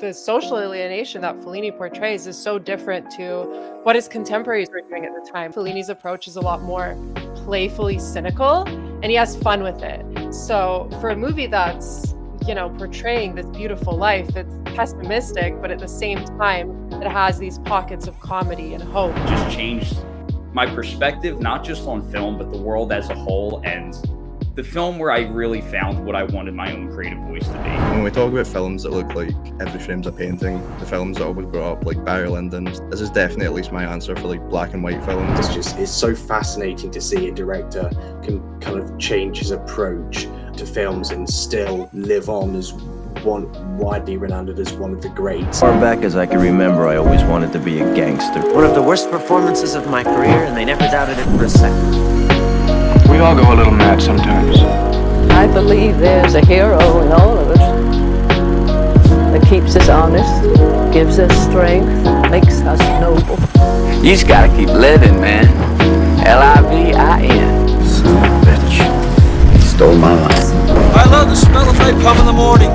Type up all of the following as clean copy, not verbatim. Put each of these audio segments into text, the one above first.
the social alienation that Fellini portrays is so different to what his contemporaries were doing at the time. Fellini's approach is a lot more playfully cynical, and he has fun with it. So for a movie that's, portraying this beautiful life, it's pessimistic, but at the same time, it has these pockets of comedy and hope. Just changed my perspective, not just on film, but the world as a whole, and the film where I really found what I wanted my own creative voice to be. When we talk about films that look like every frame's a painting, the films that always brought up, like Barry Lyndon's, this is definitely at least my answer for like black and white films. It's so fascinating to see a director can kind of change his approach to films and still live on as one widely renowned as one of the greats. Far back as I can remember, I always wanted to be a gangster. One of the worst performances of my career, and they never doubted it for a second. We all go a little mad sometimes. I believe there's a hero in all of us that keeps us honest, gives us strength, makes us noble. You just gotta keep living, man. Livin. Son of a bitch. Stole my life. I love the smell of napalm in the morning.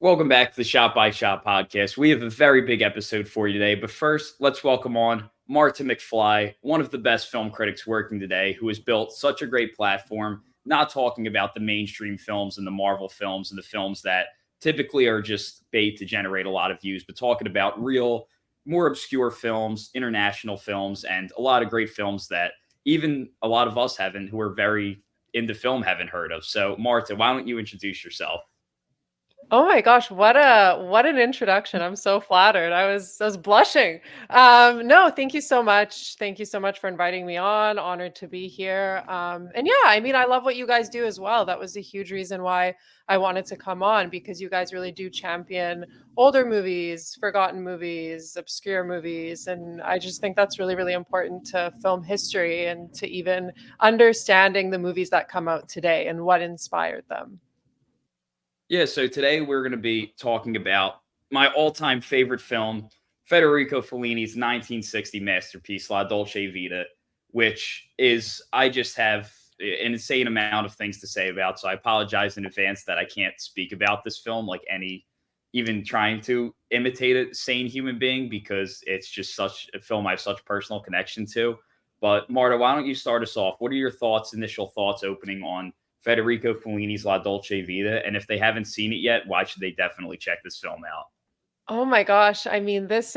Welcome back to the Shot by Shot podcast. We have a very big episode for you today, but first, let's welcome on Marta McFly, one of the best film critics working today, who has built such a great platform, not talking about the mainstream films and the Marvel films and the films that typically are just bait to generate a lot of views, but talking about real, more obscure films, international films, and a lot of great films that even a lot of us who are very into film haven't heard of. So Marta, why don't you introduce yourself? Oh my gosh, what an introduction. I'm so flattered. I was blushing. No, thank you so much. Thank you so much for inviting me on. Honored to be here. And yeah, I mean, I love what you guys do as well. That was a huge reason why I wanted to come on, because you guys really do champion older movies, forgotten movies, obscure movies. And I just think that's really, really important to film history and to even understanding the movies that come out today and what inspired them. Yeah, so today we're going to be talking about my all-time favorite film, Federico Fellini's 1960 masterpiece, La Dolce Vita, which is, I just have an insane amount of things to say about, so I apologize in advance that I can't speak about this film like even trying to imitate a sane human being, because it's just such a film I have such a personal connection to. But Marta, why don't you start us off? What are your initial thoughts opening on Federico Fellini's La Dolce Vita? And if they haven't seen it yet, why should they definitely check this film out? Oh my gosh. I mean, this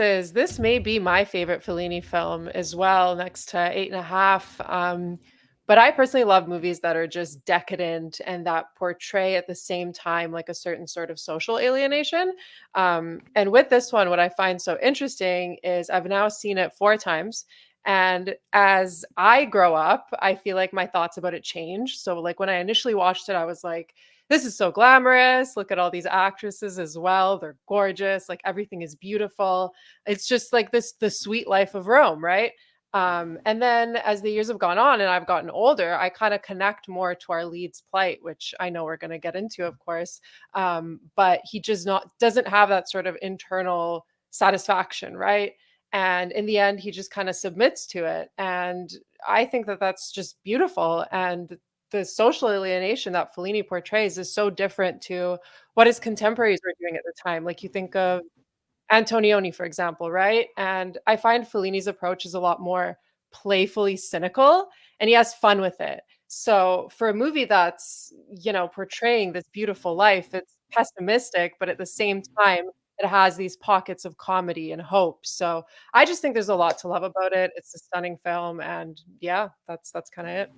may be my favorite Fellini film as well, next to 8.5. But I personally love movies that are just decadent and that portray at the same time like a certain sort of social alienation. And with this one, what I find so interesting is I've now seen it 4 times. And as I grow up, I feel like my thoughts about it change. So like when I initially watched it, I was like, this is so glamorous. Look at all these actresses as well. They're gorgeous. Like everything is beautiful. It's just like the sweet life of Rome, right? And then as the years have gone on and I've gotten older, I kind of connect more to our lead's plight, which I know we're going to get into, of course. But he just doesn't have that sort of internal satisfaction, right? And in the end, he just kind of submits to it. And I think that that's just beautiful. And the social alienation that Fellini portrays is so different to what his contemporaries were doing at the time. Like you think of Antonioni, for example, right? And I find Fellini's approach is a lot more playfully cynical, and he has fun with it. So for a movie that's, portraying this beautiful life, it's pessimistic, but at the same time, it has these pockets of comedy and hope. So I just think there's a lot to love about it. It's a stunning film, and yeah, that's kind of it.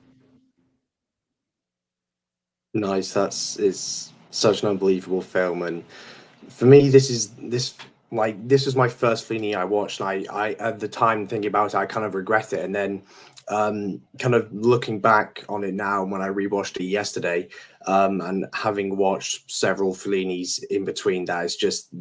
Nice. It's such an unbelievable film, and for me, this was my first Fellini I watched. And I at the time thinking about it, I kind of regret it, and then kind of looking back on it now when I rewatched it yesterday, and having watched several Fellinis in between that, it's just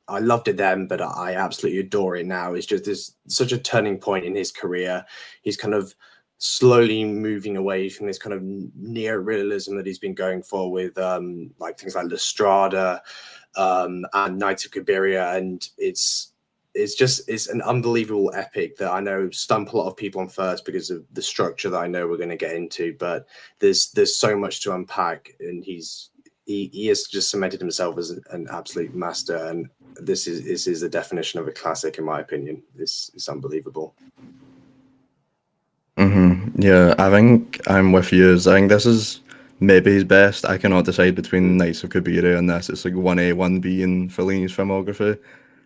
I loved it then, but I absolutely adore it now. It's just this such a turning point in his career. He's kind of slowly moving away from this kind of neo-realism that he's been going for with like things like La Strada and Nights of Cabiria, and it's an unbelievable epic that I know stumped a lot of people on first because of the structure that I know we're going to get into, but there's so much to unpack, and he's he has just cemented himself as an absolute master, and this is the definition of a classic, in my opinion. This is unbelievable. Yeah, I think I'm with you. I think this is maybe his best. I cannot decide between Knights of Kabira and this. It's like 1A, 1B in Fellini's filmography.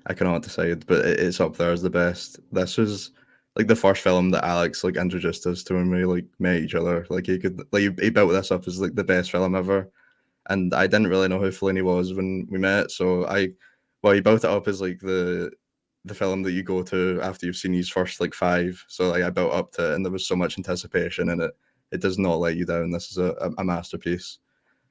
I cannot decide, but it's up there as the best. This was like the first film that Alex like introduced us to when we like met each other. Like he built this up as like the best film ever, and I didn't really know who Fellini was when we met. So he built it up as like the film that you go to after you've seen his first like five. So like I built up to it, and there was so much anticipation in it. It does not let you down. This is a masterpiece.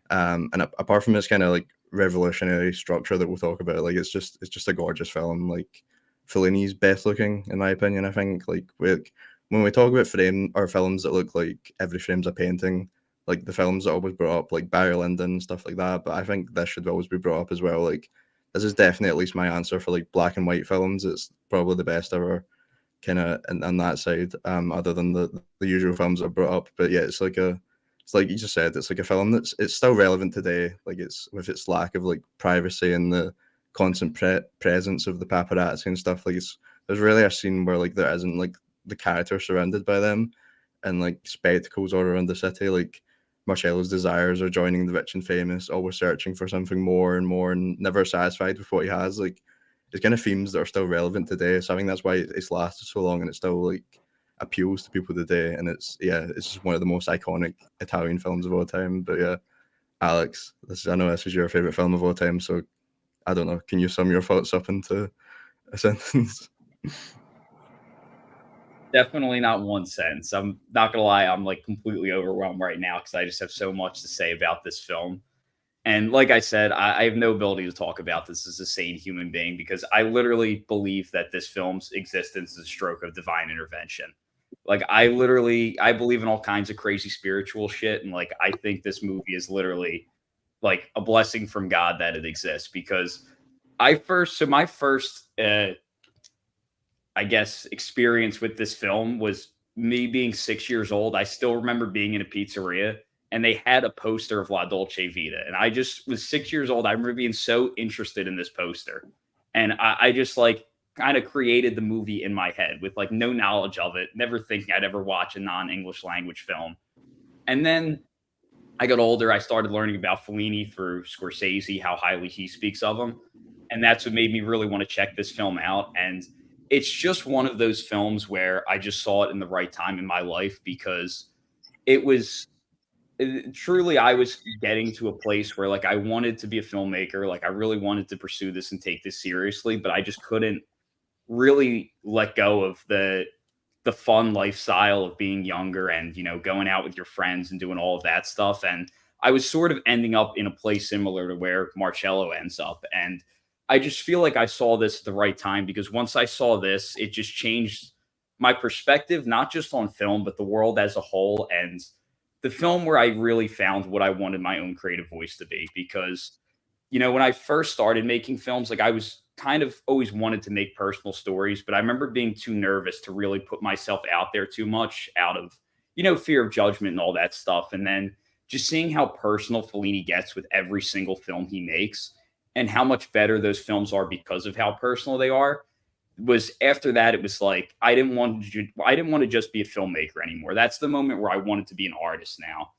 And apart from this kind of like revolutionary structure that we'll talk about, like it's just a gorgeous film. Like Fellini's best looking, in my opinion. I think like when we talk about films that look like every frame's a painting, like the films that always brought up like Barry Lyndon stuff like that. But I think this should always be brought up as well. Like this is definitely at least my answer for like black and white films. It's probably the best ever, kind of on that side. Other than the usual films that are brought up. But yeah, it's like you just said, it's like a film it's still relevant today. Like it's with its lack of like privacy and the constant presence of the paparazzi and stuff. Like there's really a scene where like there isn't like the character surrounded by them, and like spectacles all around the city. Like Marcello's desires are joining the rich and famous, always searching for something more and more, and never satisfied with what he has. Like it's kind of themes that are still relevant today. So I think that's why it's lasted so long, and it still like appeals to people today. And it's just one of the most iconic Italian films of all time. But yeah, Alex, I know this is your favorite film of all time. So I don't know, can you sum your thoughts up into a sentence? Definitely not one sentence. I'm not gonna lie, I'm like completely overwhelmed right now because I just have so much to say about this film. And like I said, I have no ability to talk about this as a sane human being because I literally believe that this film's existence is a stroke of divine intervention. Like I believe in all kinds of crazy spiritual shit, and like I think this movie is literally like a blessing from God that it exists because my first I guess, experience with this film was me being 6 years old. I still remember being in a pizzeria and they had a poster of La Dolce Vita. And I just was 6 years old. I remember being so interested in this poster. And I just like kind of created the movie in my head with like no knowledge of it, never thinking I'd ever watch a non-English language film. And then I got older. I started learning about Fellini through Scorsese, how highly he speaks of him. And that's what made me really want to check this film out. And it's just one of those films where I just saw it in the right time in my life because truly I was getting to a place where like I wanted to be a filmmaker. Like I really wanted to pursue this and take this seriously, but I just couldn't really let go of the fun lifestyle of being younger and, going out with your friends and doing all of that stuff. And I was sort of ending up in a place similar to where Marcello ends up. And I just feel like I saw this at the right time because once I saw this, it just changed my perspective, not just on film, but the world as a whole. And the film where I really found what I wanted my own creative voice to be. Because, when I first started making films, like I was kind of always wanted to make personal stories, but I remember being too nervous to really put myself out there too much out of, fear of judgment and all that stuff. And then just seeing how personal Fellini gets with every single film he makes and how much better those films are because of how personal they are was after that. It was like, I didn't want to just be a filmmaker anymore. That's the moment where I wanted to be an artist now.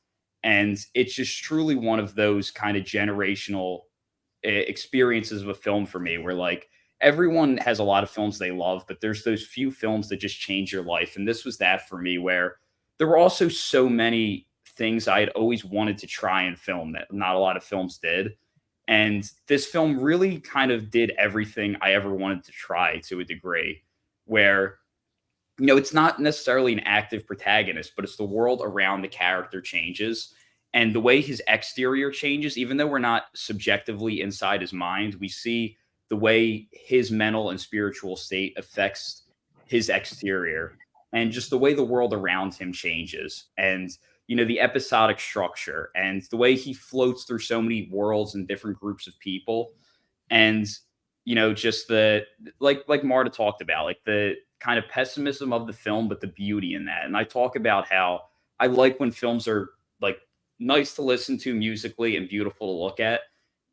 And it's just truly one of those kind of generational experiences of a film for me where like everyone has a lot of films they love, but there's those few films that just change your life. And this was that for me, where there were also so many things I had always wanted to try and film that not a lot of films did. And this film really kind of did everything I ever wanted to try to a degree where, it's not necessarily an active protagonist, but it's the world around the character changes. And the way his exterior changes, even though we're not subjectively inside his mind, we see the way his mental and spiritual state affects his exterior and just the way the world around him changes. And the episodic structure and the way he floats through so many worlds and different groups of people. And, just the, like Marta talked about, like the kind of pessimism of the film, but the beauty in that. And I talk about how I like when films are like nice to listen to musically and beautiful to look at.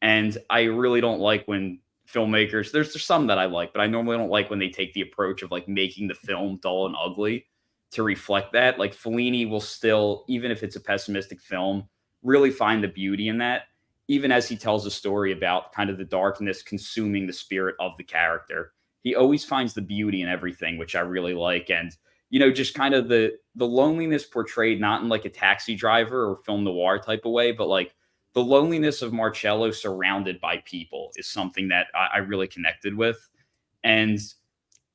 And I really don't like when filmmakers, there's some that I like, but I normally don't like when they take the approach of like making the film dull and ugly to reflect that. Like Fellini will still, even if it's a pessimistic film, really find the beauty in that, even as he tells a story about kind of the darkness consuming the spirit of the character. He always finds the beauty in everything, which I really like. And just kind of the loneliness portrayed not in like a Taxi Driver or film noir type of way, but like the loneliness of Marcello surrounded by people is something that I really connected with. And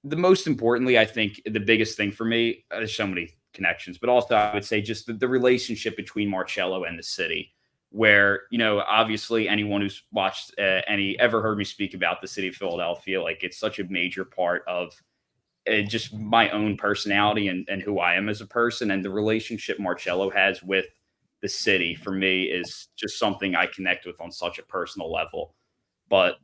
the most importantly, I think the biggest thing for me, there's so many connections, but also I would say just the relationship between Marcello and the city, where, obviously anyone who's watched ever heard me speak about the city of Philadelphia, like it's such a major part of just my own personality and who I am as a person. And the relationship Marcello has with the city for me is just something I connect with on such a personal level. But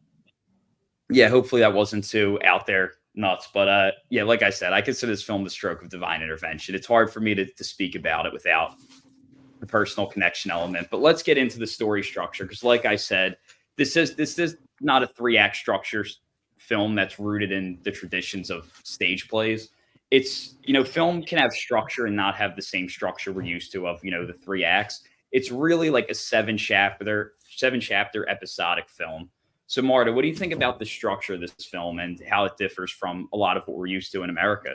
yeah, hopefully that wasn't too out there nuts. But yeah, like I said, I consider this film the stroke of divine intervention. It's hard for me to speak about it without the personal connection element. But let's get into the story structure, because like I said, this is not a 3-act structure film that's rooted in the traditions of stage plays. It's, film can have structure and not have the same structure we're used to of, the 3 acts. It's really like a 7-chapter episodic film. So Marta, what do you think about the structure of this film and how it differs from a lot of what we're used to in America?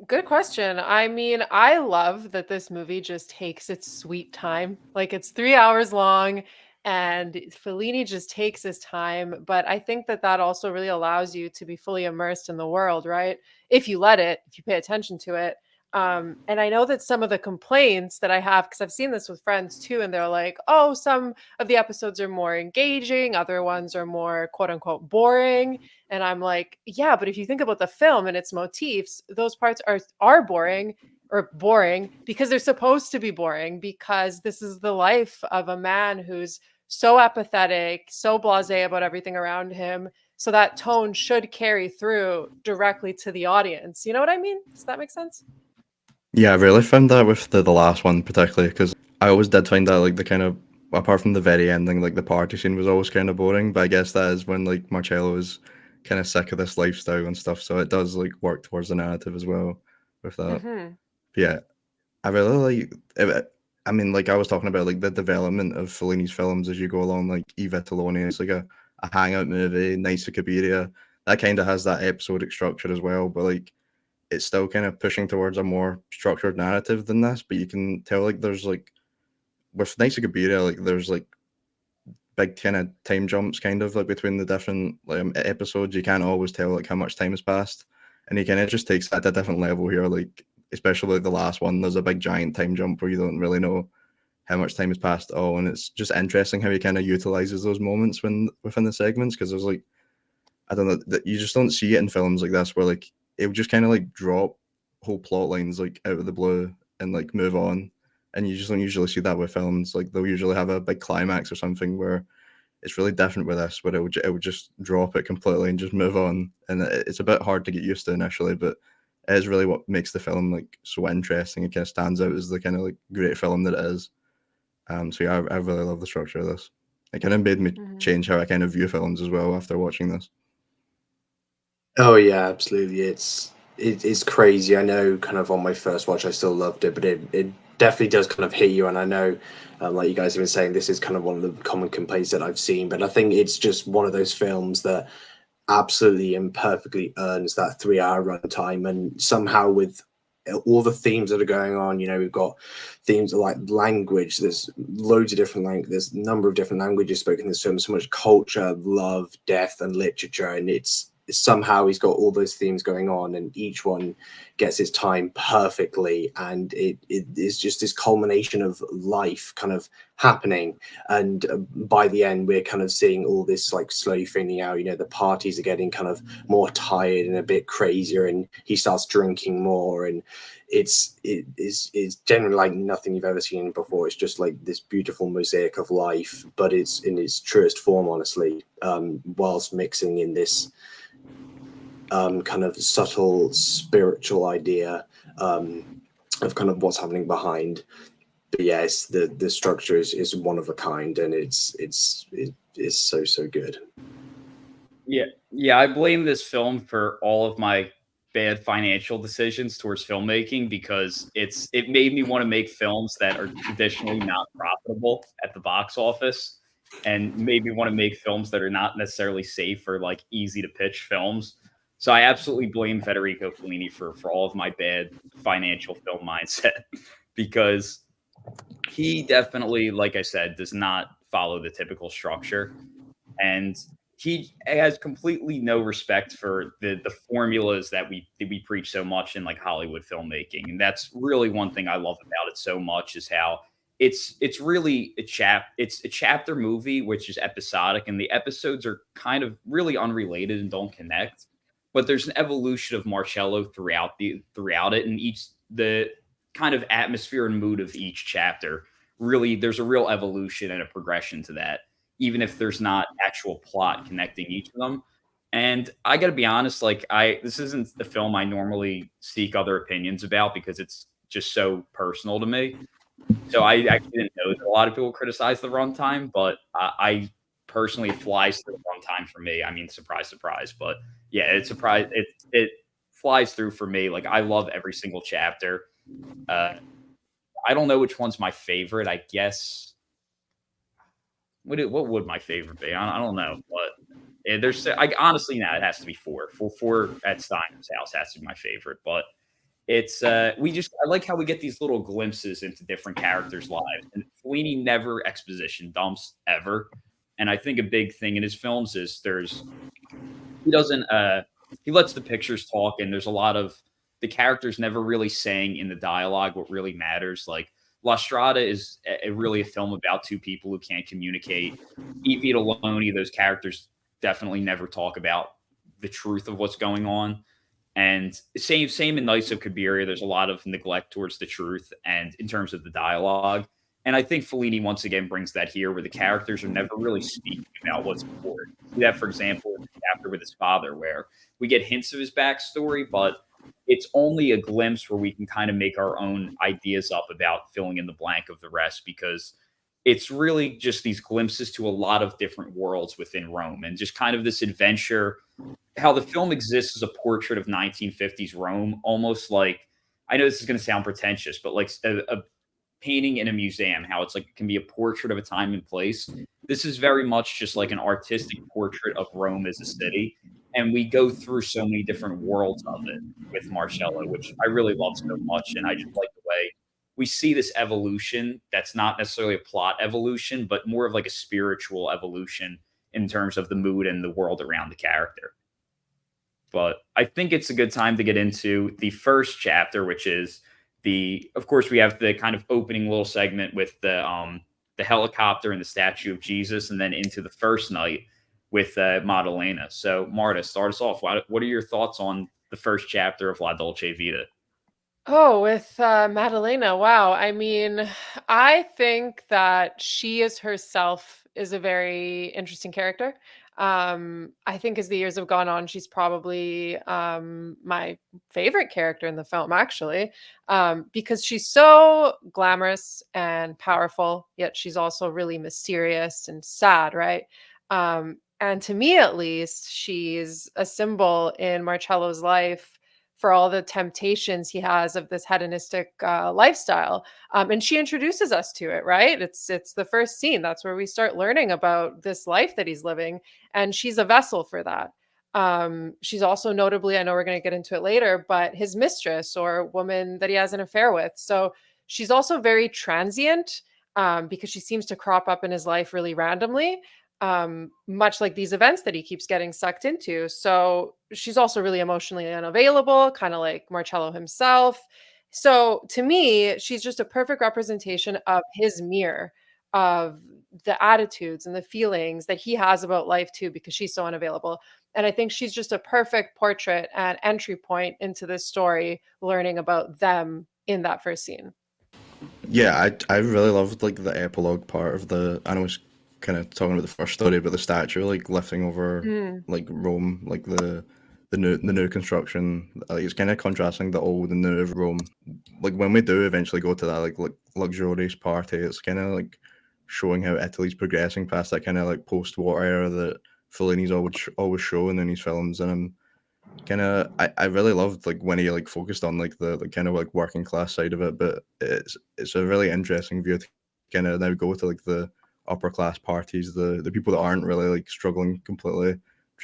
Good question. I mean, I love that this movie just takes its sweet time. Like it's 3 hours long and Fellini just takes his time. But I think that that also really allows you to be fully immersed in the world, right? If you let it, if you pay attention to it. And I know that some of the complaints that I have, because I've seen this with friends too, and they're like, oh, some of the episodes are more engaging, other ones are more quote unquote boring. And I'm like, yeah, but if you think about the film and its motifs, those parts are boring because they're supposed to be boring, because this is the life of a man who's so apathetic, so blasé about everything around him. So that tone should carry through directly to the audience. You know what I mean? Does that make sense? Yeah, I really found that with the last one particularly, because I always did find that like the kind of, apart from the very ending, like the party scene was always kind of boring. But I guess that is when like Marcello is kind of sick of this lifestyle and stuff, so it does like work towards the narrative as well with that. Hmm. But yeah, I really like. I mean, like I was talking about, like the development of Fellini's films as you go along, like I Vitelloni, it's like a hangout movie. Nice of Cabiria, that kind of has that episodic structure as well, but like it's still kind of pushing towards a more structured narrative than this. But you can tell like there's like with Nights of Cabiria, like there's like big kind of time jumps kind of like between the different like episodes. You can't always tell like how much time has passed, and he kind of just takes that to a different level here. Like especially like the last one, there's a big giant time jump where you don't really know how much time has passed at all, and it's just interesting how he kind of utilizes those moments when within the segments, because there's like I don't know that you just don't see it in films like this where like it would just kind of like drop whole plot lines like out of the blue and like move on, and you just don't usually see that with films. Like they'll usually have a big climax or something where it's really different with this, where it would just drop it completely and just move on, and it's a bit hard to get used to initially, but it is really what makes the film like so interesting. It kind of stands out as the kind of like great film that it is. So yeah, I really love the structure of this. It kind of made me change how I kind of view films as well after watching this. Oh yeah, absolutely. It's crazy. I know, kind of on my first watch, I still loved it, but it definitely does kind of hit you. And I know, like you guys have been saying, this is kind of one of the common complaints that I've seen. But I think it's just one of those films that absolutely and perfectly earns that 3 hour runtime, and somehow with all the themes that are going on, we've got themes like language. There's loads of different language. There's a number of different languages spoken in this film. So much culture, love, death, and literature, and it's somehow he's got all those themes going on, and each one gets its time perfectly, and it is just this culmination of life kind of happening. And by the end, we're kind of seeing all this like slowly fading out. The parties are getting kind of more tired and a bit crazier, and he starts drinking more, and it's generally like nothing you've ever seen before. It's just like this beautiful mosaic of life, but it's in its truest form, honestly, whilst mixing in this kind of subtle spiritual idea of kind of what's happening behind. yeah, it's the structure is one of a kind, and it is so good. Yeah, I blame this film for all of my bad financial decisions towards filmmaking because it made me want to make films that are traditionally not profitable at the box office and made me want to make films that are not necessarily safe or like easy to pitch films. So I absolutely blame Federico Fellini for all of my bad financial film mindset because he definitely, like I said, does not follow the typical structure. And he has completely no respect for the formulas that we preach so much in like Hollywood filmmaking, and that's really one thing I love about it so much is how it's really it's a chapter movie which is episodic, and the episodes are kind of really unrelated and don't connect, but there's an evolution of Marcello throughout it, and each the kind of atmosphere and mood of each chapter really there's a real evolution and a progression to that even if there's not actual plot connecting each of them. And I got to be honest, like this isn't the film I normally seek other opinions about because it's just so personal to me. So I actually didn't know that a lot of people criticize the runtime, but I personally it flies through the runtime for me. I mean, surprise, surprise, but yeah, it's surprise. It flies through for me. Like I love every single chapter. I don't know which one's my favorite. I guess what would my favorite be? I don't know, but there's honestly now it has to be four at Steiner's house has to be my favorite. But it's I like how we get these little glimpses into different characters' lives, and Fellini never exposition dumps ever. And I think a big thing in his films is he doesn't he lets the pictures talk, and there's a lot of the characters never really saying in the dialogue what really matters. Like La Strada is really a film about two people who can't communicate. Eat, Beat, Alone, those characters definitely never talk about the truth of what's going on. And same in Nights of Cabiria, there's a lot of neglect towards the truth and in terms of the dialogue. And I think Fellini once again brings that here where the characters are never really speaking about what's important. See that, for example, in the chapter with his father, where we get hints of his backstory, but it's only a glimpse where we can kind of make our own ideas up about filling in the blank of the rest because it's really just these glimpses to a lot of different worlds within Rome and just kind of this adventure, how the film exists as a portrait of 1950s Rome, almost like, I know this is going to sound pretentious, but like a painting in a museum, how it's like it can be a portrait of a time and place. This is very much just like an artistic portrait of Rome as a city. And we go through so many different worlds of it with Marcello, which I really love so much. And I just like the way we see this evolution that's not necessarily a plot evolution, but more of like a spiritual evolution in terms of the mood and the world around the character. But I think it's a good time to get into the first chapter, which is of course, we have the kind of opening little segment with the helicopter and the statue of Jesus, and then into the first night with Maddalena. So, Marta, start us off. What are your thoughts on the first chapter of La Dolce Vita? Oh, with Maddalena. Wow. I mean, I think that she as herself is a very interesting character. I think as the years have gone on, she's probably my favorite character in the film, actually, because she's so glamorous and powerful, yet she's also really mysterious and sad, right? And to me, at least, she's a symbol in Marcello's life for all the temptations he has of this hedonistic lifestyle. And she introduces us to it, right? It's the first scene. That's where we start learning about this life that he's living. And she's a vessel for that. She's also notably, I know we're going to get into it later, but his mistress or woman that he has an affair with. So she's also very transient because she seems to crop up in his life really randomly. Much like these events that he keeps getting sucked into. So she's also really emotionally unavailable, kind of like Marcello himself. So to me, she's just a perfect representation of his mirror, of the attitudes and the feelings that he has about life too, because she's so unavailable. And I think she's just a perfect portrait and entry point into this story, learning about them in that first scene. Yeah, I really loved like the epilogue part of I know it's kind of talking about the first story, but the statue like lifting over like Rome, like the new construction. Like, it's kind of contrasting the old and new of Rome. Like when we do eventually go to that, like luxurious party. It's kind of like showing how Italy's progressing past that kind of like post-war era that Fellini's always showing in his films. And I really loved like when he like focused on like the kind of like working class side of it, but it's a really interesting view to kind of now go to like the upper class parties, the people that aren't really like struggling completely,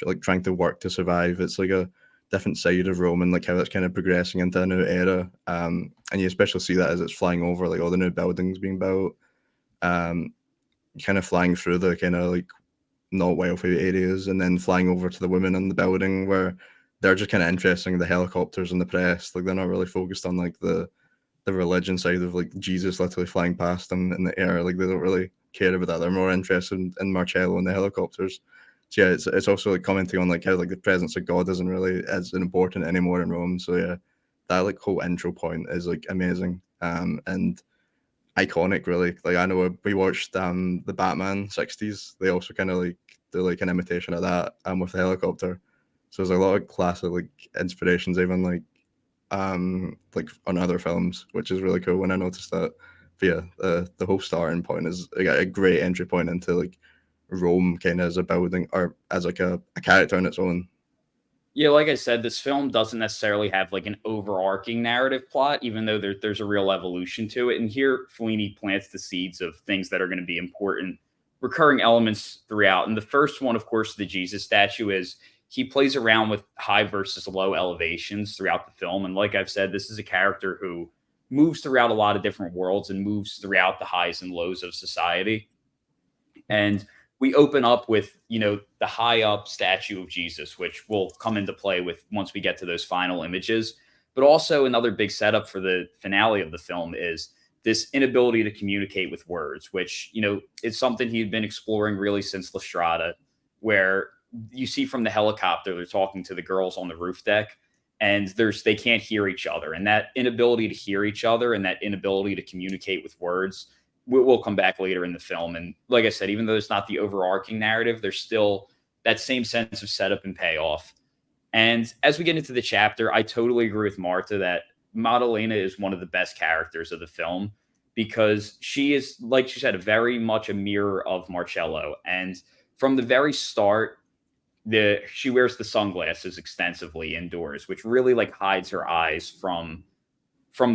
like trying to work to survive. It's like a different side of Rome and like how it's kind of progressing into a new era. And you especially see that as it's flying over like all the new buildings being built, kind of flying through the kind of like not wealthy areas and then flying over to the women in the building where they're just kind of interesting, the helicopters and the press. Like they're not really focused on like the religion side of like Jesus literally flying past them in the air. Like they don't really care about that. They're more interested in Marcello and the helicopters. So yeah, it's also like commenting on like how like the presence of God isn't really as important anymore in Rome. So yeah, that like whole intro point is like amazing and iconic really. Like I know we watched the Batman 60s. They also kind of like do like an imitation of that with the helicopter. So there's a lot of classic like inspirations even like on other films, which is really cool when I noticed that. But yeah, the whole starting point is like a great entry point into like Rome kind of as a building or as like a character on its own. Yeah, like I said, this film doesn't necessarily have like an overarching narrative plot, even though there's a real evolution to it. And here, Fellini plants the seeds of things that are going to be important, recurring elements throughout. And the first one, of course, the Jesus statue is he plays around with high versus low elevations throughout the film. And like I've said, this is a character who moves throughout a lot of different worlds and moves throughout the highs and lows of society. And we open up with, the high up statue of Jesus, which will come into play with once we get to those final images. But also another big setup for the finale of the film is this inability to communicate with words, which, is something he'd been exploring really since La Strada, where you see from the helicopter, they're talking to the girls on the roof deck and they can't hear each other. And that inability to hear each other and that inability to communicate with words will come back later in the film. And like I said, even though it's not the overarching narrative, there's still that same sense of setup and payoff. And as we get into the chapter, I totally agree with Marta that Maddalena is one of the best characters of the film because she is, like she said, very much a mirror of Marcello. And from the very start, she wears the sunglasses extensively indoors, which really like hides her eyes from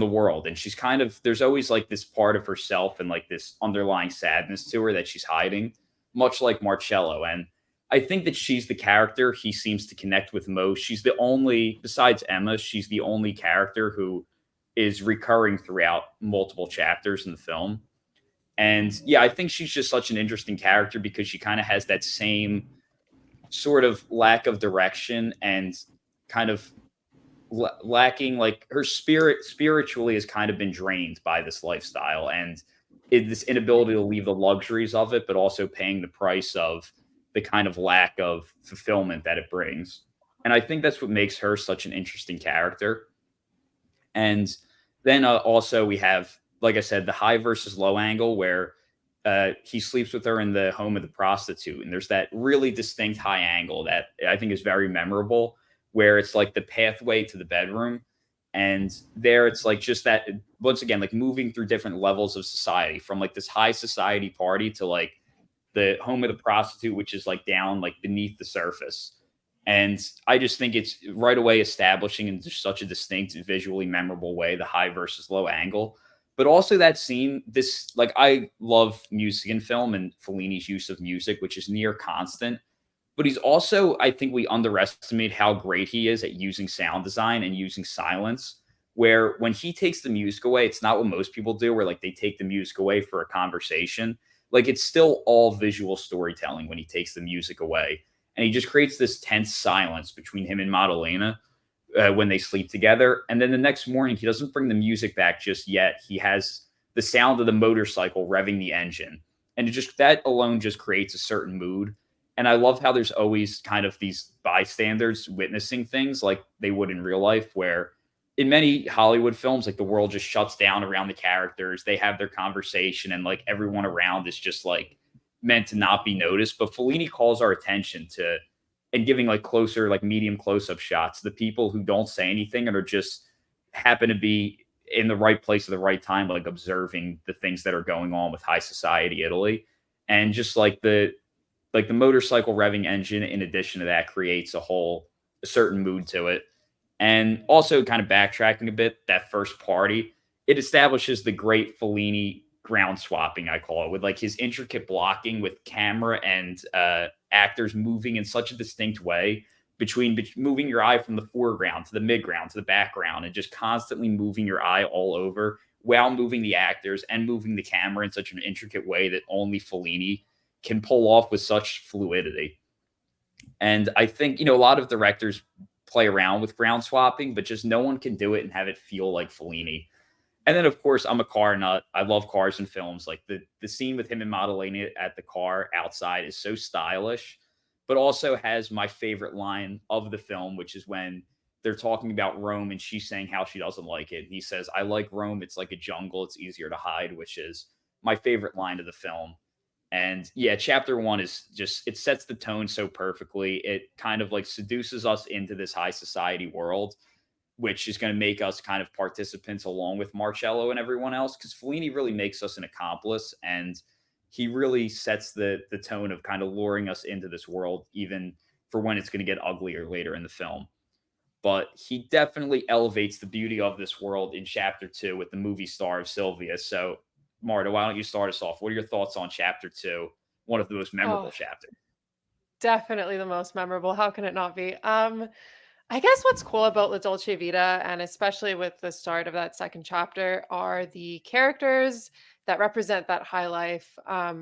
the world. And she's there's always like this part of herself and like this underlying sadness to her that she's hiding, much like Marcello. And I think that she's the character he seems to connect with most. She's the only, besides Emma, she's the only character who is recurring throughout multiple chapters in the film. And yeah, I think she's just such an interesting character because she kind of has that same sort of lack of direction and kind of lacking, like her spirit spiritually has kind of been drained by this lifestyle and this inability to leave the luxuries of it, but also paying the price of the kind of lack of fulfillment that it brings. And I think that's what makes her such an interesting character. And then also we have, like I said, the high versus low angle where he sleeps with her in the home of the prostitute. And there's that really distinct high angle that I think is very memorable, where it's like the pathway to the bedroom. And there it's like just that, once again, like moving through different levels of society from like this high society party to like the home of the prostitute, which is like down, like beneath the surface. And I just think it's right away establishing in just such a distinct, visually memorable way, the high versus low angle. But also that scene, like I love music in film and Fellini's use of music, which is near constant. But he's also, I think we underestimate how great he is at using sound design and using silence, where when he takes the music away, it's not what most people do, where like they take the music away for a conversation. Like it's still all visual storytelling when he takes the music away. And he just creates this tense silence between him and Maddalena when they sleep together. And then the next morning, he doesn't bring the music back just yet. He has the sound of the motorcycle revving the engine. And that alone just creates a certain mood. And I love how there's always kind of these bystanders witnessing things like they would in real life, where in many Hollywood films, like the world just shuts down around the characters. They have their conversation and like everyone around is just like meant to not be noticed. But Fellini calls our attention to, and giving like closer, like medium close-up shots, the people who don't say anything and are just happen to be in the right place at the right time, like observing the things that are going on with high society Italy, and just like the motorcycle revving engine. In addition to that, creates a certain mood to it, and also kind of backtracking a bit. That first party, it establishes the great Fellini ground swapping, I call it, with like his intricate blocking with camera and actors moving in such a distinct way between moving your eye from the foreground to the midground to the background and just constantly moving your eye all over while moving the actors and moving the camera in such an intricate way that only Fellini can pull off with such fluidity. And I think, a lot of directors play around with ground swapping, but just no one can do it and have it feel like Fellini. And then, of course, I'm a car nut. I love cars and films. Like the scene with him and Maddalena at the car outside is so stylish, but also has my favorite line of the film, which is when they're talking about Rome and she's saying how she doesn't like it. And he says, "I like Rome. It's like a jungle. It's easier to hide," which is my favorite line of the film. And yeah, chapter one is just, it sets the tone so perfectly. It kind of like seduces us into this high society world, which is going to make us kind of participants along with Marcello and everyone else, because Fellini really makes us an accomplice, and he really sets the tone of kind of luring us into this world, even for when it's going to get uglier later in the film. But he definitely elevates the beauty of this world in chapter 2 with the movie star of Sylvia. So, Marta, why don't you start us off? What are your thoughts on chapter 2? One of the most memorable chapters. Definitely the most memorable. How can it not be? I guess what's cool about La Dolce Vita, and especially with the start of that second chapter, are the characters that represent that high life,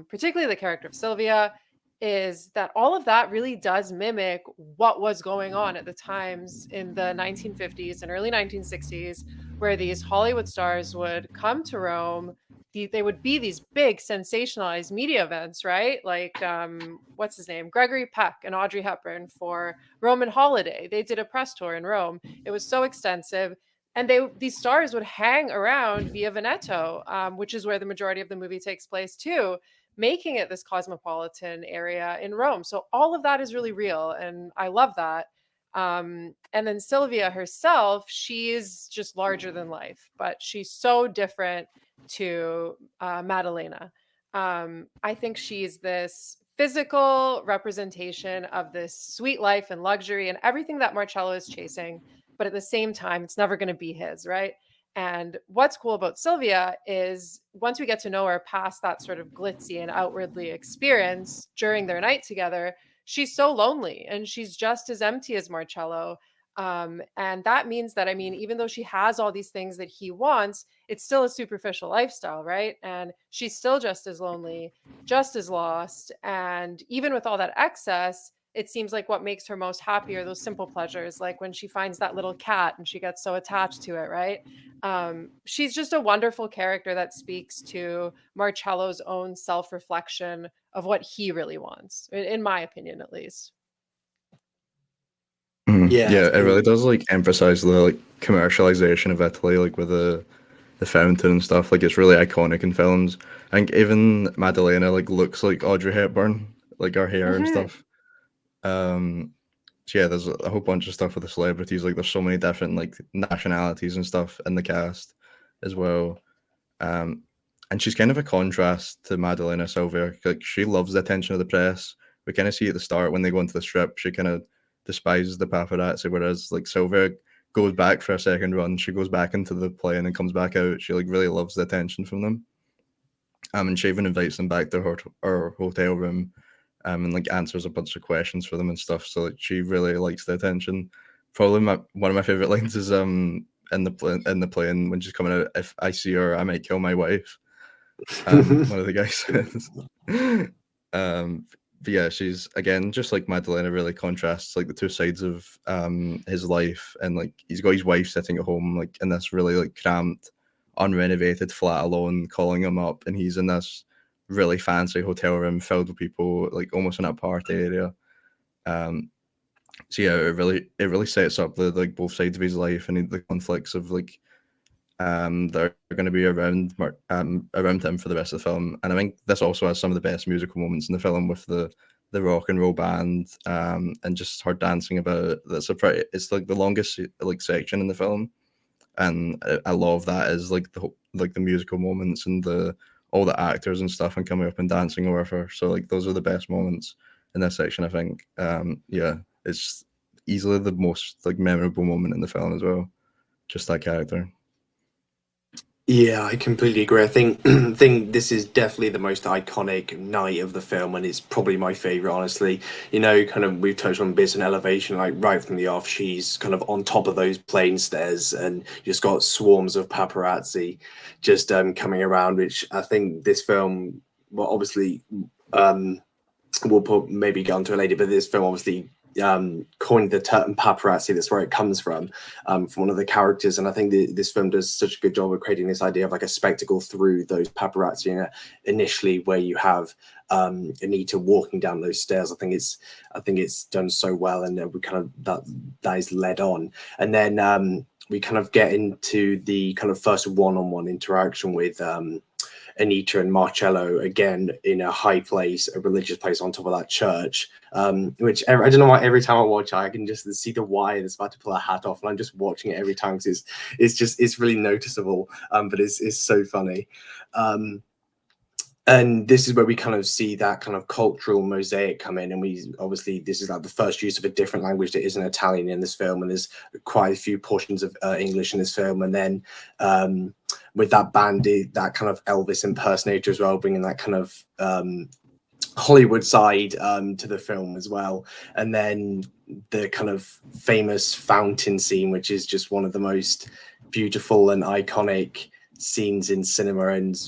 particularly the character of Sylvia, is that all of that really does mimic what was going on at the times in the 1950s and early 1960s, where these Hollywood stars would come to Rome. They would be these big sensationalized media events, right? Like, what's his name? Gregory Peck and Audrey Hepburn for Roman Holiday. They did a press tour in Rome. It was so extensive. And these stars would hang around Via Veneto, which is where the majority of the movie takes place too, making it this cosmopolitan area in Rome. So all of that is really real. And I love that. And then Sylvia herself, she's just larger than life, but she's so different to Maddalena. I think she's this physical representation of this sweet life and luxury and everything that Marcello is chasing, but at the same time, it's never going to be his, right? And what's cool about Sylvia is once we get to know her past that sort of glitzy and outwardly experience during their night together, she's so lonely and she's just as empty as Marcello. And that means that, I mean, even though she has all these things that he wants, it's still a superficial lifestyle, right? And she's still just as lonely, just as lost. And even with all that excess, it seems like what makes her most happy are those simple pleasures, like when she finds that little cat and she gets so attached to it, right? She's just a wonderful character that speaks to Marcello's own self-reflection of what he really wants, in my opinion, at least. Yeah, it really does like emphasize the like commercialization of Italy, like with the fountain and stuff. Like it's really iconic in films. I think even Maddalena like looks like Audrey Hepburn, like her hair and stuff. So yeah, there's a whole bunch of stuff with the celebrities. Like there's so many different like nationalities and stuff in the cast as well. And she's kind of a contrast to Maddalena Sylvia. Like she loves the attention of the press. We kind of see at the start when they go into the strip, she kind of despises the paparazzi, whereas like Sylvia goes back for a second run. She goes back into the plane and comes back out. She like really loves the attention from them. And she even invites them back to her hotel room, and like answers a bunch of questions for them and stuff. So like she really likes the attention. Probably one of my favorite lines is in the plane when she's coming out. "If I see her, I might kill my wife." One of the guys says. But yeah, she's again just like Maddalena, really contrasts like the two sides of his life, and like he's got his wife sitting at home like in this really like cramped, unrenovated flat alone, calling him up, and he's in this really fancy hotel room filled with people, like almost in a party area. So yeah, it really sets up the like both sides of his life and the conflicts of like that are going to be around him for the rest of the film. And I think this also has some of the best musical moments in the film with the rock and roll band, and just her dancing about it. It's like the longest like section in the film, and I love that as like the musical moments and all the actors and stuff and coming up and dancing or whatever. So like those are the best moments in this section, I think. Yeah, it's easily the most like memorable moment in the film as well. Just that character. Yeah, I completely agree. I think this is definitely the most iconic night of the film, and it's probably my favorite, honestly. You know, kind of we've touched on bits and elevation, like right from the off, she's kind of on top of those plane stairs, and you just got swarms of paparazzi just coming around, which I think this film, well, obviously, we'll maybe get onto it later, but this film obviously coined the term paparazzi. That's where it comes from one of the characters. And I think this film does such a good job of creating this idea of like a spectacle through those paparazzi. And initially, where you have Anita walking down those stairs, I think it's done so well, and we kind of that is led on, and then we kind of get into the kind of first one-on-one interaction with Anita and Marcello again in a high place, a religious place on top of that church. Which I don't know why every time I watch it, I can just see the wire that's about to pull a hat off, and I'm just watching it every time because it's really noticeable. But it's so funny. And this is where we kind of see that kind of cultural mosaic come in, and this is like the first use of a different language that isn't Italian in this film, and there's quite a few portions of English in this film, and then with that band, that kind of Elvis impersonator as well, bringing that kind of Hollywood side to the film as well, and then the kind of famous fountain scene, which is just one of the most beautiful and iconic scenes in cinema, and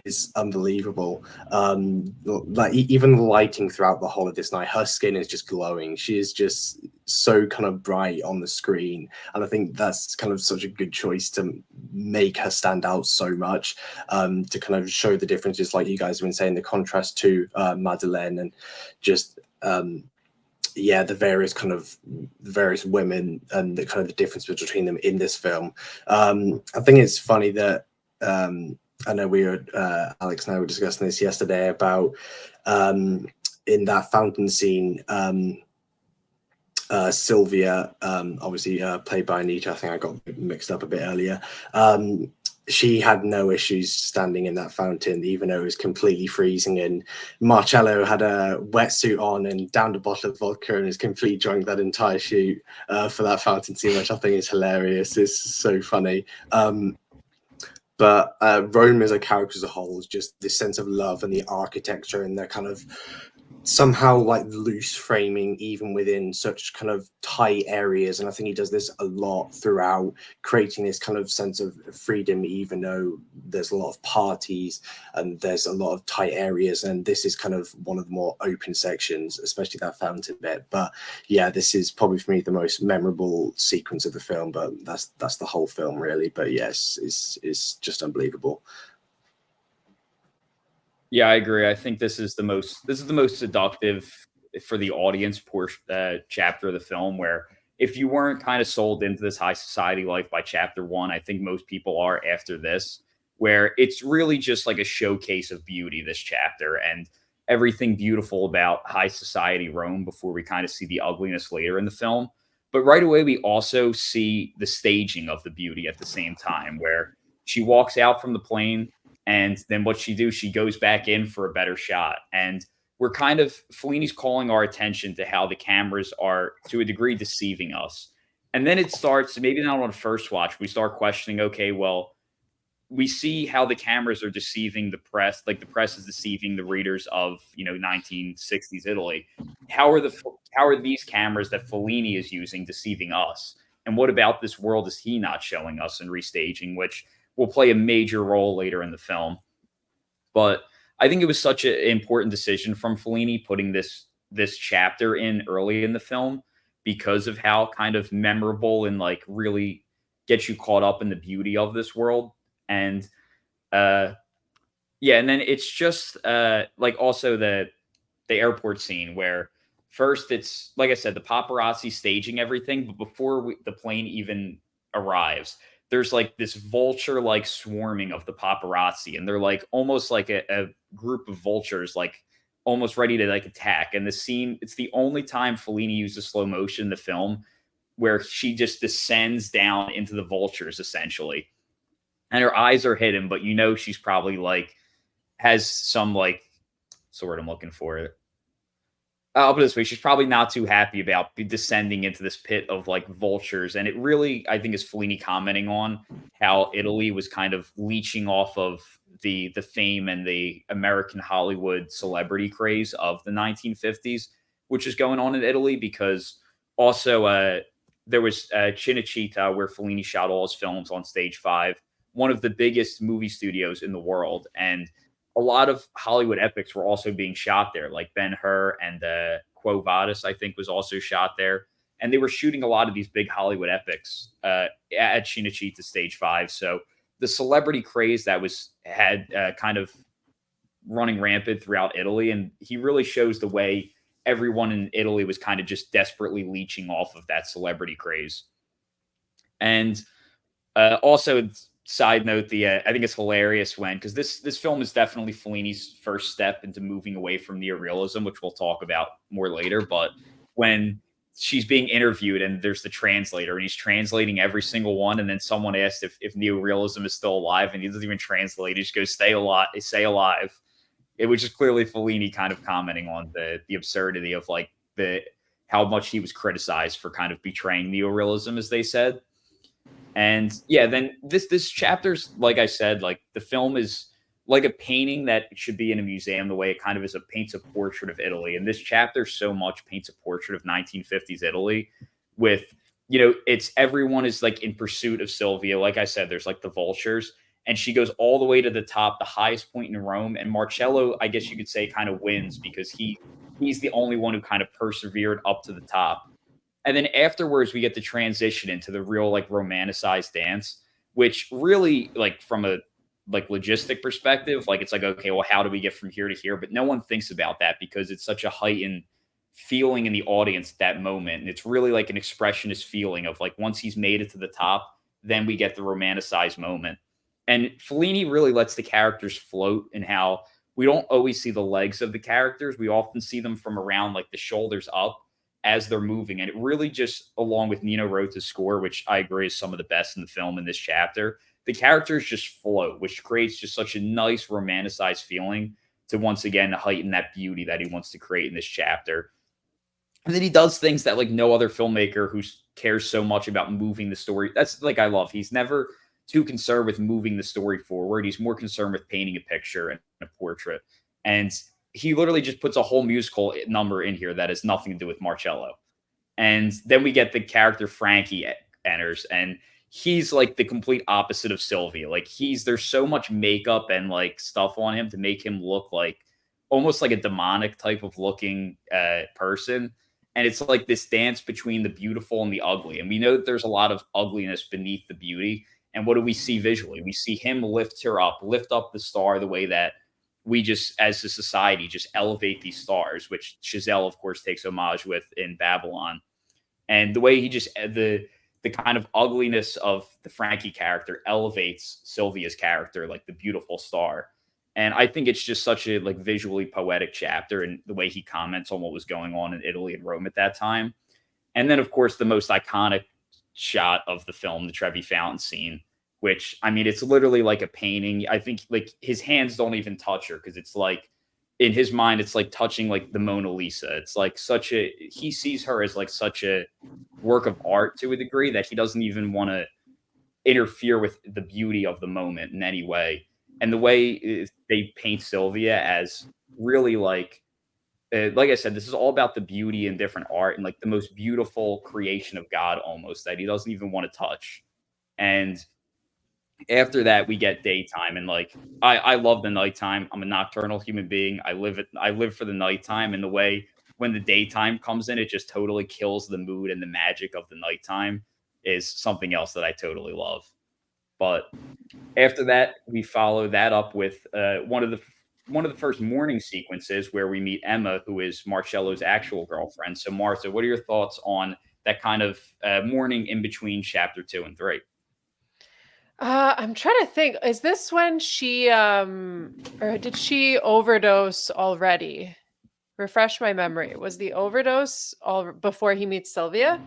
is unbelievable. Like even the lighting throughout the whole of this night, her skin is just glowing. She is just so kind of bright on the screen, and I think that's kind of such a good choice to make her stand out so much, to kind of show the differences, like you guys have been saying, the contrast to Madeleine, and just yeah, the various women and the kind of the difference between them in this film. I think it's funny that I know Alex and I were discussing this yesterday about in that fountain scene, Sylvia, obviously played by Anita. I think I got mixed up a bit earlier. She had no issues standing in that fountain, even though it was completely freezing. And Marcello had a wetsuit on and downed a bottle of vodka and was completely drunk that entire shoot for that fountain scene, which I think is hilarious. It's so funny. But Rome as a character as a whole is just this sense of love and the architecture and the kind of somehow like loose framing even within such kind of tight areas, and I think he does this a lot throughout, creating this kind of sense of freedom even though there's a lot of parties and there's a lot of tight areas, and this is kind of one of the more open sections, especially that fountain bit. But yeah, this is probably for me the most memorable sequence of the film, but that's the whole film really. But yes, it's just unbelievable. Yeah, I agree. I think this is the most seductive for the audience portion chapter of the film, where if you weren't kind of sold into this high society life by chapter one, I think most people are after this, where it's really just like a showcase of beauty, this chapter, and everything beautiful about high society Rome before we kind of see the ugliness later in the film. But right away, we also see the staging of the beauty at the same time, where she walks out from the plane, and then what she goes back in for a better shot. And we're kind of, Fellini's calling our attention to how the cameras are, to a degree, deceiving us. And then it starts, maybe not on first watch, we start questioning, okay, well, we see how the cameras are deceiving the press, like the press is deceiving the readers of, 1960s Italy. How are these cameras that Fellini is using deceiving us? And what about this world is he not showing us and restaging, which will play a major role later in the film. But I think it was such an important decision from Fellini putting this chapter in early in the film, because of how kind of memorable and like really gets you caught up in the beauty of this world. And yeah, and then it's just like also the airport scene, where first it's like I said, the paparazzi staging everything, but before the plane even arrives, there's like this vulture like swarming of the paparazzi, and they're like almost like a group of vultures, like almost ready to like attack. And the scene, it's the only time Fellini uses slow motion in the film, where she just descends down into the vultures essentially, and her eyes are hidden, but you know she's probably like has some like sort I'm looking for. I'll put it this way: she's probably not too happy about descending into this pit of like vultures, and it really, I think, is Fellini commenting on how Italy was kind of leeching off of the fame and the American Hollywood celebrity craze of the 1950s, which is going on in Italy because also there was Cinecittà where Fellini shot all his films on Stage Five, one of the biggest movie studios in the world, and a lot of Hollywood epics were also being shot there, like Ben-Hur and Quo Vadis, I think, was also shot there. And they were shooting a lot of these big Hollywood epics at Cinecittà Stage 5. So the celebrity craze that had kind of running rampant throughout Italy. And he really shows the way everyone in Italy was kind of just desperately leeching off of that celebrity craze. And also, side note, I think it's hilarious because this film is definitely Fellini's first step into moving away from neorealism, which we'll talk about more later. But when she's being interviewed and there's the translator and he's translating every single one, and then someone asked if neorealism is still alive, and he doesn't even translate; he just goes "stay alive," which is clearly Fellini kind of commenting on the absurdity of like how much he was criticized for kind of betraying neorealism, as they said. And yeah, then this chapter's, like I said, like the film is like a painting that should be in a museum, the way it kind of paints a portrait of Italy. And this chapter so much paints a portrait of 1950s Italy with, it's everyone is like in pursuit of Sylvia. Like I said, there's like the vultures, and she goes all the way to the top, the highest point in Rome. And Marcello, I guess you could say, kind of wins because he's the only one who kind of persevered up to the top. And then afterwards, we get the transition into the real like romanticized dance, which really, like from a like logistic perspective, like it's like, okay, well, how do we get from here to here? But no one thinks about that because it's such a heightened feeling in the audience at that moment. And it's really like an expressionist feeling of like once he's made it to the top, then we get the romanticized moment. And Fellini really lets the characters float in how we don't always see the legs of the characters. We often see them from around like the shoulders up as they're moving. And it really just, along with Nino Rota's score, which I agree is some of the best in the film in this chapter, the characters just float, which creates just such a nice romanticized feeling to once again heighten that beauty that he wants to create in this chapter. And then he does things that like no other filmmaker who cares so much about moving the story. That's like I love. He's never too concerned with moving the story forward. He's more concerned with painting a picture and a portrait. And he literally just puts a whole musical number in here that has nothing to do with Marcello. And then we get the character Frankie enters, and he's like the complete opposite of Sylvia. Like there's so much makeup and like stuff on him to make him look like almost like a demonic type of looking person. And it's like this dance between the beautiful and the ugly. And we know that there's a lot of ugliness beneath the beauty. And what do we see visually? We see him lift up the star the way that we just, as a society, just elevate these stars, which Chazelle, of course, takes homage with in Babylon. And the way he just, the kind of ugliness of the Frankie character elevates Sylvia's character, like the beautiful star. And I think it's just such a like visually poetic chapter, and the way he comments on what was going on in Italy and Rome at that time. And then, of course, the most iconic shot of the film, the Trevi Fountain scene, which, I mean, it's literally like a painting. I think like his hands don't even touch her because it's like in his mind, it's like touching like the Mona Lisa. It's like he sees her as like such a work of art to a degree that he doesn't even want to interfere with the beauty of the moment in any way. And the way they paint Sylvia as really like I said, this is all about the beauty and different art and like the most beautiful creation of God almost that he doesn't even want to touch. And after that, we get daytime, and like I love the nighttime. I'm a nocturnal human being. I live for the nighttime, and the way when the daytime comes in, it just totally kills the mood and the magic of the nighttime is something else that I totally love. But after that, we follow that up with one of the first morning sequences where we meet Emma, who is Marcello's actual girlfriend. So, Marta, what are your thoughts on that kind of morning in between chapter 2 and 3? I'm trying to think. Is this when she or did she overdose already? Refresh my memory. Was the overdose all before he meets Sylvia?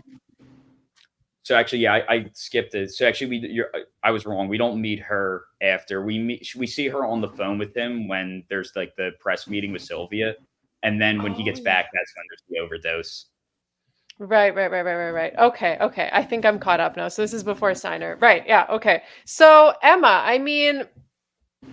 So actually, yeah, I skipped it. So actually, I was wrong. We don't meet her after we see her on the phone with him when there's like the press meeting with Sylvia, and then when he Oh, gets yeah. back, that's when there's the overdose. Right. Okay, okay. I think I'm caught up now. So this is before Steiner. Right. Yeah. Okay. So Emma, I mean,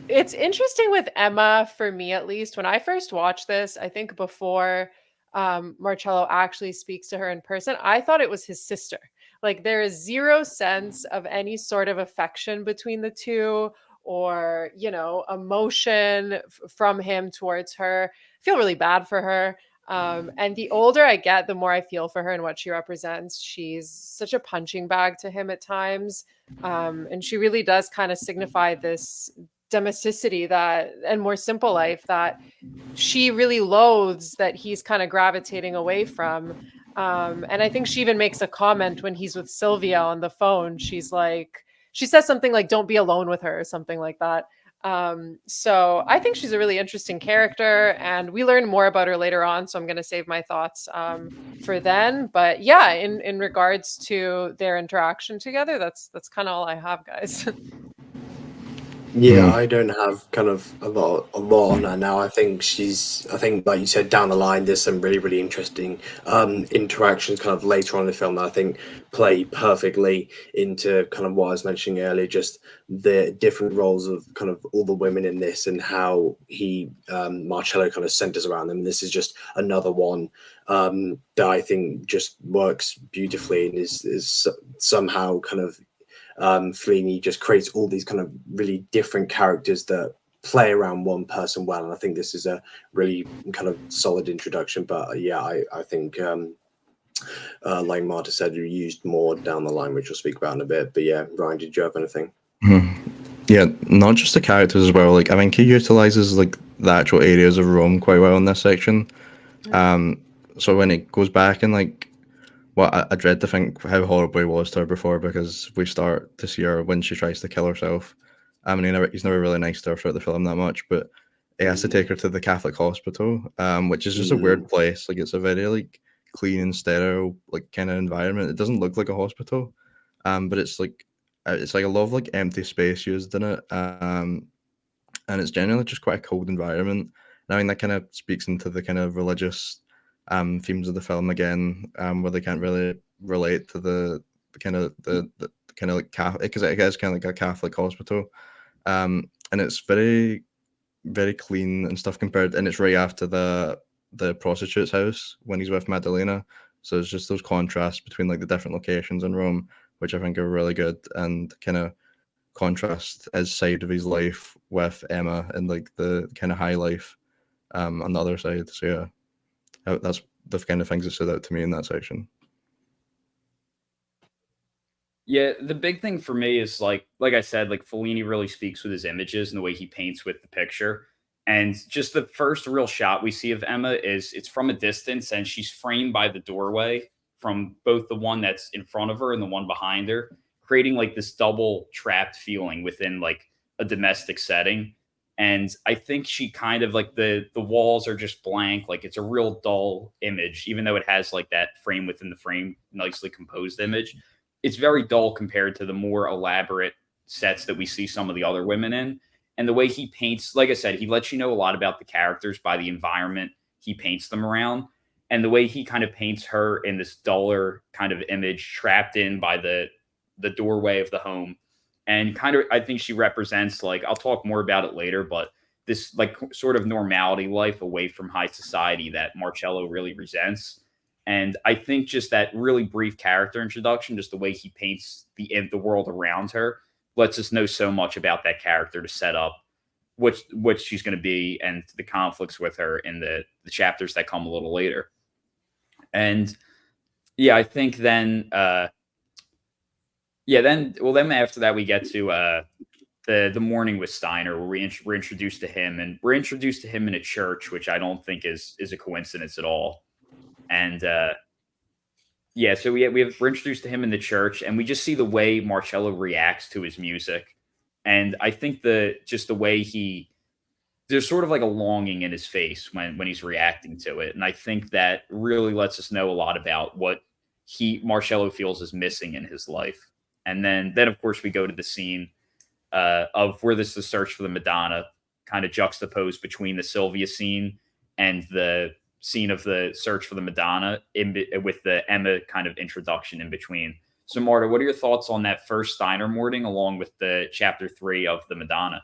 it's interesting with Emma for me at least. When I first watched this, I think before Marcello actually speaks to her in person, I thought it was his sister. Like there is zero sense of any sort of affection between the two or, emotion from him towards her. I feel really bad for her. And the older I get, the more I feel for her and what she represents. She's such a punching bag to him at times. And she really does kind of signify this domesticity that and more simple life that she really loathes that he's kind of gravitating away from. And I think she even makes a comment when he's with Sylvia on the phone. She says something like, don't be alone with her, or something like that. So I think she's a really interesting character, and we learn more about her later on. So I'm going to save my thoughts for then. But yeah, in regards to their interaction together, that's kind of all I have, guys. Yeah, I don't have kind of a lot on her now. I think like you said, down the line, there's some really, really interesting interactions kind of later on in the film that I think play perfectly into kind of what I was mentioning earlier, just the different roles of kind of all the women in this and how Marcello kind of centers around them. And this is just another one that I think just works beautifully and is somehow kind of Fellini just creates all these kind of really different characters that play around one person well, and I think this is a really kind of solid introduction. But yeah, I think like Marta said, you used more down the line, which we'll speak about in a bit. But yeah, Ryan, did you have anything? Yeah, not just the characters as well. Like I think he utilizes like the actual areas of Rome quite well in this section. So when it goes back and like, well, I dread to think how horrible he was to her before, because we start to see her when she tries to kill herself. I mean, he's never really nice to her throughout the film that much, but he has to take her to the Catholic hospital, which is just a weird place. Like it's a very like clean and sterile like kind of environment. It doesn't look like a hospital, but it's like a lot of like empty space used in it, and it's generally just quite a cold environment. And I mean that kind of speaks into the kind of religious themes of the film again, where they can't really relate to the kind of the kind of like Catholic, because it is kind of like a Catholic hospital, and it's very very clean and stuff compared, and it's right after the prostitute's house when he's with Madalena. So it's just those contrasts between like the different locations in Rome, which I think are really good, and kind of contrast his side of his life with Emma and like the kind of high life on the other side. So yeah, that's the kind of things that stood out to me in that section. Yeah, the big thing for me is like I said, like Fellini really speaks with his images and the way he paints with the picture. And just the first real shot we see of Emma is it's from a distance and she's framed by the doorway from both the one that's in front of her and the one behind her, creating like this double trapped feeling within like a domestic setting. And I think she kind of like the walls are just blank, like it's a real dull image, even though it has like that frame within the frame, nicely composed image. It's very dull compared to the more elaborate sets that we see some of the other women in. And the way he paints, like I said, he lets you know a lot about the characters by the environment he paints them around. And the way he kind of paints her in this duller kind of image trapped in by the doorway of the home. And kind of I think she represents, like, I'll talk more about it later, but this like sort of normality life away from high society that Marcello really resents. And I think just that really brief character introduction, just the way he paints the world around her, lets us know so much about that character to set up what she's going to be and the conflicts with her in the chapters that come a little later. And yeah, I think then then after that we get to the morning with Steiner, where we're introduced to him, and we're introduced to him in a church, which I don't think is a coincidence at all. And yeah, so we're introduced to him in the church, and we just see the way Marcello reacts to his music. And I think just the way there's sort of like a longing in his face when he's reacting to it. And I think that really lets us know a lot about what Marcello feels is missing in his life. And then of course we go to the scene of where this is the search for the Madonna, kind of juxtaposed between the Sylvia scene and the scene of the search for the Madonna with the Emma kind of introduction in between. So Marta, what are your thoughts on that first Steiner morning along with the chapter 3 of the Madonna?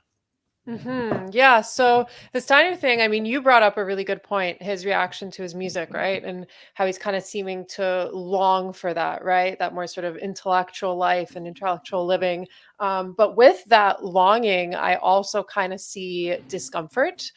Yeah. So the Steiner thing, I mean, you brought up a really good point, his reaction to his music, right? And how he's kind of seeming to long for that, right? That more sort of intellectual life and intellectual living. But with that longing, I also kind of see discomfort.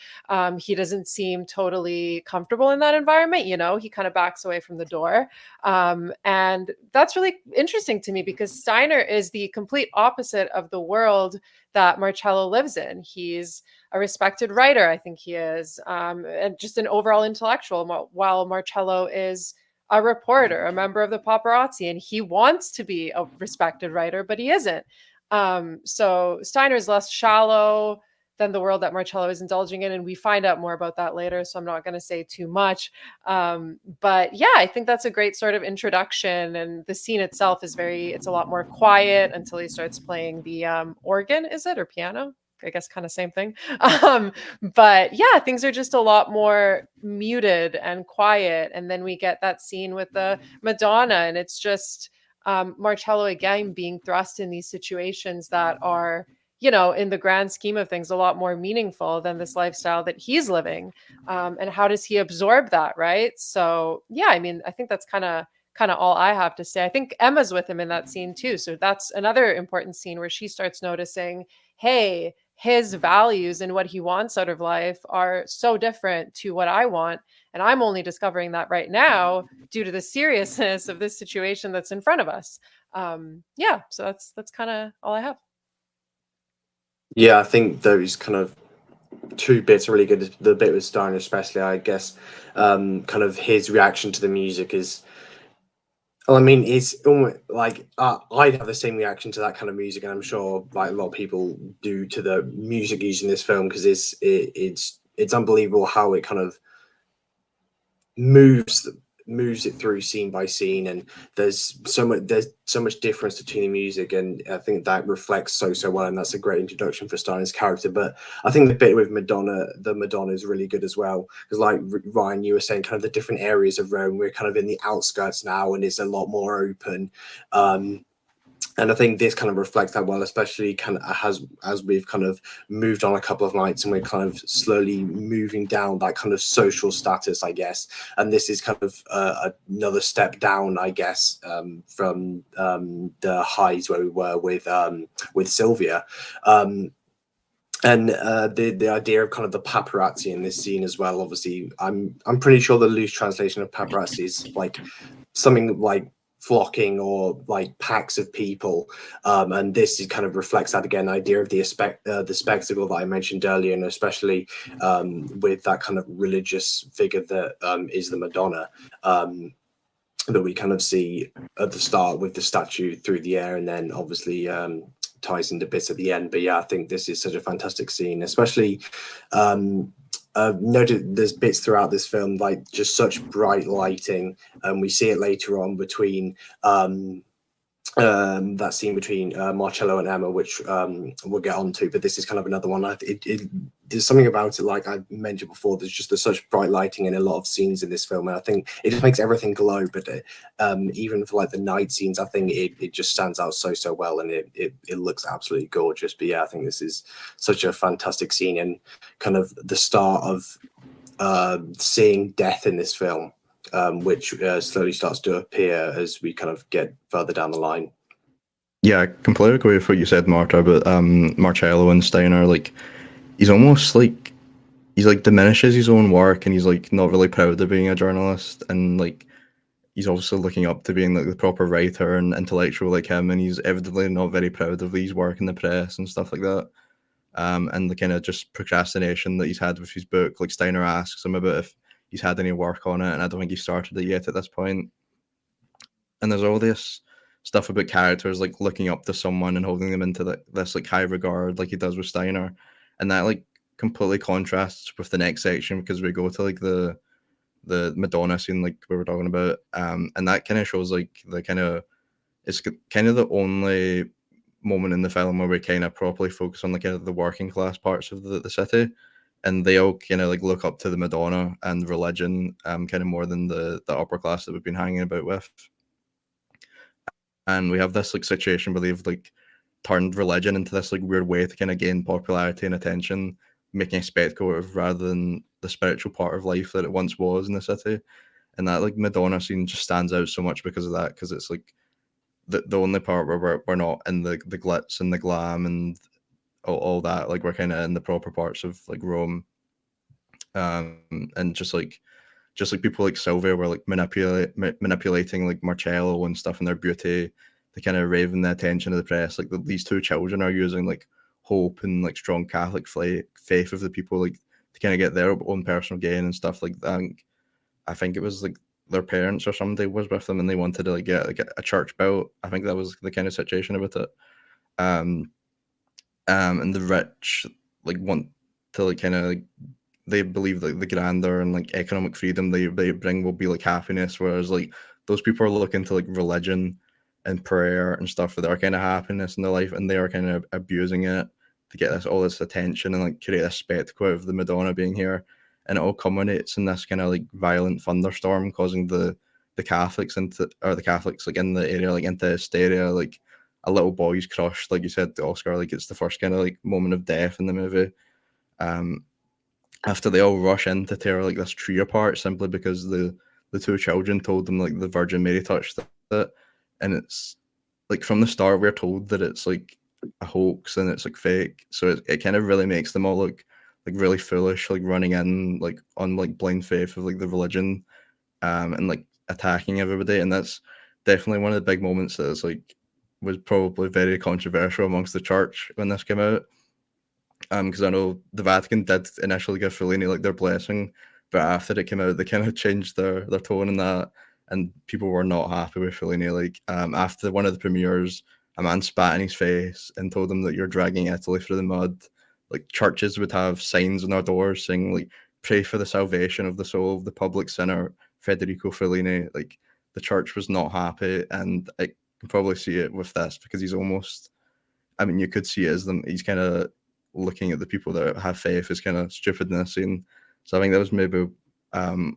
He doesn't seem totally comfortable in that environment. He kind of backs away from the door. And that's really interesting to me because Steiner is the complete opposite of the world that Marcello lives in. He's a respected writer, I think he is, and just an overall intellectual, while Marcello is a reporter, a member of the paparazzi, and he wants to be a respected writer, but he isn't. So Steiner is less shallow than the world that Marcello is indulging in, and we find out more about that later, so I'm not going to say too much. But yeah, I think that's a great sort of introduction, and the scene itself is it's a lot more quiet until he starts playing the organ, is it, or piano? I guess kind of same thing. But yeah, things are just a lot more muted and quiet, and then we get that scene with the Madonna, and it's just Marcello again being thrust in these situations that are, in the grand scheme of things, a lot more meaningful than this lifestyle that he's living. And how does he absorb that, right? So yeah, I mean, I think that's kind of all I have to say. I think Emma's with him in that scene too. So that's another important scene where she starts noticing, hey, his values and what he wants out of life are so different to what I want. And I'm only discovering that right now due to the seriousness of this situation that's in front of us. Yeah, so that's kind of all I have. Yeah, I think those kind of two bits are really good. The bit with Steiner, especially, I guess, kind of his reaction to the music is. Well, I mean, it's almost like I'd have the same reaction to that kind of music, and I'm sure like a lot of people do to the music used in this film because it's unbelievable how it kind of moves it through scene by scene, and there's so much difference between the music, and I think that reflects so well, and that's a great introduction for Steiner's character. But I think the bit with the Madonna is really good as well, because like Ryan, you were saying, kind of the different areas of Rome, we're kind of in the outskirts now, and it's a lot more open. And I think this kind of reflects that well, especially kind of as we've kind of moved on a couple of nights and we're kind of slowly moving down that kind of social status, I guess. And this is kind of another step down, I guess, from the highs where we were with Sylvia. And the idea of kind of the paparazzi in this scene as well. Obviously, I'm pretty sure the loose translation of paparazzi is like something like flocking or like packs of people, and this kind of reflects that again, idea of the spectacle that I mentioned earlier, and especially with that kind of religious figure that is the Madonna, that we kind of see at the start with the statue through the air, and then obviously ties into bits at the end. But yeah, I think this is such a fantastic scene, especially I've noted there's bits throughout this film, like just such bright lighting, and we see it later on between that scene between Marcello and Emma, which we'll get onto. But this is kind of another one. There's something about it, like I mentioned before, there's such bright lighting in a lot of scenes in this film, and I think it just makes everything glow. But even for like the night scenes, I think it just stands out so well, and it looks absolutely gorgeous. But yeah, I think this is such a fantastic scene, and kind of the start of seeing death in this film, which slowly starts to appear as we kind of get further down the line. Yeah, I completely agree with what you said, Marta, about Marcello and Steiner. Like, he's almost like, he's like diminishes his own work, and he's like not really proud of being a journalist, and like he's also looking up to being like the proper writer and intellectual like him, and he's evidently not very proud of his work in the press and stuff like that. And the kind of just procrastination that he's had with his book. Like, Steiner asks him about if he's had any work on it, and I don't think he started it yet at this point. And there's all this stuff about characters like looking up to someone and holding them into this like high regard, like he does with Steiner, and that like completely contrasts with the next section, because we go to like the the Madonna scene, like we were talking about, and that kind of shows like the kind of it's kind of the only moment in the film where we kind of properly focus on the kind of the working class parts of the city, and they all kind of like look up to the Madonna and religion, kind of more than the upper class that we've been hanging about with. And we have this like situation where they've like turned religion into this like weird way to kind of gain popularity and attention, making a spectacle of rather than the spiritual part of life that it once was in the city. And that like Madonna scene just stands out so much because of that, because it's like the only part where we're not in the glitz and the glam and all that, like we're kind of in the proper parts of like Rome, and just like people like Sylvia were like manipulating like Marcello and stuff in their beauty to kind of raving the attention of the press. Like these two children are using like hope and like strong Catholic faith of the people, like to kind of get their own personal gain and stuff like that. I think it was like their parents or somebody was with them and they wanted to like get like a church built. I think that was the kind of situation about it. And the rich like want to like kind of like, they believe like the grandeur and like economic freedom they bring will be like happiness, whereas like those people are looking to like religion and prayer and stuff for their kind of happiness in their life, and they are kind of abusing it to get all this attention and like create a spectacle of the Madonna being here, and it all culminates in this kind of like violent thunderstorm causing the Catholics the Catholics like in the area like into hysteria. Like a little boy's crushed, like you said, the Oscar, like it's the first kind of like moment of death in the movie. After they all rush in to tear like this tree apart simply because the two children told them like the Virgin Mary touched it, and it's like from the start we're told that it's like a hoax and it's like fake, so it kind of really makes them all look like really foolish, like running in like on like blind faith of like the religion, and like attacking everybody. And that's definitely one of the big moments that is like was probably very controversial amongst the church when this came out. Because I know the Vatican did initially give Fellini like their blessing, but after it came out, they kind of changed their tone in that, and people were not happy with Fellini. Like after one of the premieres, a man spat in his face and told him that you're dragging Italy through the mud. Like churches would have signs on their doors saying like "Pray for the salvation of the soul of the public sinner Federico Fellini." Like the church was not happy, and I can probably see it with this because he's almost. I mean, you could see it as them. He's kind of looking at the people that have faith as kind of stupidness, and so I think that was maybe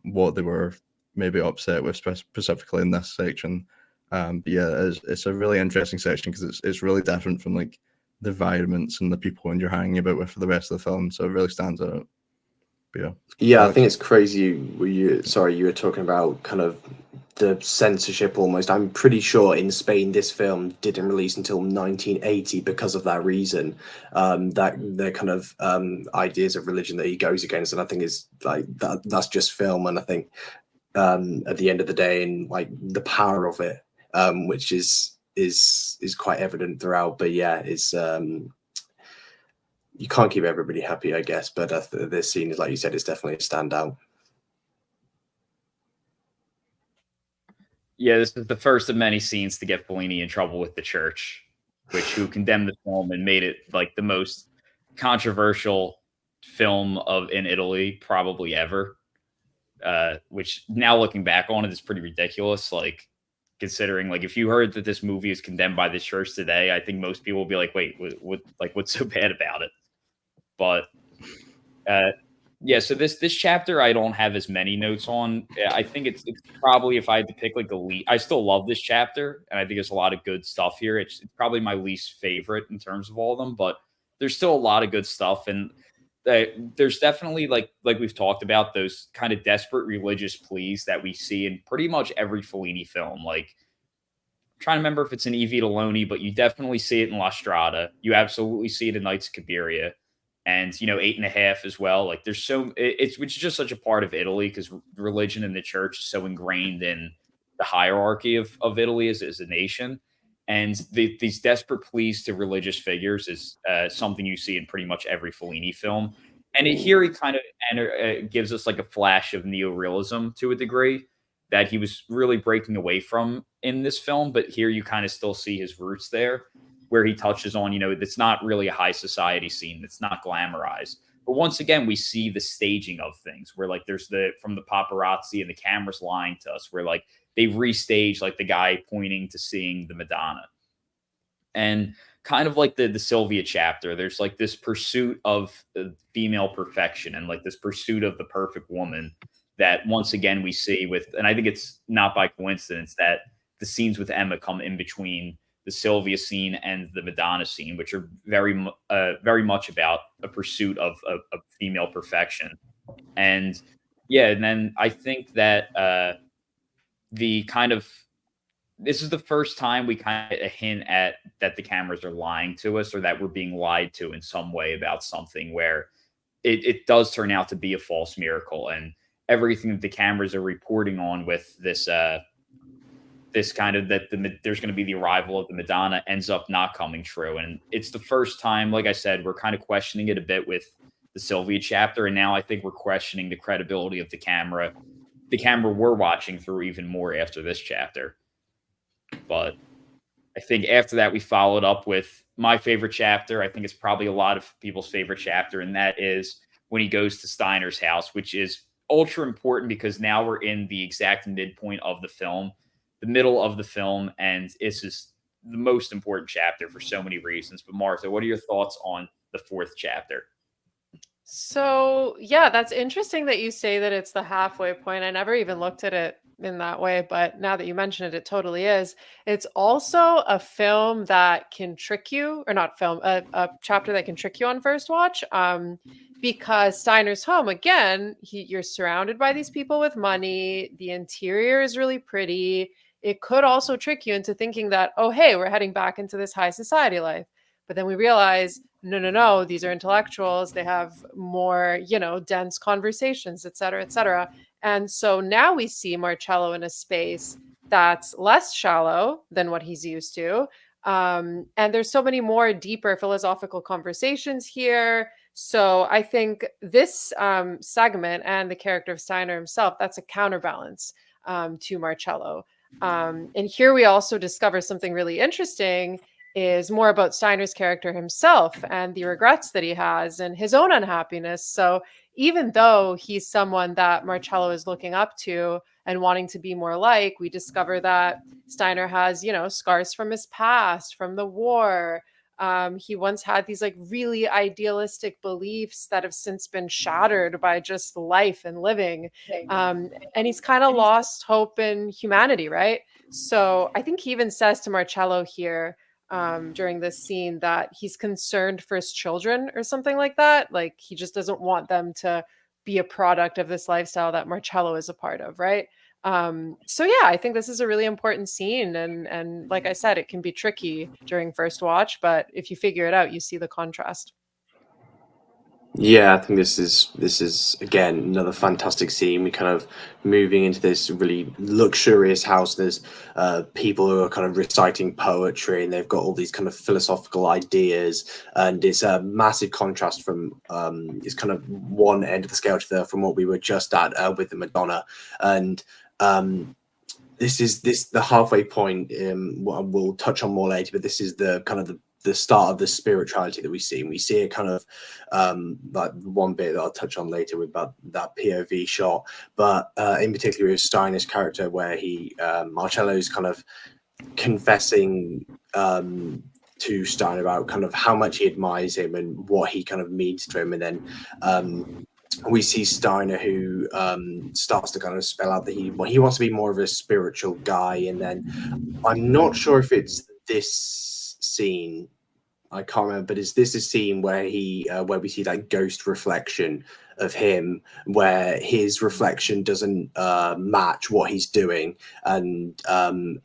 what they were maybe upset with specifically in this section. But yeah, it's a really interesting section because it's really different from like the environments and the people and you're hanging about with for the rest of the film, so it really stands out. But yeah, I think it's crazy. You were talking about kind of the censorship almost. I'm pretty sure in Spain this film didn't release until 1980 because of that reason. That the kind of ideas of religion that he goes against, and I think is like that's just film. And I think at the end of the day, and like the power of it, which is quite evident throughout. But yeah, it's you can't keep everybody happy, I guess. But this scene is, like you said, it's definitely a standout. Yeah, this is the first of many scenes to get Fellini in trouble with the church, who condemned the film and made it like the most controversial film in Italy probably ever. Which now looking back on it is pretty ridiculous. Like considering like if you heard that this movie is condemned by the church today, I think most people will be like, wait, what's so bad about it? But yeah, so this chapter I don't have as many notes on. I think it's probably, if I had to pick like the least, I still love this chapter and I think there's a lot of good stuff here. It's probably my least favorite in terms of all of them, but there's still a lot of good stuff. And there's definitely like we've talked about those kind of desperate religious pleas that we see in pretty much every Fellini film. Like I'm trying to remember if it's in I Vitelloni, but you definitely see it in La Strada. You absolutely see it in Knights of Cabiria. And 8.5 as well. Like there's which is just such a part of Italy because religion and the church is so ingrained in the hierarchy of Italy as a nation. And these desperate pleas to religious figures is something you see in pretty much every Fellini film. And here he kind of gives us like a flash of neorealism to a degree that he was really breaking away from in this film. But here you kind of still see his roots there, where he touches on, it's not really a high society scene. It's not glamorized, But once again, we see the staging of things where like there's from the paparazzi and the cameras lying to us, where like they've restaged like the guy pointing to seeing the Madonna. And kind of like the Sylvia chapter, there's like this pursuit of female perfection and like this pursuit of the perfect woman that once again we see with, and I think it's not by coincidence that the scenes with Emma come in between the Sylvia scene and the Madonna scene, which are very much about a pursuit of female perfection. And yeah, and then I think that the kind of, this is the first time we kind of hint at that the cameras are lying to us, or that we're being lied to in some way about something, where it does turn out to be a false miracle, and everything that the cameras are reporting on with this this kind of that there's going to be the arrival of the Madonna ends up not coming true. And it's the first time, like I said, we're kind of questioning it a bit with the Sylvia chapter, and now I think we're questioning the credibility of the camera we're watching through even more after this chapter. But I think after that, we followed up with my favorite chapter. I think it's probably a lot of people's favorite chapter, and that is when he goes to Steiner's house, which is ultra important because now we're in the exact midpoint of the film, the middle of the film, and this is the most important chapter for so many reasons. But Martha, what are your thoughts on the fourth chapter? So, yeah, that's interesting that you say that it's the halfway point. I never even looked at it in that way, but now that you mention it, it totally is. It's also a film that can trick you, or not film, a chapter that can trick you on first watch. Because Steiner's home, again, you're surrounded by these people with money. The interior is really pretty. It could also trick you into thinking that, oh, hey, we're heading back into this high society life. But then we realize, no, these are intellectuals. They have more, dense conversations, et cetera, et cetera. And so now we see Marcello in a space that's less shallow than what he's used to. And there's so many more deeper philosophical conversations here. So I think this segment and the character of Steiner himself, that's a counterbalance to Marcello. And here we also discover something really interesting, is more about Steiner's character himself and the regrets that he has and his own unhappiness. So even though he's someone that Marcello is looking up to and wanting to be more like, we discover that Steiner has, scars from his past, from the war. He once had these like really idealistic beliefs that have since been shattered by just life and living. And he's kind of lost hope in humanity, right? So I think he even says to Marcello here, during this scene, that he's concerned for his children or something like that. Like he just doesn't want them to be a product of this lifestyle that Marcello is a part of, right? So yeah, I think this is a really important scene, and like I said, it can be tricky during first watch, but if you figure it out, you see the contrast. Yeah, I think this is again another fantastic scene. We kind of moving into this really luxurious house. There's people who are kind of reciting poetry, and they've got all these kind of philosophical ideas, and it's a massive contrast from it's kind of one end of the scale to from what we were just at with the Madonna, and this is the halfway point. We'll touch on more later, but this is the kind of the start of the spirituality that we see. And we see it kind of like one bit that I'll touch on later with that POV shot, but in particular with Steiner's character, where Marcello's kind of confessing to Steiner about kind of how much he admires him and what he kind of means to him. And then we see Steiner, who starts to kind of spell out that he wants to be more of a spiritual guy. And then I'm not sure if it's this scene, I can't remember, but is this a scene where where we see that ghost reflection of him, where his reflection doesn't match what he's doing, and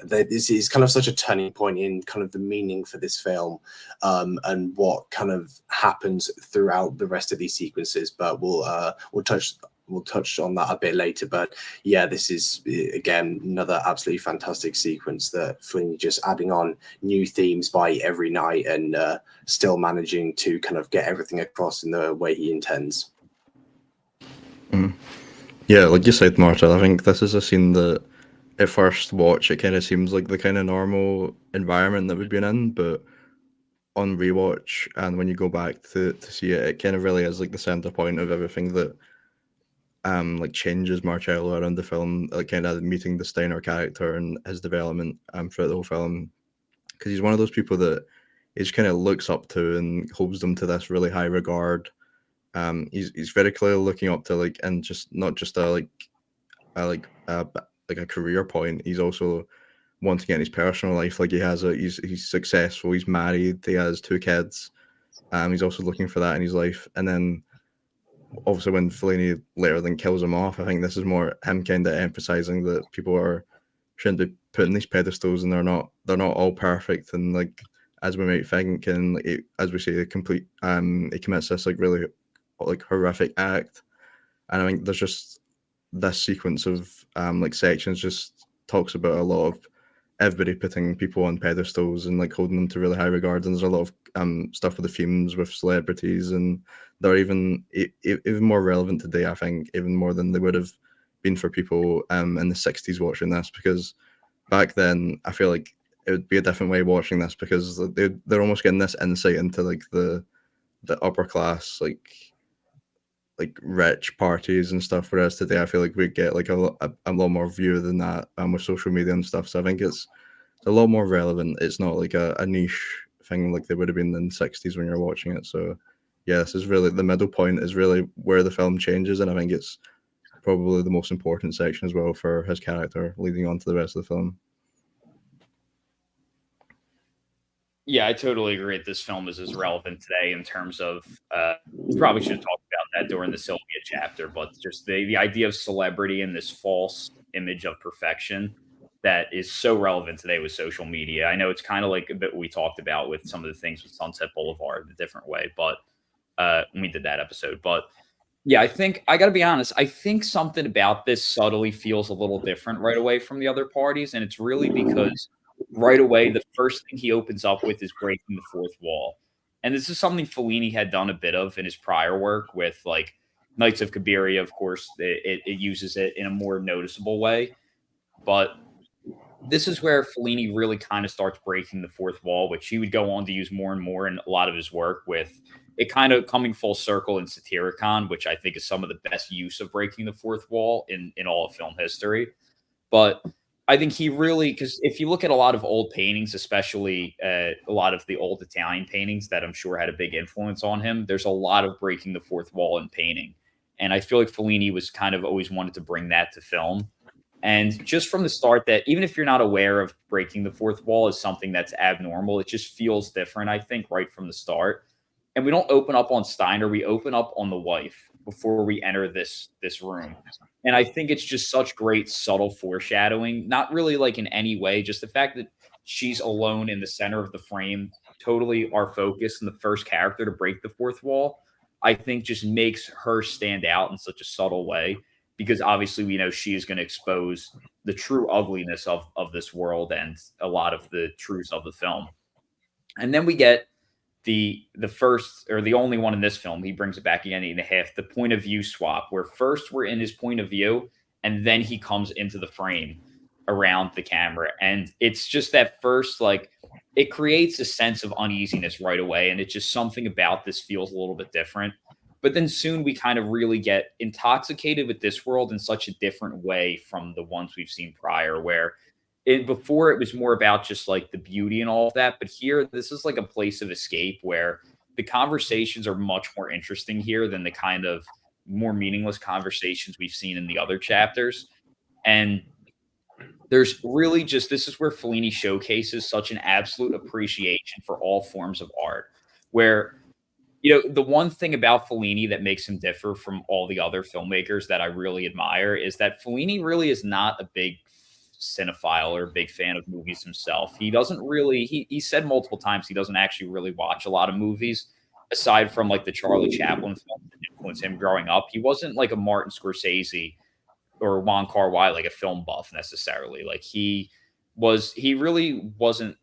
this is kind of such a turning point in kind of the meaning for this film, and what kind of happens throughout the rest of these sequences. But we'll touch on that a bit later. But yeah, this is again another absolutely fantastic sequence that Fellini just adding on new themes by every night, and still managing to kind of get everything across in the way he intends. Yeah, like you said, Marta, I think this is a scene that at first watch it kind of seems like the kind of normal environment that we've been in, but on rewatch and when you go back to see it, it kind of really is like the center point of everything that like changes Marcello around the film, like kind of meeting the Steiner character and his development throughout the whole film, because he's one of those people that he just kind of looks up to and holds them to this really high regard. He's very clearly looking up to like, and just not just like a career point. He's also wanting in his personal life. Like he's successful. He's married. He has 2 kids. He's also looking for that in his life. And then obviously when Fellini later then kills him off, I think this is more him kind of emphasizing that people shouldn't be put in these pedestals, and they're not all perfect. And like as we might think, and like, as we say, he commits this like really like horrific act. And I think there's just this sequence of like sections just talks about a lot of everybody putting people on pedestals and like holding them to really high regards. And there's a lot of stuff with the themes with celebrities, and they're even more relevant today, I think, even more than they would have been for people in the 60s watching this, because back then I feel like it would be a different way watching this, because they're almost getting this insight into like the upper class, like rich parties and stuff, whereas today I feel like we get like a lot more view than that with social media and stuff. So I think it's a lot more relevant. It's not like a niche thing like they would have been in the 60s when you're watching it. So yeah, this is really the middle point, is really where the film changes, and I think it's probably the most important section as well for his character leading on to the rest of the film. Yeah, I totally agree that this film is as relevant today in terms of, probably should have talked about that during the Sylvia chapter, but just the idea of celebrity and this false image of perfection that is so relevant today with social media. I know it's kind of like a bit we talked about with some of the things with Sunset Boulevard, a different way, but when we did that episode. But yeah, I think I got to be honest. I think something about this subtly feels a little different right away from the other parties, and it's really because right away the first thing he opens up with is breaking the fourth wall, and this is something Fellini had done a bit of in his prior work with like Knights of Cabiria. Of course, it uses it in a more noticeable way, but this is where Fellini really kind of starts breaking the fourth wall, which he would go on to use more and more in a lot of his work, with it kind of coming full circle in Satyricon, which I think is some of the best use of breaking the fourth wall in all of film history. But I think he really, because if you look at a lot of old paintings, especially a lot of the old Italian paintings that I'm sure had a big influence on him, there's a lot of breaking the fourth wall in painting. And I feel like Fellini was kind of always wanted to bring that to film. And just from the start, that even if you're not aware of breaking the fourth wall as something that's abnormal, it just feels different, I think, right from the start. And we don't open up on Steiner, we open up on the wife before we enter this room. And I think it's just such great subtle foreshadowing, not really like in any way, just the fact that she's alone in the center of the frame, totally our focus and the first character to break the fourth wall, I think just makes her stand out in such a subtle way, because obviously we know she is going to expose the true ugliness of this world and a lot of the truths of the film. And then we get the first, or the only one in this film, he brings it back again in a half, the point of view swap, where first we're in his point of view and then he comes into the frame around the camera. And it's just that first, like, it creates a sense of uneasiness right away. And it's just something about this feels a little bit different. But then soon we kind of really get intoxicated with this world in such a different way from the ones we've seen prior, where before it was more about just like the beauty and all of that. But here, this is like a place of escape where the conversations are much more interesting here than the kind of more meaningless conversations we've seen in the other chapters. And there's really just, this is where Fellini showcases such an absolute appreciation for all forms of art, where, you know, the one thing about Fellini that makes him differ from all the other filmmakers that I really admire is that Fellini really is not a big cinephile or a big fan of movies himself. He doesn't really, he said multiple times he doesn't actually really watch a lot of movies aside from like the Charlie Chaplin films that influenced him growing up. He wasn't like a Martin Scorsese or Wong Kar-wai, like a film buff necessarily. Like he really wasn't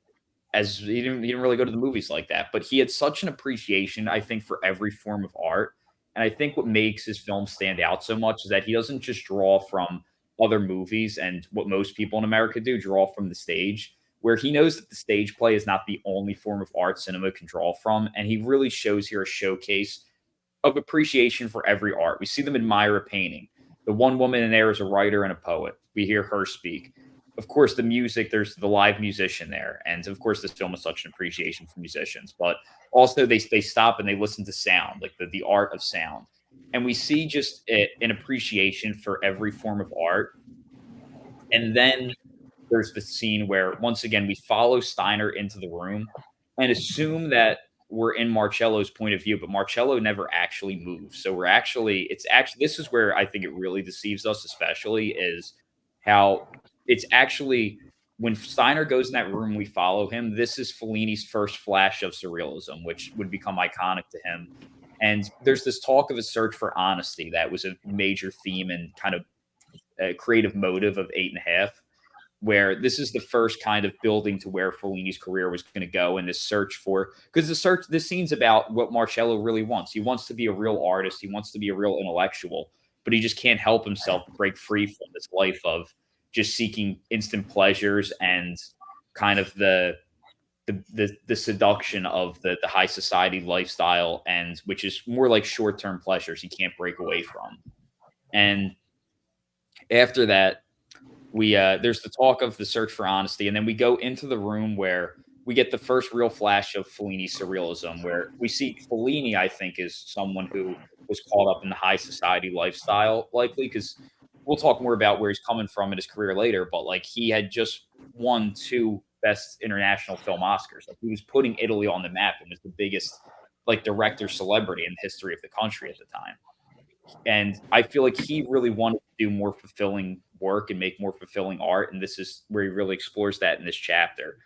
as, he didn't really go to the movies like that, but he had such an appreciation, I think, for every form of art. And I think what makes his film stand out so much is that he doesn't just draw from other movies and what most people in America do, draw from the stage. where he knows that the stage play is not the only form of art cinema can draw from. And he really shows here a showcase of appreciation for every art. We see them admire a painting. The one woman in there is a writer and a poet. We hear her speak. Of course, the music, there's the live musician there. And of course, this film is such an appreciation for musicians. But also, they stop and they listen to sound, like the art of sound. And we see just an appreciation for every form of art. And then there's the scene where, once again, we follow Steiner into the room and assume that we're in Marcello's point of view, but Marcello never actually moves. So this is where I think it really deceives us, especially, is how it's actually, when Steiner goes in that room, we follow him. This is Fellini's first flash of surrealism, which would become iconic to him. And there's this talk of a search for honesty that was a major theme and kind of a creative motive of 8½, where this is the first kind of building to where Fellini's career was going to go, and this search for, because this scene's about what Marcello really wants. He wants to be a real artist. He wants to be a real intellectual, but he just can't help himself to break free from this life of just seeking instant pleasures and kind of the seduction of the high society lifestyle, and which is more like short-term pleasures he can't break away from. And after that, there's the talk of the search for honesty, and then we go into the room where we get the first real flash of Fellini's surrealism, where we see Fellini, I think, is someone who was caught up in the high society lifestyle, likely, because we'll talk more about where he's coming from in his career later, but like he had just won 2 Best International Film Oscars. Like, he was putting Italy on the map and was the biggest like director celebrity in the history of the country at the time. And I feel like he really wanted to do more fulfilling work and make more fulfilling art. And this is where he really explores that in this chapter.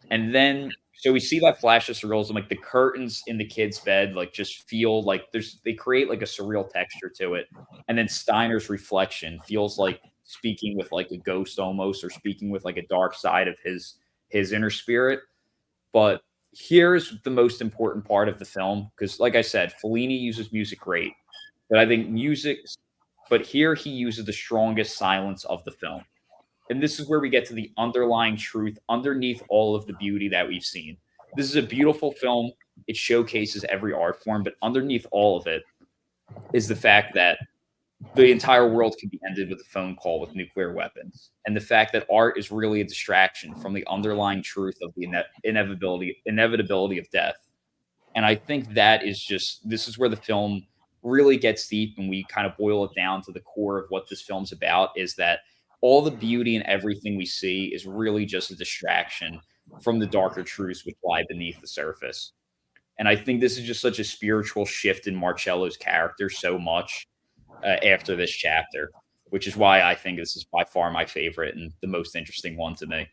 And then, so we see that flash of surrealism, like the curtains in the kid's bed, like just feel like they create like a surreal texture to it. And then Steiner's reflection feels like speaking with like a ghost almost, or speaking with like a dark side of his inner spirit. But here's the most important part of the film, because like I said, Fellini uses music great. But I think but here he uses the strongest silence of the film. And this is where we get to the underlying truth underneath all of the beauty that we've seen. This is a beautiful film. It showcases every art form, but underneath all of it is the fact that the entire world can be ended with a phone call with nuclear weapons. And the fact that art is really a distraction from the underlying truth of the inevitability of death. And I think that is this is where the film really gets deep, and we kind of boil it down to the core of what this film's about, is that all the beauty and everything we see is really just a distraction from the darker truths which lie beneath the surface. And I think this is just such a spiritual shift in Marcello's character so much after this chapter, which is why I think this is by far my favorite and the most interesting one to me.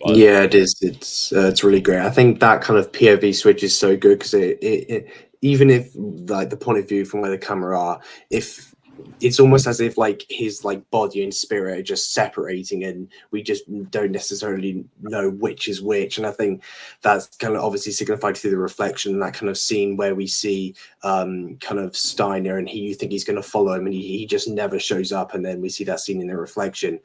But yeah, it is. It's really great. I think that kind of POV switch is so good, because it even if like the point of view from where the camera are, if it's almost as if like his like body and spirit are just separating, and we just don't necessarily know which is which. And I think that's kind of obviously signified through the reflection, and that kind of scene where we see kind of Steiner, and you think he's going to follow him, and he just never shows up, and then we see that scene in the reflection.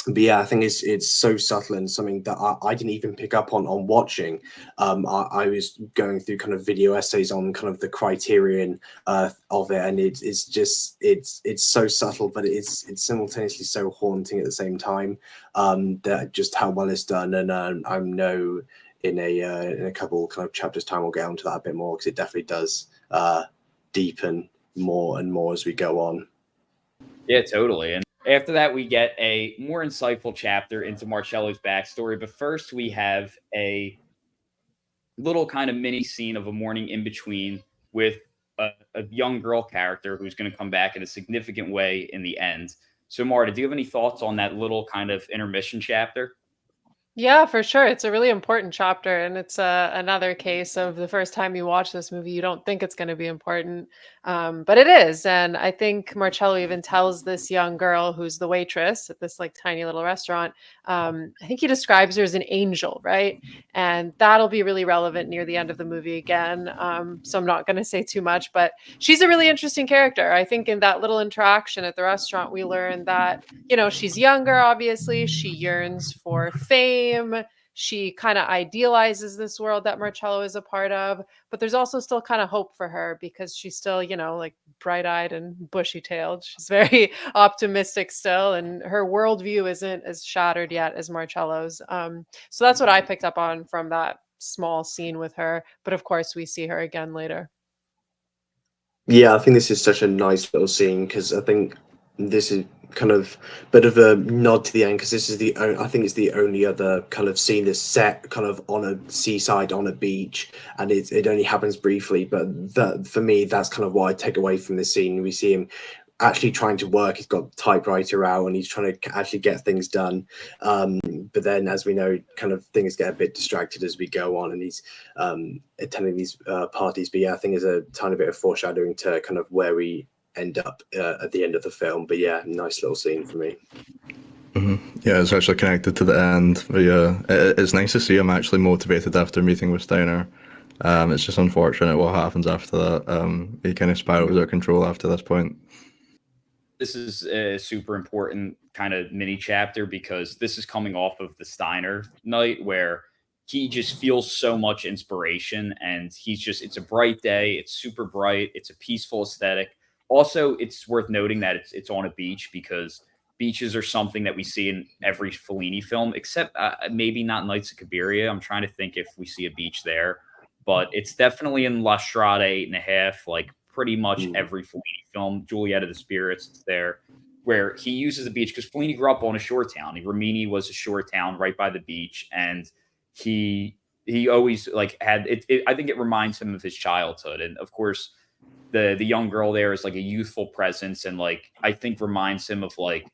But yeah, I think it's so subtle, and something that I didn't even pick up on watching. I was going through kind of video essays on kind of the criterion of it, and it's so subtle, but it's simultaneously so haunting at the same time. That just how well it's done, and I know in a couple kind of chapters time we'll get onto that a bit more, because it definitely does deepen more and more as we go on. Yeah, totally. And after that, we get a more insightful chapter into Marcello's backstory. But first, we have a little kind of mini scene of a morning in between with a young girl character who's going to come back in a significant way in the end. So, Marta, do you have any thoughts on that little kind of intermission chapter? Yeah, for sure. It's a really important chapter, and it's another case of the first time you watch this movie, you don't think it's going to be important, but it is. And I think Marcello even tells this young girl who's the waitress at this like tiny little restaurant. I think he describes her as an angel, right? And that'll be really relevant near the end of the movie again. So I'm not going to say too much, but she's a really interesting character. I think in that little interaction at the restaurant, we learn that she's younger, obviously. She yearns for fame. She kind of idealizes this world that Marcello is a part of, but there's also still kind of hope for her because she's still, like bright eyed and bushy tailed. She's very optimistic still, and her worldview isn't as shattered yet as Marcello's. So that's what I picked up on from that small scene with her. But of course, we see her again later. Yeah, I think this is such a nice little scene because I think this is kind of a bit of a nod to the end because this is I think it's the only other kind of scene that's set kind of on a seaside on a beach, and it only happens briefly. But that for me, that's kind of what I take away from this scene. We see him actually trying to work. He's got the typewriter out and he's trying to actually get things done. But then, as we know, kind of things get a bit distracted as we go on, and he's attending these parties. But yeah, I think there's a tiny bit of foreshadowing to kind of where we end up at the end of the film. But yeah, nice little scene for me. Yeah, it's actually connected to the end. But yeah, it's nice to see him actually motivated after meeting with Steiner. It's just unfortunate what happens after that. He kind of spirals out of control after this point. This is a super important kind of mini chapter because this is coming off of the Steiner night where he just feels so much inspiration, and it's a bright day. It's super bright. It's a peaceful aesthetic. Also, it's worth noting that it's on a beach because beaches are something that we see in every Fellini film, except maybe not Nights of Cabiria. I'm trying to think if we see a beach there, but it's definitely in La Strada 8.5, like pretty much every Fellini film. Juliet of the Spirits, it's there, where he uses the beach because Fellini grew up on a shore town. Rimini was a shore town right by the beach, and he always like had it. I think it reminds him of his childhood, and of course, the young girl there is like a youthful presence, and like I think reminds him of like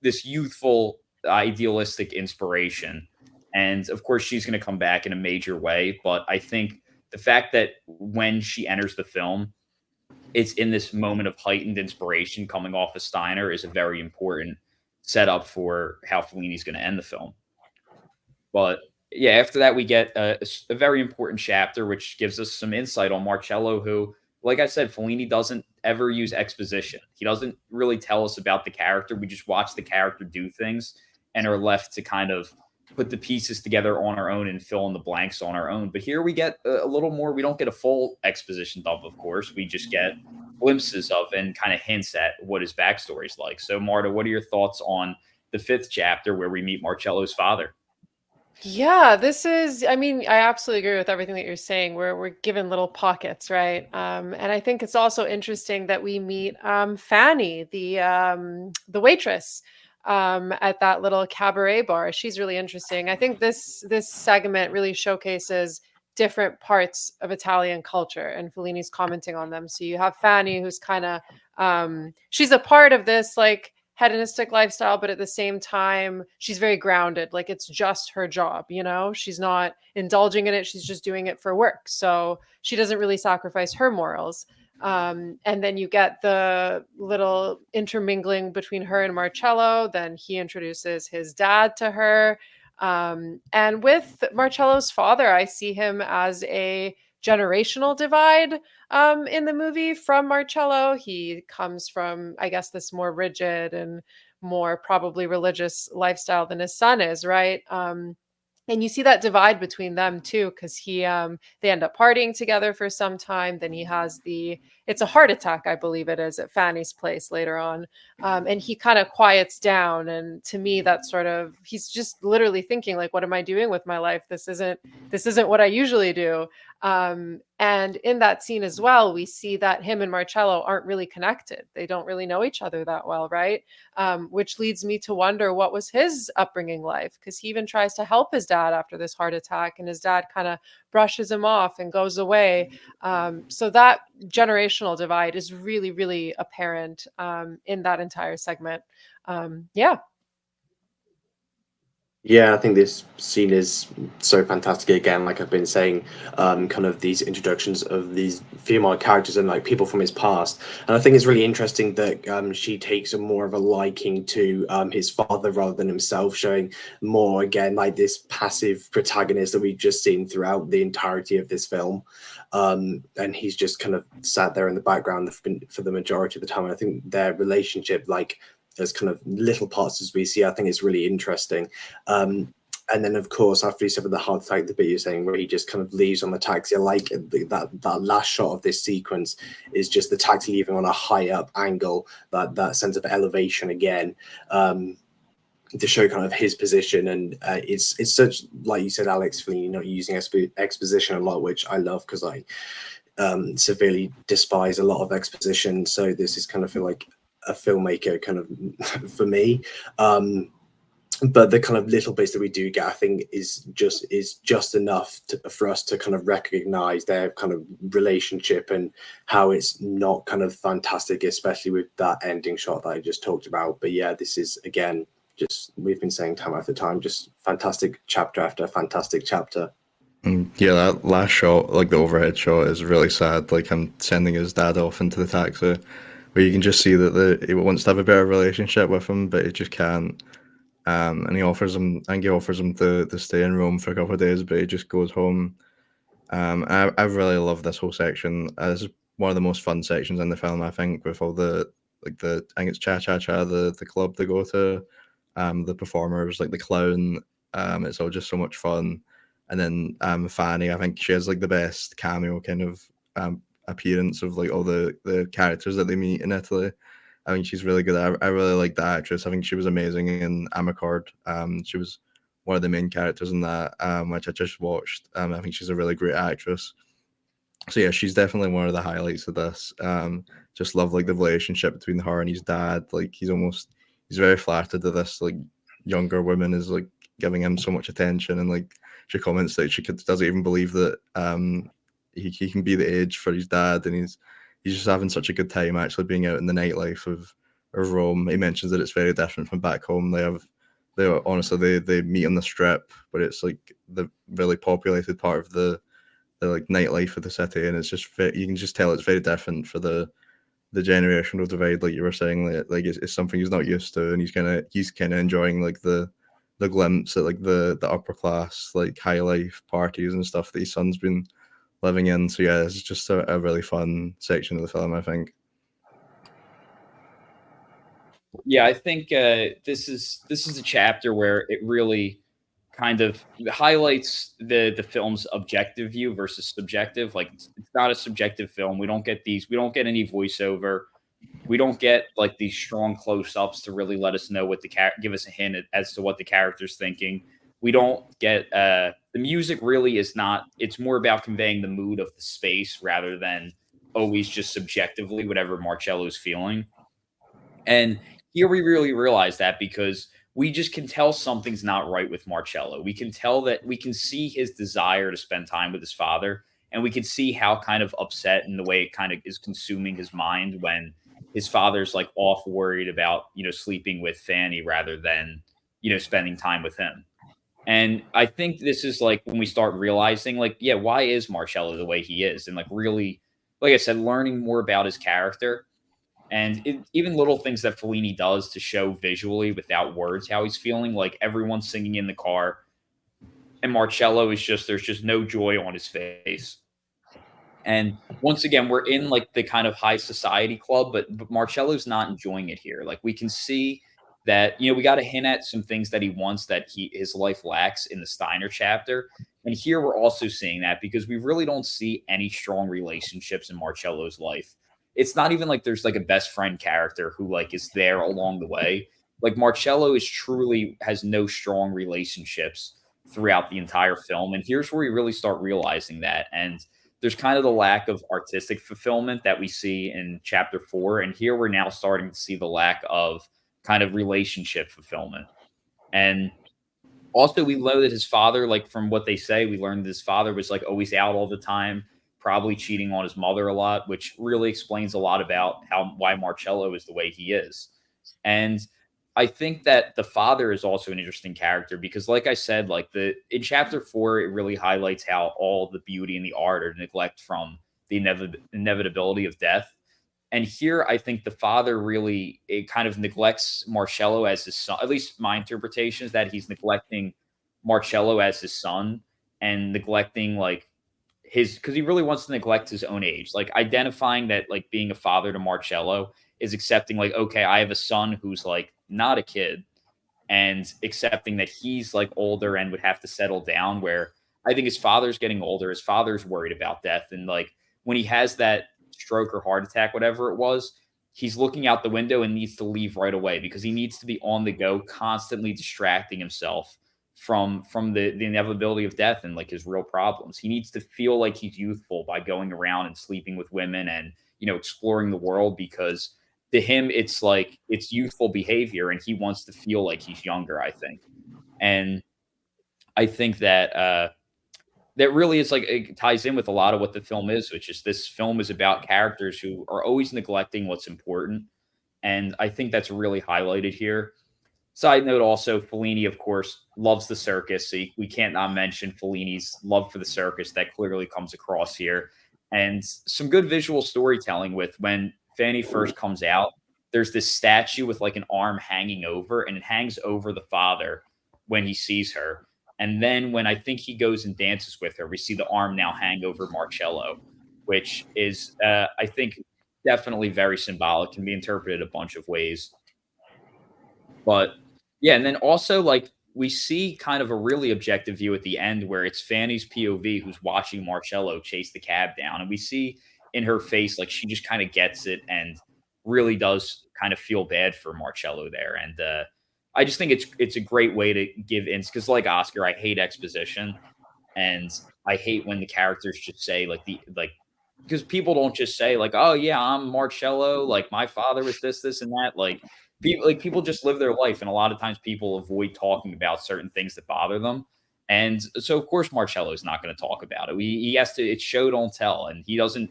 this youthful, idealistic inspiration. And of course, she's going to come back in a major way. But I think the fact that when she enters the film, it's in this moment of heightened inspiration coming off of Steiner is a very important setup for how Fellini's going to end the film. But yeah, after that, we get a very important chapter, which gives us some insight on Marcello, who, like I said, Fellini doesn't ever use exposition. He doesn't really tell us about the character. We just watch the character do things and are left to kind of put the pieces together on our own and fill in the blanks on our own. But here we get a little more. We don't get a full exposition dump, of course. We just get glimpses of and kind of hints at what his backstory is like. So, Marta, what are your thoughts on the 5th chapter where we meet Marcello's father? Yeah, I mean, I absolutely agree with everything that you're saying. We're given little pockets, right? And I think it's also interesting that we meet Fanny, the waitress, at that little cabaret bar. She's really interesting. I think this segment really showcases different parts of Italian culture, and Fellini's commenting on them. So you have Fanny, who's kind of she's a part of this like hedonistic lifestyle, but at the same time, she's very grounded. Like it's just her job, She's not indulging in it. She's just doing it for work. So she doesn't really sacrifice her morals. And then you get the little intermingling between her and Marcello. Then he introduces his dad to her. And with Marcello's father, I see him as a generational divide in the movie from Marcello. He comes from, I guess, this more rigid and more probably religious lifestyle than his son is, right? And you see that divide between them too, because they end up partying together for some time. Then he has it's a heart attack, I believe it is, at Fanny's place later on. And he kind of quiets down. And to me, that's he's just literally thinking like, what am I doing with my life? This isn't what I usually do. And in that scene as well, we see that him and Marcello aren't really connected. They don't really know each other that well, right? Which leads me to wonder what was his upbringing like, because he even tries to help his dad after this heart attack, and his dad kind of brushes him off and goes away. So that generational divide is really, really apparent in that entire segment. Yeah. Yeah, I think this scene is so fantastic again, like I've been saying, kind of these introductions of these female characters and like people from his past. And I think it's really interesting that she takes a more of a liking to his father rather than himself, showing more again like this passive protagonist that we've just seen throughout the entirety of this film. And he's just kind of sat there in the background for the majority of the time. And I think their relationship, like as kind of little parts as we see, I think it's really interesting. And then, of course, after he suffered the heart attack, the bit you're saying where he just kind of leaves on the taxi, I like that last shot of this sequence is just the taxi leaving on a high up angle, that sense of elevation again, to show kind of his position. And it's such, like you said, Alex, Fellini not using exposition a lot, which I love because I severely despise a lot of exposition. So this is kind of feel like a filmmaker kind of for me. But the kind of little bits that we do get, I think, is just enough for us to kind of recognize their kind of relationship and how it's not kind of fantastic, especially with that ending shot that I just talked about. But yeah, this is again just we've been saying time after time, just fantastic chapter after fantastic chapter. Yeah, that last shot, like the overhead shot, is really sad. Like him sending his dad off into the taxi, where you can just see that he wants to have a better relationship with him, but he just can't. And he offers him, I think he offers him to stay in Rome for a couple of days, but he just goes home. I really love this whole section. This is one of the most fun sections in the film, I think, with all I think it's Cha Cha Cha, the club they go to, the performers, like the clown. It's all just so much fun. And then Fanny, I think she has like the best cameo kind of appearance of like all the characters that they meet in Italy. I think she's really good. I really like the actress. I think she was amazing in Amicard. She was one of the main characters in that, which I just watched. I think she's a really great actress. So yeah, she's definitely one of the highlights of this. Just love like the relationship between her and his dad. Like he's very flattered that this like younger woman is like giving him so much attention, and like she comments that doesn't even believe that he can be the age for his dad, and he's just having such a good time actually being out in the nightlife of Rome. He mentions that it's very different from back home. They meet on the strip, but it's like the really populated part of the like nightlife of the city, and it's just you can just tell it's very different for the generational divide, like you were saying. Like it's something he's not used to, and he's kind of enjoying like the glimpse at like the upper class like high life parties and stuff that his son's been living in. So yeah, it's just a really fun section of the film, I think. Yeah, I think this is a chapter where it really kind of highlights the film's objective view versus subjective. Like it's not a subjective film. We don't get any voiceover. We don't get like these strong close-ups to really let us know what give us a hint as to what the character's thinking. We don't get the music really is not. It's more about conveying the mood of the space rather than always just subjectively whatever Marcello's feeling. And here we really realize that because we just can tell something's not right with Marcello. We can tell that we can see his desire to spend time with his father, and we can see how kind of upset and the way it kind of is consuming his mind when his father's like off worried about, sleeping with Fanny rather than, spending time with him. And I think this is like when we start realizing, like, yeah, why is Marcello the way he is? And like really, like I said, learning more about his character and even little things that Fellini does to show visually without words how he's feeling, like everyone's singing in the car, and Marcello is there's just no joy on his face. And once again, we're in like the kind of high society club, but Marcello's not enjoying it here. Like we can see that, we got a hint at some things that he wants that his life lacks in the Steiner chapter. And here we're also seeing that because we really don't see any strong relationships in Marcello's life. It's not even like there's like a best friend character who like is there along the way. Like Marcello is truly has no strong relationships throughout the entire film. And here's where we really start realizing that. And there's kind of the lack of artistic fulfillment that we see in chapter 4. And here we're now starting to see the lack of kind of relationship fulfillment. And also we know that his father, like from what they say, we learned that his father was like always out all the time, probably cheating on his mother a lot, which really explains a lot about why Marcello is the way he is. And I think that the father is also an interesting character because, like I said, like in chapter 4, it really highlights how all the beauty and the art are neglect from the inevitability of death. And here, I think the father really it kind of neglects Marcello as his son. At least my interpretation is that he's neglecting Marcello as his son and neglecting like his because he really wants to neglect his own age, like identifying that like being a father to Marcello is accepting like okay, I have a son who's like not a kid and accepting that he's like older and would have to settle down where I think his father's getting older, his father's worried about death and like when he has that stroke or heart attack whatever it was, he's looking out the window and needs to leave right away because he needs to be on the go constantly distracting himself from the inevitability of death and like his real problems. He needs to feel like he's youthful by going around and sleeping with women and exploring the world because to him it's like it's youthful behavior and he wants to feel like he's younger, I think. And I think that that really is like it ties in with a lot of what the film is, which is this film is about characters who are always neglecting what's important. And I think that's really highlighted here. Side note also, Fellini, of course, loves the circus. So we can't not mention Fellini's love for the circus that clearly comes across here. And some good visual storytelling with when Fanny first comes out, there's this statue with like an arm hanging over, and it hangs over the father when he sees her. And then when I think he goes and dances with her, we see the arm now hang over Marcello, which is, I think, definitely very symbolic, can be interpreted a bunch of ways. But yeah, and then also like we see kind of a really objective view at the end where it's Fanny's POV who's watching Marcello chase the cab down. And we see in her face, like she just kind of gets it and really does kind of feel bad for Marcello there. And I just think it's a great way to give in because like Oscar, I hate exposition and I hate when the characters just say because people don't just say like, oh yeah, I'm Marcello, like my father was this and that. People just live their life, and a lot of times people avoid talking about certain things that bother them. And so of course Marcello is not going to talk about it. He has to, it's show don't tell, and he doesn't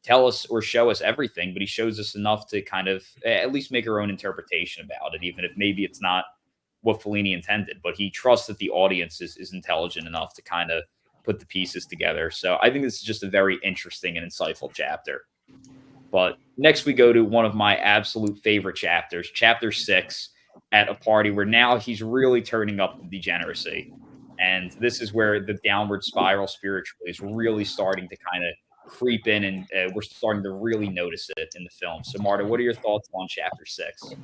tell us or show us everything, but he shows us enough to kind of at least make our own interpretation about it, even if maybe it's not what Fellini intended, but he trusts that the audience is intelligent enough to kind of put the pieces together. So I think this is just a very interesting and insightful chapter. But next we go to one of my absolute favorite chapters, chapter 6, at a party where now he's really turning up the degeneracy. And this is where the downward spiral spiritually is really starting to kind of creep in, and we're starting to really notice it in the film. So Marta, what are your thoughts on chapter 6?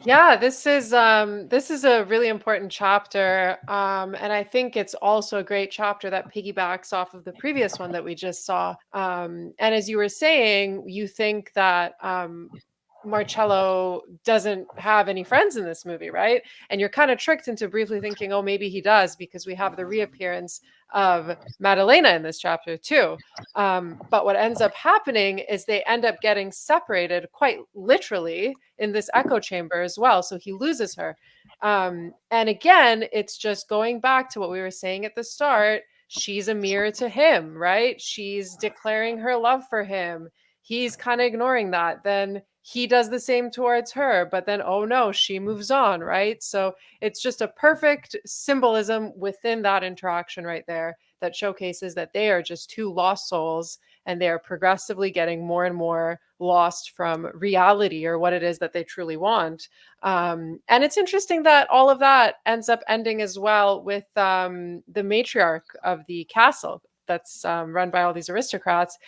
Yeah, this is a really important chapter, and I think it's also a great chapter that piggybacks off of the previous one that we just saw. And as you were saying, you think that Marcello doesn't have any friends in this movie, right? And you're kind of tricked into briefly thinking, oh, maybe he does, because we have the reappearance of Maddalena in this chapter too. But what ends up happening is they end up getting separated quite literally in this echo chamber as well. So he loses her. And again, it's just going back to what we were saying at the start. She's a mirror to him, right? She's declaring her love for him. He's kind of ignoring that. Then he does the same towards her, but then, oh no, she moves on, right? So it's just a perfect symbolism within that interaction right there that showcases that they are just two lost souls, and they are progressively getting more and more lost from reality or what it is that they truly want. And it's interesting that all of that ends up ending as well with the matriarch of the castle that's run by all these aristocrats,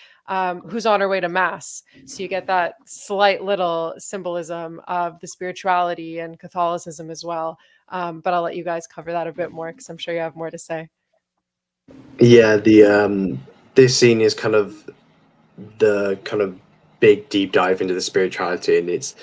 who's on her way to mass. So you get that slight little symbolism of the spirituality and Catholicism as well. But I'll let you guys cover that a bit more because I'm sure you have more to say. Yeah, the this scene is kind of the kind of big deep dive into the spirituality, and it's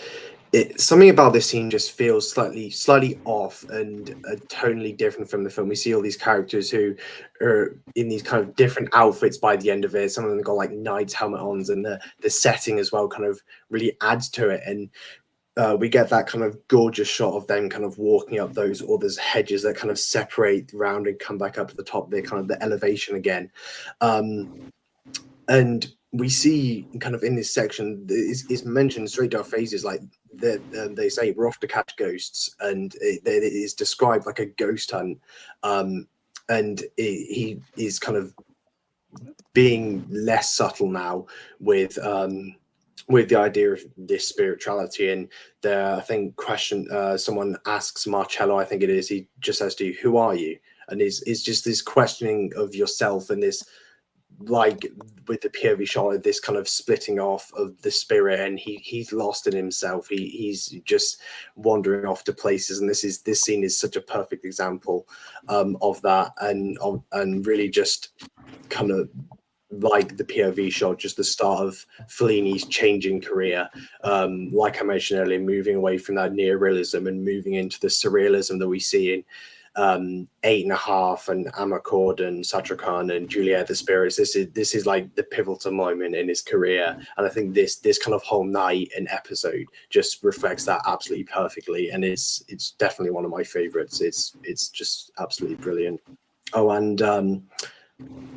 something about this scene just feels slightly off and tonally different from the film. We see all these characters who are in these kind of different outfits by the end of it. Some of them got like knight's helmet on, and the setting as well kind of really adds to it. And we get that kind of gorgeous shot of them kind of walking up all those hedges that kind of separate round and come back up to the top. They're kind of the elevation again. And we see kind of in this section is mentioned straight to our faces, like they say we're off to catch ghosts, and it is described like a ghost hunt, and he is kind of being less subtle now with the idea of this spirituality. And I think someone asks Marcello, I think it is, he just says to you, who are you? And it's just this questioning of yourself, and this, like with the POV shot, of this kind of splitting off of the spirit, and he's lost in himself. He's just wandering off to places, and this scene is such a perfect example of that, and really just kind of like the POV shot, just the start of Fellini's changing career. Like I mentioned earlier, moving away from that neorealism and moving into the surrealism that we see in 8.5 and Amarcord and Satrakan and Juliet the Spirits. This is like the pivotal moment in his career, and I think this kind of whole night and episode just reflects that absolutely perfectly, and it's definitely one of my favorites. It's just absolutely brilliant. Oh, and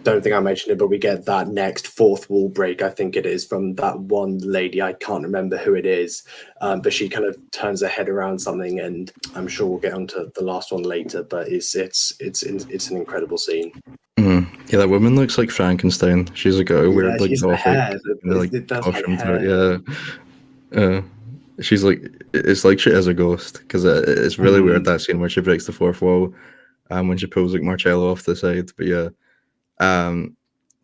don't think I mentioned it, but we get that next fourth wall break, I think it is, from that one lady. I can't remember who it is, but she kind of turns her head around something, and I'm sure we'll get onto the last one later. But it's an incredible scene. Yeah, that woman looks like Frankenstein. She's like a weird, like gothic, costume to it. Yeah. She's like, it's like she is a ghost, because it's really weird, that scene where she breaks the fourth wall, when she pulls like Marcello off the side. But yeah.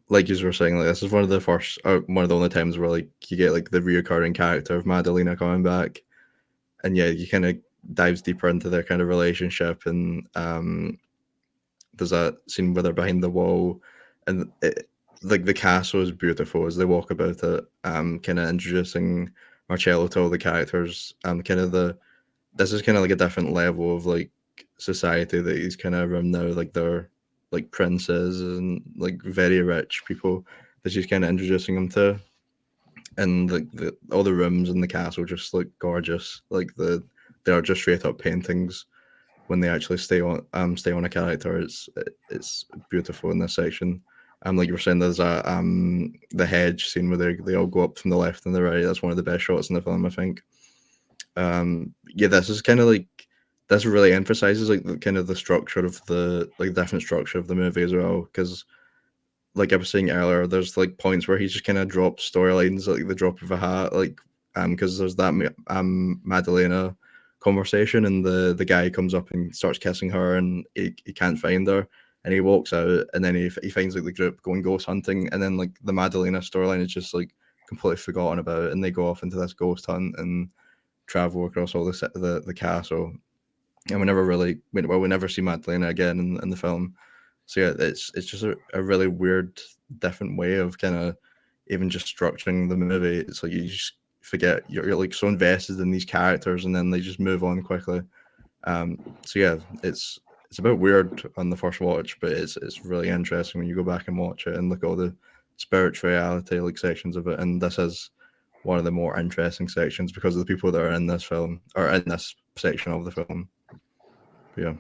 Like you were saying, like, this is one of the only times where like you get like the reoccurring character of Madalena coming back, and yeah, you kind of dives deeper into their kind of relationship, and there's that scene where they're behind the wall, and like the castle is beautiful as they walk about it, kind of introducing Marcello to all the characters, this is kind of like a different level of like society that he's kind of around now, like they're like princes and like very rich people that she's kind of introducing them to, and like all the rooms in the castle just look gorgeous. Like they are just straight up paintings when they actually stay on a character. It's beautiful in this section. Like you were saying, there's the hedge scene where they all go up from the left and the right. That's one of the best shots in the film, I think. Yeah, this is kind of like, this really emphasizes like the kind of the structure of the different structure of the movie as well, because like I was saying earlier, there's like points where he just kind of drops storylines like the drop of a hat, like because there's that Madalena conversation, and the guy comes up and starts kissing her, and he can't find her, and he walks out, and then he finds like the group going ghost hunting, and then like the Madalena storyline is just like completely forgotten about, and they go off into this ghost hunt and travel across all the castle. And we never see Madalena again in the film. So yeah, it's just a really weird, different way of kind of even just structuring the movie. It's like you just forget, you're like so invested in these characters, and then they just move on quickly. So yeah, it's a bit weird on the first watch, but it's really interesting when you go back and watch it and look at all the spirituality like sections of it. And this is one of the more interesting sections because of the people that are in this film, or in this section of the film. Yeah.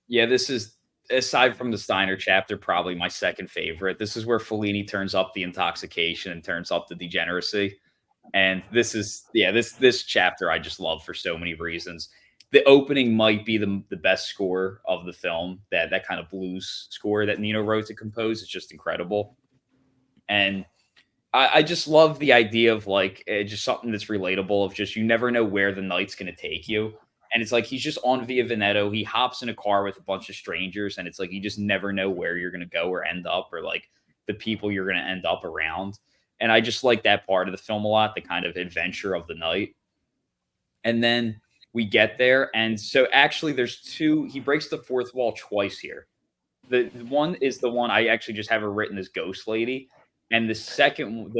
Yeah, this is, aside from the Steiner chapter, probably my second favorite. This is where Fellini turns up the intoxication and turns up the degeneracy. And this is, yeah, this chapter I just love for so many reasons. The opening might be the best score of the film. That kind of blues score that Nino wrote to compose is just incredible. And I just love the idea of like just something that's relatable, of just, you never know where the night's going to take you. And it's like he's just on Via Veneto. He hops in a car with a bunch of strangers, and it's like you just never know where you're going to go or end up, or like the people you're going to end up around. And I just like that part of the film a lot, the kind of adventure of the night. And then we get there, and so actually there's two. He breaks the fourth wall twice here. The one is the one I actually just have her written as Ghost Lady. And the second,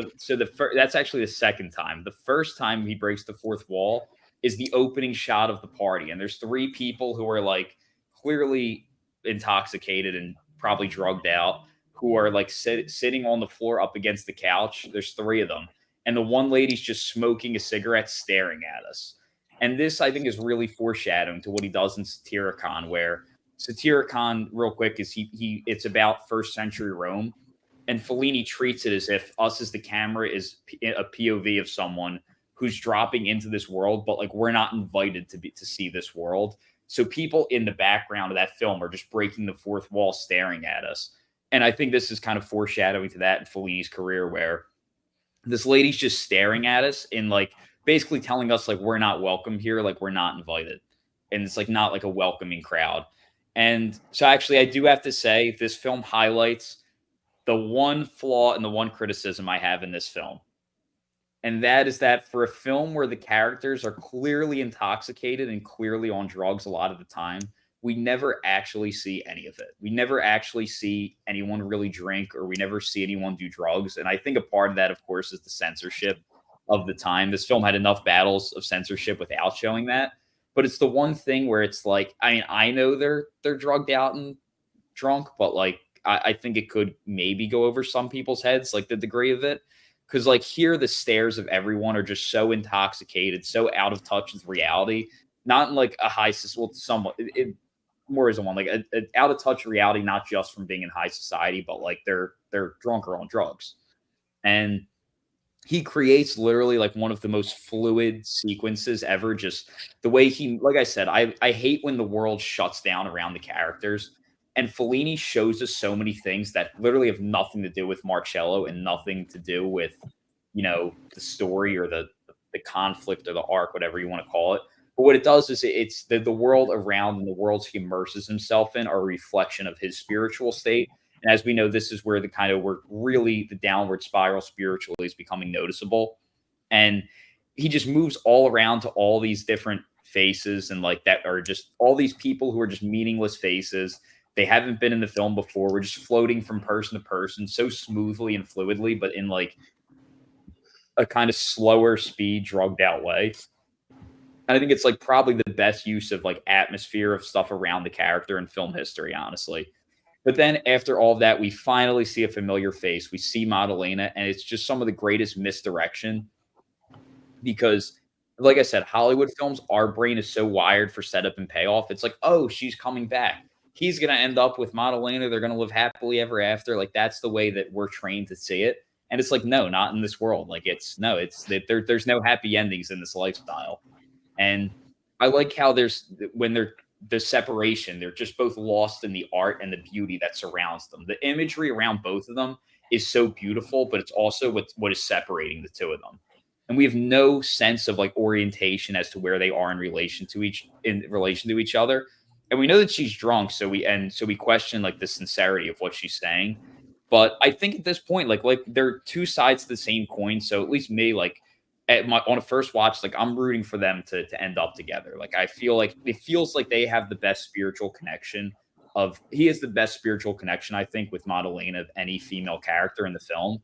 that's actually the second time. The first time he breaks the fourth wall is the opening shot of the party. And there's three people who are like clearly intoxicated and probably drugged out, who are like sitting on the floor up against the couch. There's three of them. And the one lady's just smoking a cigarette, staring at us. And this, I think, is really foreshadowing to what he does in Satyricon, where Satyricon, real quick, is it's about first century Rome, and Fellini treats it as if us as the camera is a POV of someone who's dropping into this world, but like we're not invited to see this world. So people in the background of that film are just breaking the fourth wall, staring at us. And I think this is kind of foreshadowing to that in Fellini's career, where this lady's just staring at us and like basically telling us like we're not welcome here, like we're not invited, and it's like not like a welcoming crowd. And so actually, I do have to say this film highlights the one flaw and the one criticism I have in this film. And that is that for a film where the characters are clearly intoxicated and clearly on drugs a lot of the time, we never actually see any of it. We never actually see anyone really drink, or we never see anyone do drugs. And I think a part of that, of course, is the censorship of the time. This film had enough battles of censorship without showing that. But it's the one thing where it's like, I mean, I know they're drugged out and drunk, but like I think it could maybe go over some people's heads, like the degree of it. Because like here, the stares of everyone are just so intoxicated, so out of touch with reality. Not in like a high, well, somewhat it more as a one, like a out of touch reality, not just from being in high society, but like they're drunk or on drugs. And he creates literally like one of the most fluid sequences ever. Just the way he, like I said, I hate when the world shuts down around the characters. And Fellini shows us so many things that literally have nothing to do with Marcello and nothing to do with, you know, the story or the conflict or the arc, whatever you want to call it. But what it does is it's the world around and the worlds he immerses himself in are a reflection of his spiritual state. And as we know, this is where the kind of where really the downward spiral spiritually is becoming noticeable. And he just moves all around to all these different faces and like that are just all these people who are just meaningless faces. They haven't been in the film before. We're just floating from person to person so smoothly and fluidly, but in like a kind of slower speed, drugged out way. I think it's like probably the best use of like atmosphere of stuff around the character in film history, honestly. But then after all of that, we finally see a familiar face. We see Maddalena, and it's just some of the greatest misdirection because, like I said, Hollywood films, our brain is so wired for setup and payoff. It's like, oh, she's coming back. He's going to end up with Maddalena. They're going to live happily ever after. Like, that's the way that we're trained to see it. And it's like, no, not in this world. Like, it's that there's no happy endings in this lifestyle. And I like how when they're the separation, they're just both lost in the art and the beauty that surrounds them. The imagery around both of them is so beautiful, but it's also what is separating the two of them. And we have no sense of like orientation as to where they are in relation to each other. And we know that she's drunk, so we question like the sincerity of what she's saying. But I think at this point, like they're two sides of the same coin. So at least me, like on a first watch, like I'm rooting for them to end up together. Like I feel like it feels like they have the best spiritual connection he has the best spiritual connection, I think, with Maddalena of any female character in the film,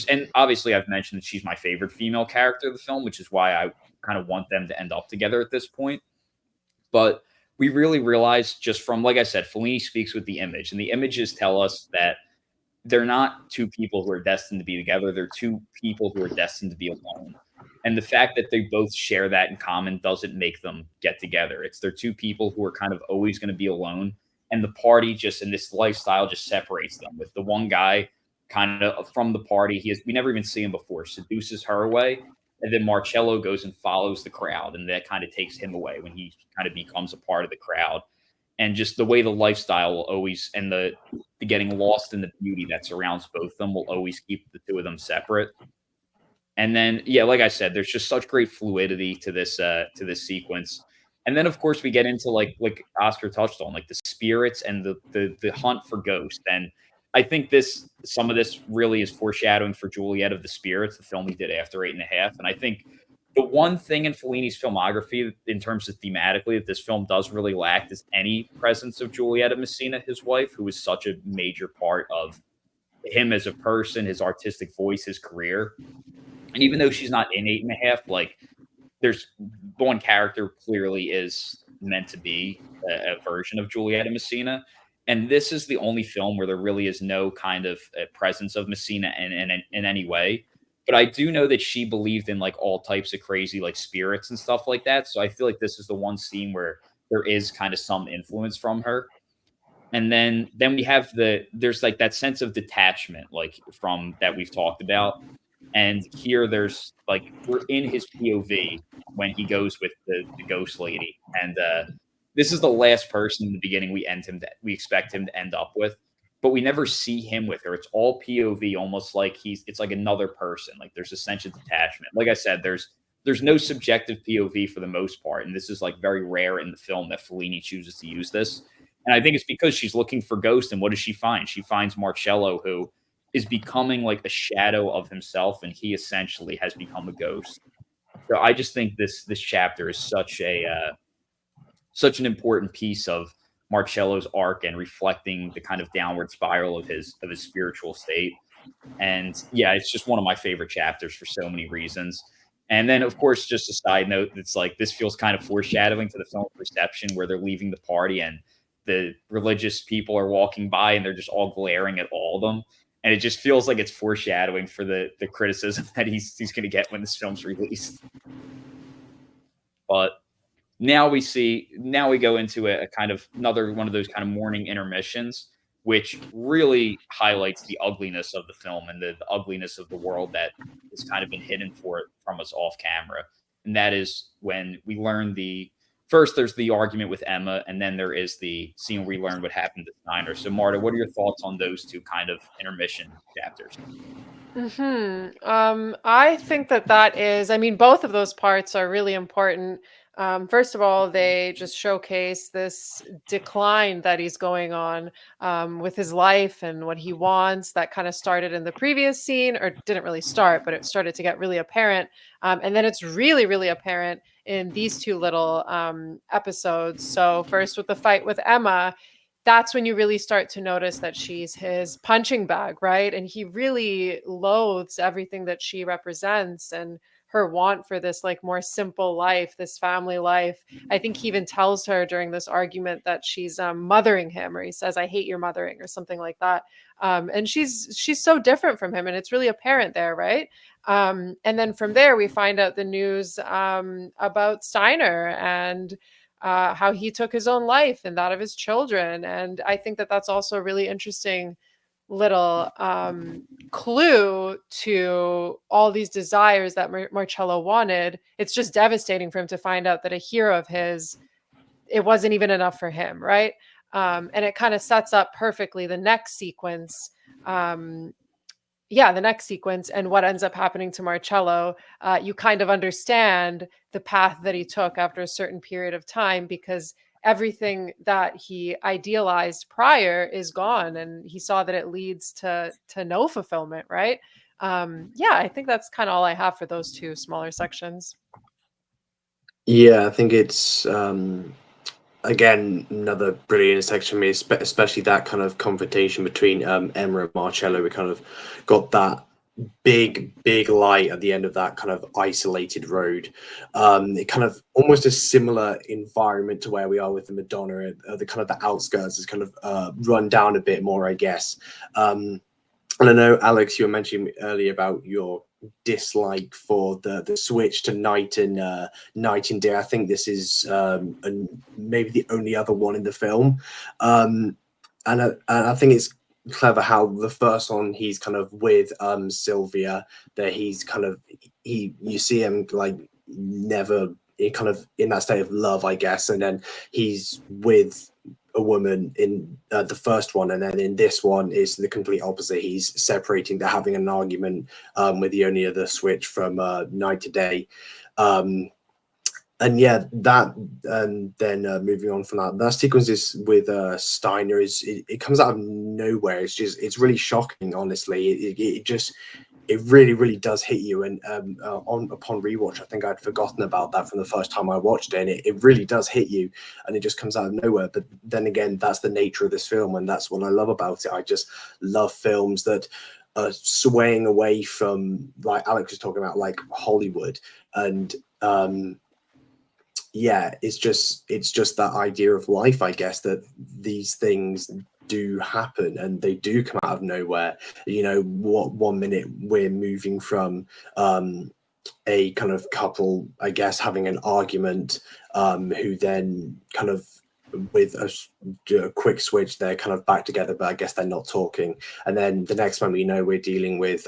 and obviously I've mentioned that she's my favorite female character of the film, which is why I kind of want them to end up together at this point. But we really realize just from, like I said, Fellini speaks with the image, and the images tell us that they're not two people who are destined to be together. They're two people who are destined to be alone. And the fact that they both share that in common doesn't make them get together. They're two people who are kind of always going to be alone. And the party just in this lifestyle just separates them, with the one guy kind of from the party. We never even see him before, seduces her away. And then Marcello goes and follows the crowd. And that kind of takes him away when he kind of becomes a part of the crowd. And just the way the lifestyle will always, and the getting lost in the beauty that surrounds both of them will always keep the two of them separate. And then, yeah, like I said, there's just such great fluidity to this sequence. And then, of course, we get into like Oscar touched on, like the spirits and the hunt for ghosts. And I think some of this really is foreshadowing for Juliet of the Spirits, the film he did after 8.5. And I think the one thing in Fellini's filmography, in terms of thematically, that this film does really lack is any presence of Giulietta Messina, his wife, who is such a major part of him as a person, his artistic voice, his career. And even though she's not in 8.5, like there's one character clearly is meant to be a version of Giulietta Messina. And this is the only film where there really is no kind of presence of Messina in any way. But I do know that she believed in like all types of crazy like spirits and stuff like that. So I feel like this is the one scene where there is kind of some influence from her. And then we have there's like that sense of detachment, like from that we've talked about. And here there's like we're in his POV when he goes with the ghost lady. And this is the last person in the beginning we expect him to end up with, but we never see him with her. It's all POV, almost like it's like another person. Like there's a sense of detachment. Like I said, there's no subjective POV for the most part, and this is like very rare in the film that Fellini chooses to use this. And I think it's because she's looking for Ghost, and what does she find? She finds Marcello, who is becoming like a shadow of himself, and he essentially has become a ghost. So I just think this chapter is such an important piece of Marcello's arc and reflecting the kind of downward spiral of his spiritual state. And yeah, it's just one of my favorite chapters for so many reasons. And then, of course, just a side note, it's like this feels kind of foreshadowing to the film reception where they're leaving the party and the religious people are walking by and they're just all glaring at all of them. And it just feels like it's foreshadowing for the criticism that he's going to get when this film's released. But now we go into a kind of another one of those kind of morning intermissions, which really highlights the ugliness of the film and the ugliness of the world that has kind of been hidden from us off camera. And that is when we learn first there's the argument with Emma, and then there is the scene where we learn what happened to Steiner. So Marta, what are your thoughts on those two kind of intermission chapters? I think that is, I mean, both of those parts are really important. First of all, they just showcase this decline that he's going on with his life and what he wants. That kind of started in the previous scene, or didn't really start, but it started to get really apparent. And then it's really, really apparent in these two little episodes. So, first with the fight with Emma, that's when you really start to notice that she's his punching bag, right? And he really loathes everything that she represents and her want for this like more simple life, this family life. I think he even tells her during this argument that she's mothering him, or he says, "I hate your mothering," or something like that. And she's so different from him, and it's really apparent there, right? And then from there, we find out the news about Steiner and how he took his own life and that of his children. And I think that that's also a really interesting little clue to all these desires that Marcello wanted. It's just devastating for him to find out that a hero of his, it wasn't even enough for him, right? And it kind of sets up perfectly the next sequence. The next sequence and what ends up happening to Marcello. You kind of understand the path that he took after a certain period of time, because everything that he idealized prior is gone, and he saw that it leads to no fulfillment, right? I think that's kind of all I have for those two smaller sections. Yeah, I think it's again another brilliant section for me, especially that kind of confrontation between Emma and Marcello. We kind of got that big light at the end of that kind of isolated road. It kind of almost a similar environment to where we are with the Madonna. The kind of the outskirts is kind of run down a bit more, I guess. And I know, Alex, you were mentioning earlier about your dislike for the switch to night and day. I think this is maybe the only other one in the film. And I think it's clever how the first one he's kind of with Sylvia, that he's kind of you see him like never kind of in that state of love, I guess, and then he's with a woman in the first one, and then in this one is the complete opposite. He's separating, they're having an argument with the only other switch from night to day. And yeah, that, and then moving on from that sequence is with Steiner. It comes out of nowhere. It's really shocking, honestly. It really does hit you. And upon rewatch, I think I'd forgotten about that from the first time I watched it. And it really does hit you, and it just comes out of nowhere. But then again, that's the nature of this film, and that's what I love about it. I just love films that are swaying away from, like Alex was talking about, like Hollywood. And it's just that idea of life, I guess, that these things do happen and they do come out of nowhere. You know, what 1 minute we're moving from a kind of couple, I guess, having an argument, who then kind of with a quick switch, they're kind of back together, but I guess they're not talking. And then the next moment, we're dealing with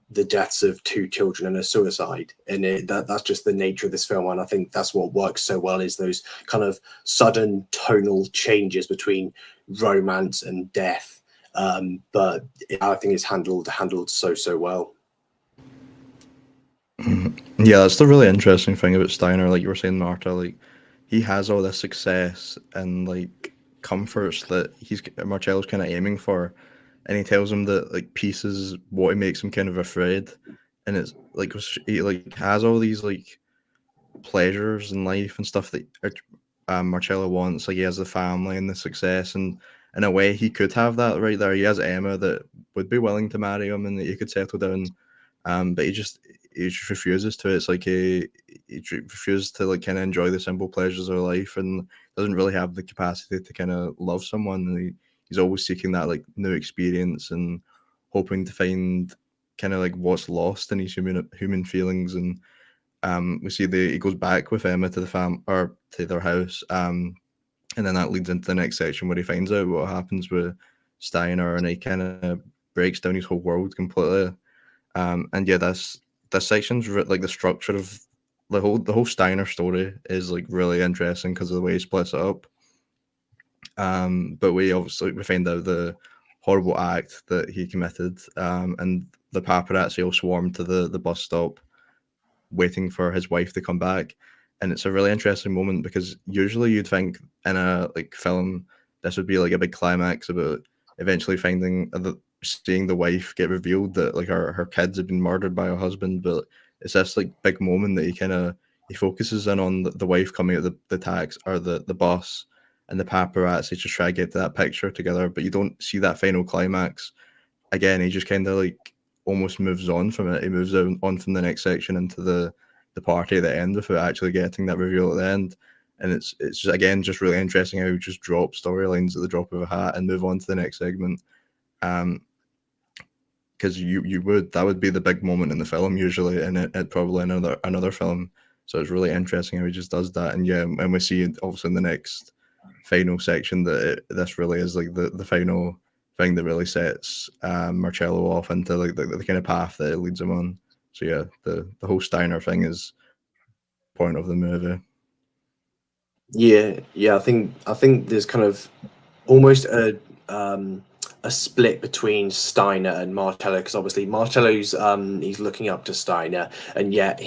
the deaths of 2 children and a suicide, and that's just the nature of this film. And I think that's what works so well, is those kind of sudden tonal changes between romance and death. But I think it's handled so well. Yeah, that's the really interesting thing about Steiner. Like you were saying, Marta, like he has all this success and like comforts that Marcello's kind of aiming for, and he tells him that like peace is what makes him kind of afraid, and it's like he like has all these like pleasures in life and stuff that Marcello wants. Like he has the family and the success, and in a way he could have that right there. He has Emma that would be willing to marry him and that he could settle down, but he just refuses to. It's like he refuses to like kind of enjoy the simple pleasures of life, and doesn't really have the capacity to kind of love someone. And he's always seeking that like new experience and hoping to find kind of like what's lost in his human feelings. And we see he goes back with Emma to the or to their house, and then that leads into the next section where he finds out what happens with Steiner, and he kind of breaks down his whole world completely. And yeah, this section's like the structure of the whole Steiner story is like really interesting because of the way he splits it up. But we find out the horrible act that he committed, and the paparazzi all swarmed to the bus stop, waiting for his wife to come back. And it's a really interesting moment because usually you'd think in a like film this would be like a big climax about eventually seeing the wife get revealed that like her kids have been murdered by her husband. But it's this like big moment that he focuses in on the wife coming at the tax or the bus, and the paparazzi just try to get to that picture together, but you don't see that final climax. Again, he just kind of like almost moves on from it. He moves on from the next section into the party at the end without actually getting that reveal at the end. And it's just, again, just really interesting how he just drop storylines at the drop of a hat and move on to the next segment. Because that would be the big moment in the film usually, and it probably another film. So it's really interesting how he just does that. And yeah, and we see also in the next final section that this really is like the final thing that really sets Marcello off into like the kind of path that it leads him on. So yeah, the whole Steiner thing is point of the movie. Yeah, I think there's kind of almost a split between Steiner and Marcello, because obviously Marcello's he's looking up to Steiner, and yet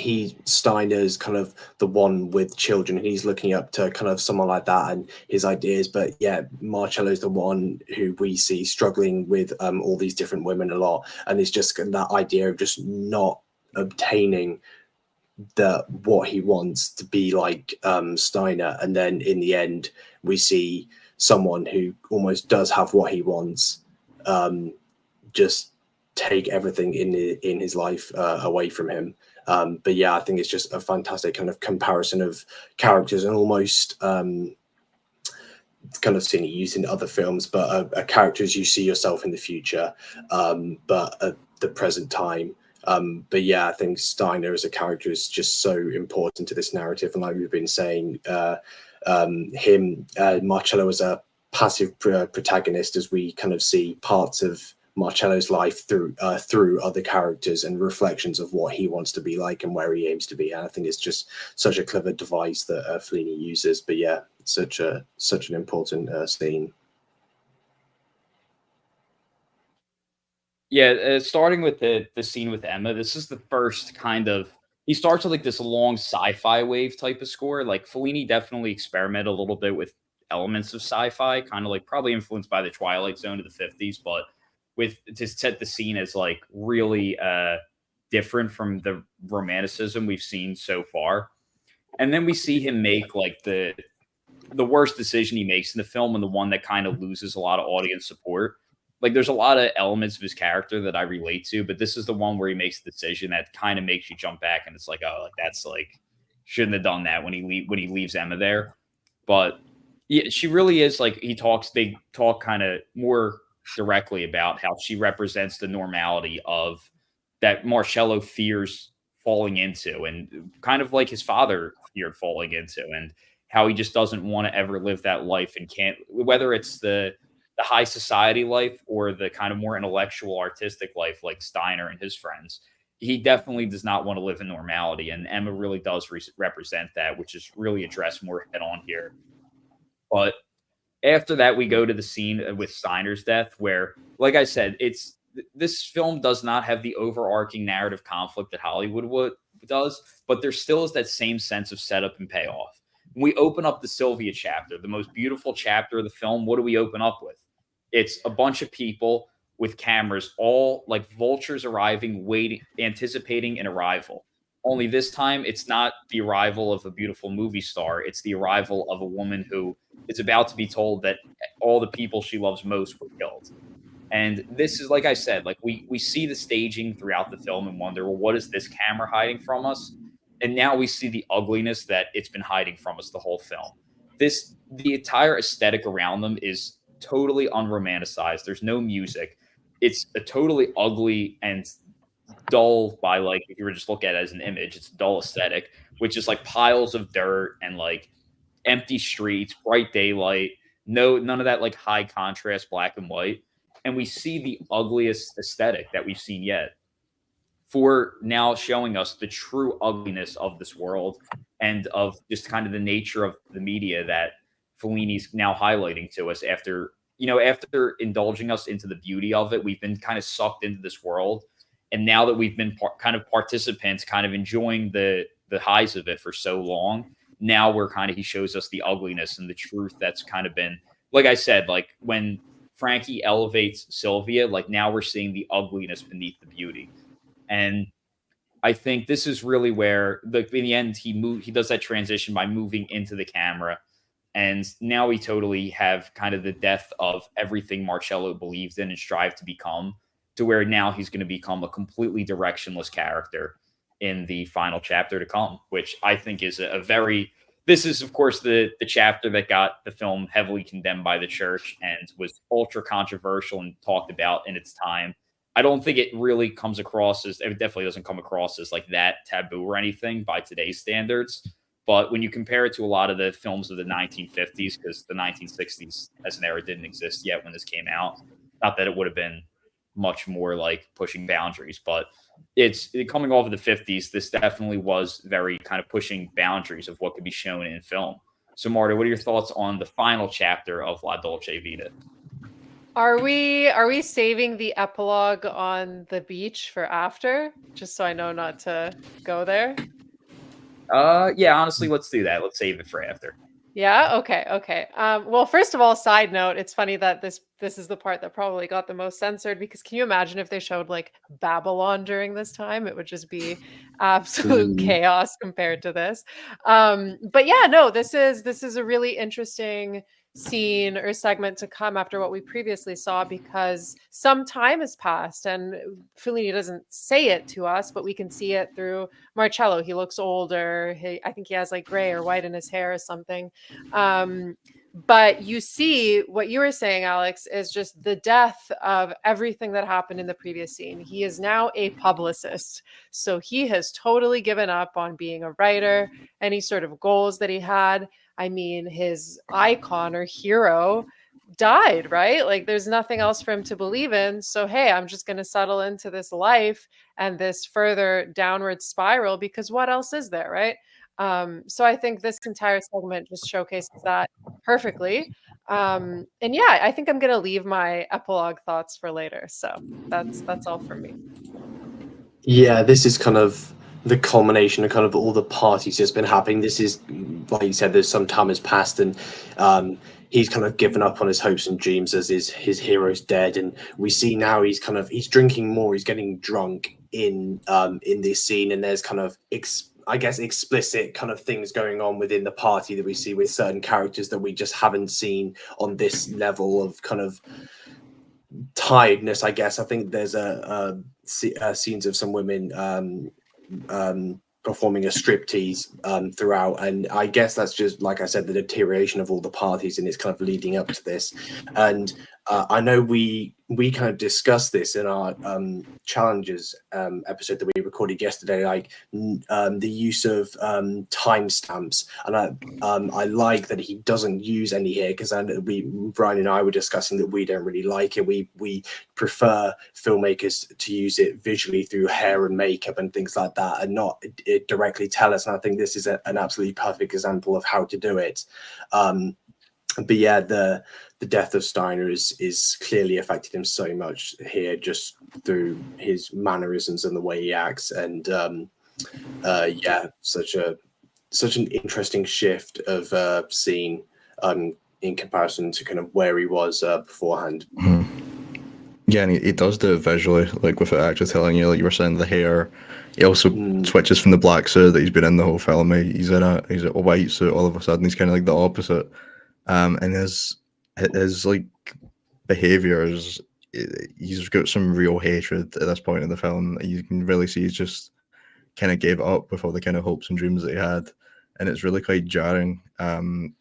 Steiner's kind of the one with children, and he's looking up to kind of someone like that and his ideas. But yeah, Marcello's the one who we see struggling with all these different women a lot, and it's just that idea of just not obtaining what he wants to be like Steiner. And then in the end we see someone who almost does have what he wants, just take everything in his life away from him. But yeah, I think it's just a fantastic kind of comparison of characters, and almost kind of seen it used in other films, but characters you see yourself in the future, but at the present time. But yeah, I think Steiner as a character is just so important to this narrative. And like we've been saying, Marcello as a passive protagonist, as we kind of see parts of Marcello's life through other characters and reflections of what he wants to be like and where he aims to be. And I think it's just such a clever device that Fellini uses. But yeah, such an important scene. Yeah, starting with the scene with Emma, this is the first kind of he starts with like this long sci-fi wave type of score. Like Fellini definitely experimented a little bit with elements of sci-fi, kind of like probably influenced by the Twilight Zone of the 50s, but with to set the scene as like really different from the romanticism we've seen so far. And then we see him make like the worst decision he makes in the film, and the one that kind of loses a lot of audience support. Like there's a lot of elements of his character that I relate to, but this is the one where he makes a decision that kind of makes you jump back, and it's like, oh, like that's like shouldn't have done that when he leaves Emma there. But yeah, she really is like they talk kind of more directly about how she represents the normality of that Marcello fears falling into, and kind of like his father feared falling into. And how he just doesn't want to ever live that life and can't, whether it's the high society life or the kind of more intellectual artistic life like Steiner and his friends. He definitely does not want to live in normality, and Emma really does represent that, which is really addressed more head on here. But after that, we go to the scene with Steiner's death, where, like I said, this film does not have the overarching narrative conflict that Hollywood does, but there still is that same sense of setup and payoff. When we open up the Sylvia chapter, the most beautiful chapter of the film, what do we open up with? It's a bunch of people with cameras, all like vultures arriving, waiting, anticipating an arrival. Only this time, it's not the arrival of a beautiful movie star. It's the arrival of a woman who is about to be told that all the people she loves most were killed. And this is, like I said, like we see the staging throughout the film and wonder, well, what is this camera hiding from us? And now we see the ugliness that it's been hiding from us the whole film. The entire aesthetic around them is totally unromanticized. There's no music. It's a totally ugly and dull by, like, if you were just look at it as an image, it's a dull aesthetic, which is like piles of dirt and like empty streets, bright daylight, none of that like high contrast black and white. And we see the ugliest aesthetic that we've seen yet, for now showing us the true ugliness of this world and of just kind of the nature of the media that Fellini's now highlighting to us after indulging us into the beauty of it. We've been kind of sucked into this world. And now that we've been kind of participants, kind of enjoying the highs of it for so long, now he shows us the ugliness and the truth that's kind of been, like I said, like when Frankie elevates Sylvia, like now we're seeing the ugliness beneath the beauty. And I think this is really where, in the end, he does that transition by moving into the camera. And now we totally have kind of the death of everything Marcello believed in and strived to become, to where now he's going to become a completely directionless character in the final chapter to come, which I think is this is, of course, the chapter that got the film heavily condemned by the church and was ultra controversial and talked about in its time. I don't think it really comes across it definitely doesn't come across as like that taboo or anything by today's standards. But when you compare it to a lot of the films of the 1950s, because the 1960s as an era didn't exist yet when this came out, not that it would have been much more like pushing boundaries, but coming off of the 50s, this definitely was very kind of pushing boundaries of what could be shown in film. So Marta, what are your thoughts on the final chapter of La Dolce Vita? Are we saving the epilogue on the beach for after? Just so I know not to go there. Yeah, honestly, let's do that. Let's save it for after. Yeah. Okay. Well, first of all, side note, it's funny that this is the part that probably got the most censored, because can you imagine if they showed like Babylon during this time? It would just be absolute chaos compared to this. But yeah, no, this is a really interesting scene or segment to come after what we previously saw, because some time has passed and Fellini doesn't say it to us, but we can see it through Marcello. He looks older. I think he has like gray or white in his hair or something. But you see what you were saying, Alex, is just the death of everything that happened in the previous scene. He is now a publicist. So he has totally given up on being a writer, any sort of goals that he had. I mean, his icon or hero died, right? Like there's nothing else for him to believe in. So, hey, I'm just going to settle into this life and this further downward spiral, because what else is there, right? So I think this entire segment just showcases that perfectly. And yeah, I think I'm going to leave my epilogue thoughts for later. So that's all from me. Yeah, this is kind of the culmination of kind of all the parties that's been happening. This is, like you said, there's some time has passed, and he's kind of given up on his hopes and dreams as his hero's dead. And we see now he's he's drinking more, he's getting drunk in this scene, and there's kind of explicit kind of things going on within the party that we see with certain characters that we just haven't seen on this level of kind of tiredness. I guess I think there's scenes of some women performing a striptease throughout, and I guess that's just, like I said, the deterioration of all the parties, and it's kind of leading up to this. And I know we kind of discussed this in our challenges episode that we recorded recorded yesterday, like the use of timestamps, and I like that he doesn't use any here, because Brian and I were discussing that we don't really like it. We prefer filmmakers to use it visually through hair and makeup and things like that, and not it directly tell us. And I think this is an absolutely perfect example of how to do it. But yeah, the death of Steiner is clearly affected him so much here, just through his mannerisms and the way he acts, and yeah, such an interesting shift of scene in comparison to kind of where he was beforehand. Yeah, and he does do it visually, like without actually telling you. Like you were saying, the hair. He also switches from the black suit that he's been in the whole film. He's in a white suit all of a sudden. He's kind of like the opposite. And his like behaviors, he's got some real hatred at this point in the film. You can really see he's just kind of gave up with all the kind of hopes and dreams that he had, and it's really quite jarring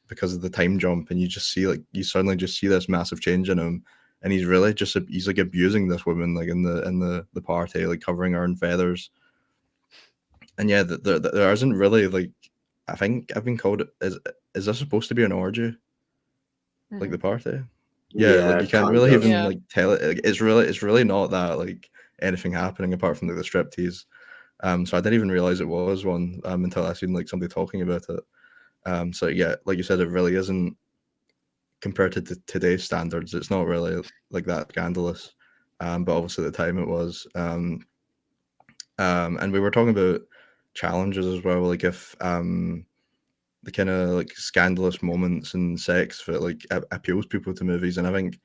because of the time jump. And you just see, like, you suddenly just see this massive change in him, and he's really just he's like abusing this woman, like in the party, like covering her in feathers. And yeah, there isn't really, like, I think I've been called, is this supposed to be an orgy? Like the party? Yeah, like you can't really even like tell it. Like, it's really not that, like, anything happening apart from like the striptease. So I didn't even realize it was one until I seen like somebody talking about it. So yeah, like you said, it really isn't, compared to today's standards, it's not really like that scandalous. But obviously at the time it was. And we were talking about challenges as well, like if the kind of like scandalous moments and sex that like appeals people to movies, and I think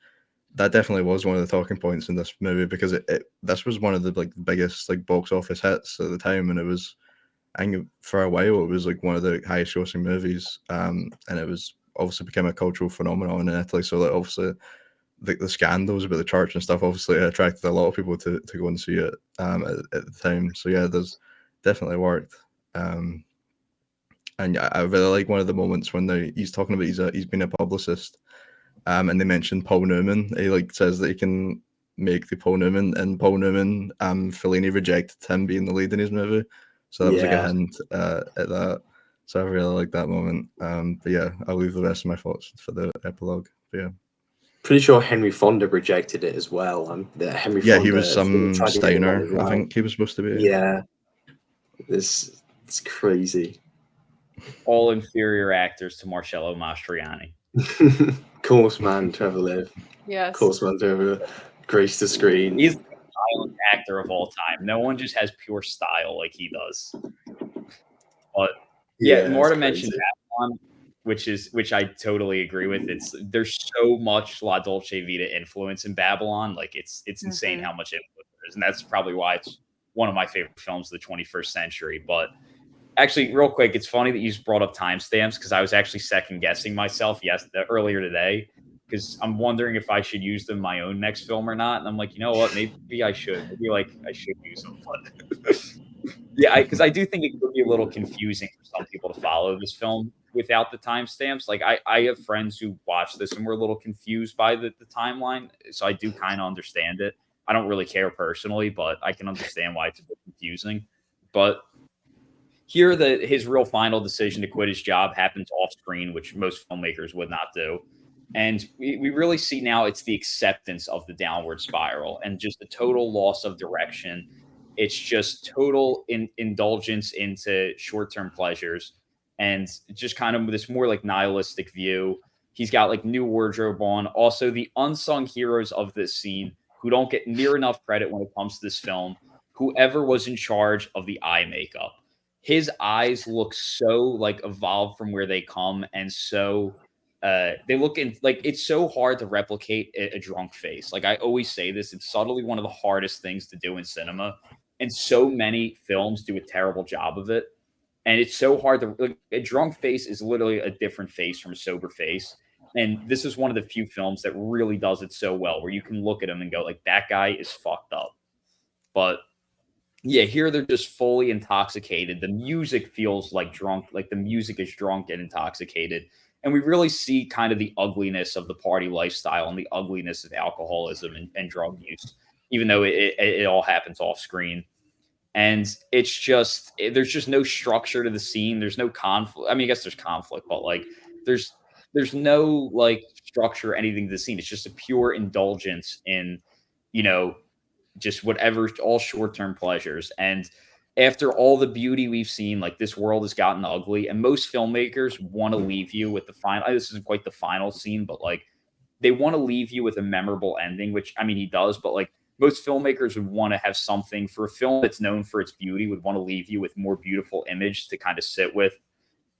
that definitely was one of the talking points in this movie, because this was one of the like biggest like box office hits at the time, and it was, I think for a while it was like one of the highest grossing movies, and it was obviously became a cultural phenomenon in Italy. So like obviously the scandals about the church and stuff obviously attracted a lot of people to go and see it at the time. So yeah, there's definitely worked. And I really like one of the moments when he's talking about he's been a publicist, and they mentioned Paul Newman. He like says that he can make the Paul Newman, and Paul Newman, Fellini rejected him being the lead in his movie, so that was like a hint at that. So I really like that moment. But yeah, I'll leave the rest of my thoughts for the epilogue. But yeah, pretty sure Henry Fonda rejected it as well. Henry yeah, Fonda, he was some Steiner. Well. I think he was supposed to be. Yeah, it's crazy. All inferior actors to Marcello Mastroianni. Course man to ever live. Yes. Course man to ever grace the screen. He's the most silent actor of all time. No one just has pure style like he does. But yeah, Marta mentioned Babylon, which I totally agree with. There's so much La Dolce Vita influence in Babylon. Like it's insane how much influence there is. And that's probably why it's one of my favorite films of the 21st century. But actually, real quick, it's funny that you just brought up timestamps, because I was actually second guessing myself earlier today, because I'm wondering if I should use them in my own next film or not. And I'm like, you know what? Maybe I should. Maybe I should use them. But yeah, because I do think it could be a little confusing for some people to follow this film without the timestamps. Like I have friends who watched this and were a little confused by the timeline, so I do kind of understand it. I don't really care personally, but I can understand why it's a bit confusing. But here, his real final decision to quit his job happens off screen, which most filmmakers would not do. And we really see now it's the acceptance of the downward spiral and just the total loss of direction. It's just total indulgence into short-term pleasures, and just kind of this more like nihilistic view. He's got like new wardrobe on. Also, the unsung heroes of this scene who don't get near enough credit when it comes to this film, whoever was in charge of the eye makeup. His eyes look so like evolved from where they come, and so they look like it's so hard to replicate a drunk face. Like I always say this, it's subtly one of the hardest things to do in cinema, and so many films do a terrible job of it. And it's so hard to, like, a drunk face is literally a different face from a sober face. And this is one of the few films that really does it so well, where you can look at him and go like, that guy is fucked up. But yeah, here they're just fully intoxicated. The music feels like drunk, like the music is drunk and intoxicated. And we really see kind of the ugliness of the party lifestyle and the ugliness of alcoholism and drug use, even though it all happens off screen. And it's just there's just no structure to the scene. There's no conflict. I mean, I guess there's conflict, but like there's no like structure or anything to the scene. It's just a pure indulgence in, you know, just whatever, all short-term pleasures. And after all the beauty we've seen, like this world has gotten ugly, and most filmmakers want to leave you with the final. This isn't quite the final scene, but like they want to leave you with a memorable ending, which I mean he does, but like most filmmakers would want to have something for a film that's known for its beauty, would want to leave you with more beautiful image to kind of sit with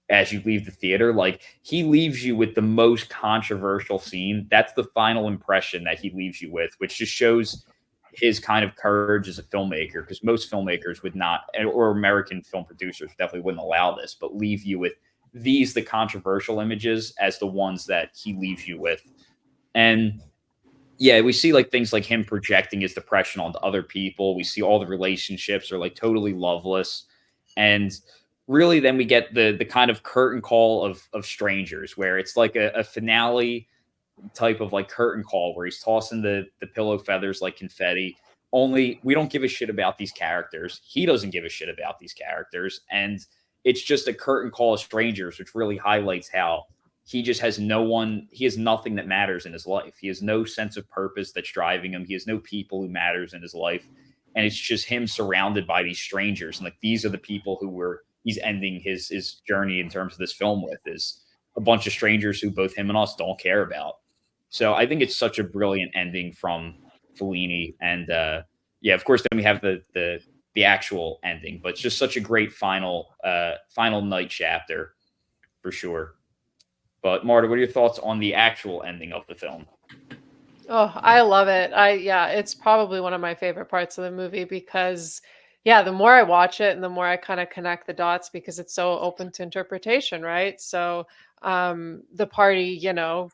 as you leave the theater. Like he leaves you with the most controversial scene. That's the final impression that he leaves you with, which just shows his kind of courage as a filmmaker, because most filmmakers would not, or American film producers definitely wouldn't allow this, but leave you with the controversial images as the ones that he leaves you with. And yeah, we see like things like him projecting his depression onto other people. We see all the relationships are like totally loveless. And really then we get the kind of curtain call of Strangers, where it's like a finale type of like curtain call where he's tossing the pillow feathers like confetti. Only we don't give a shit about these characters. He doesn't give a shit about these characters. And it's just a curtain call of Strangers, which really highlights how he just has he has nothing that matters in his life. He has no sense of purpose that's driving him. He has no people who matters in his life. And it's just him surrounded by these strangers. And like, these are the people he's ending his journey in terms of this film with, is a bunch of strangers who both him and us don't care about. So I think it's such a brilliant ending from Fellini. And yeah, of course, then we have the actual ending, but it's just such a great final night chapter for sure. But Marta, what are your thoughts on the actual ending of the film? Oh, I love it. It's probably one of my favorite parts of the movie because, yeah, the more I watch it and the more I kind of connect the dots because it's so open to interpretation, right? So the party,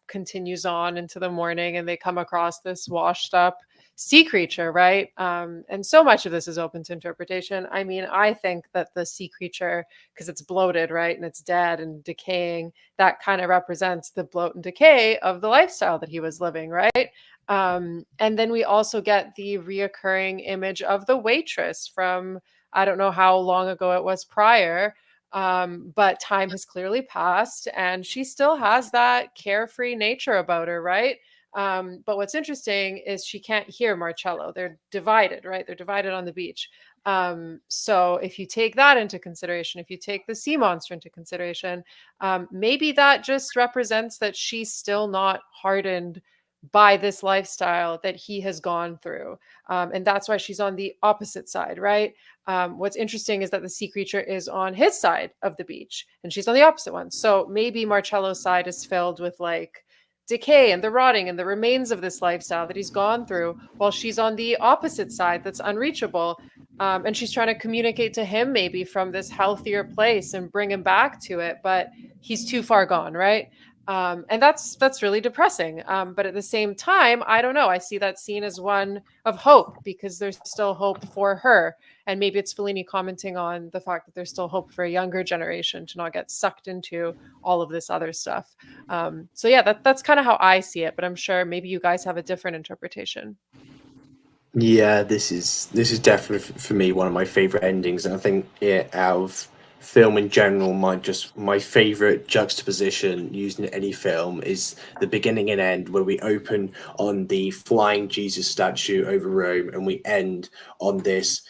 continues on into the morning and they come across this washed up sea creature, right? And so much of this is open to interpretation. I mean, I think that the sea creature, because it's bloated, right, and it's dead and decaying, that kind of represents the bloat and decay of the lifestyle that he was living, right? And then we also get the reoccurring image of the waitress from, I don't know how long ago it was prior, but time has clearly passed and she still has that carefree nature about her, right? But what's interesting is she can't hear Marcello. They're divided, right? They're divided on the beach. So if you take that into consideration, if you take the sea monster into consideration, maybe that just represents that she's still not hardened by this lifestyle that he has gone through. And that's why she's on the opposite side, right? What's interesting is that the sea creature is on his side of the beach and she's on the opposite one. So maybe Marcello's side is filled with like decay and the rotting and the remains of this lifestyle that he's gone through, while she's on the opposite side that's unreachable. And she's trying to communicate to him maybe from this healthier place and bring him back to it, but he's too far gone, right? And that's really depressing. But at the same time, I don't know. I see that scene as one of hope because there's still hope for her. And maybe it's Fellini commenting on the fact that there's still hope for a younger generation to not get sucked into all of this other stuff. So yeah, that's kind of how I see it. But I'm sure maybe you guys have a different interpretation. Yeah, this is definitely for me one of my favorite endings, and I think out of film in general, my favorite juxtaposition used in any film is the beginning and end, where we open on the flying Jesus statue over Rome and we end on this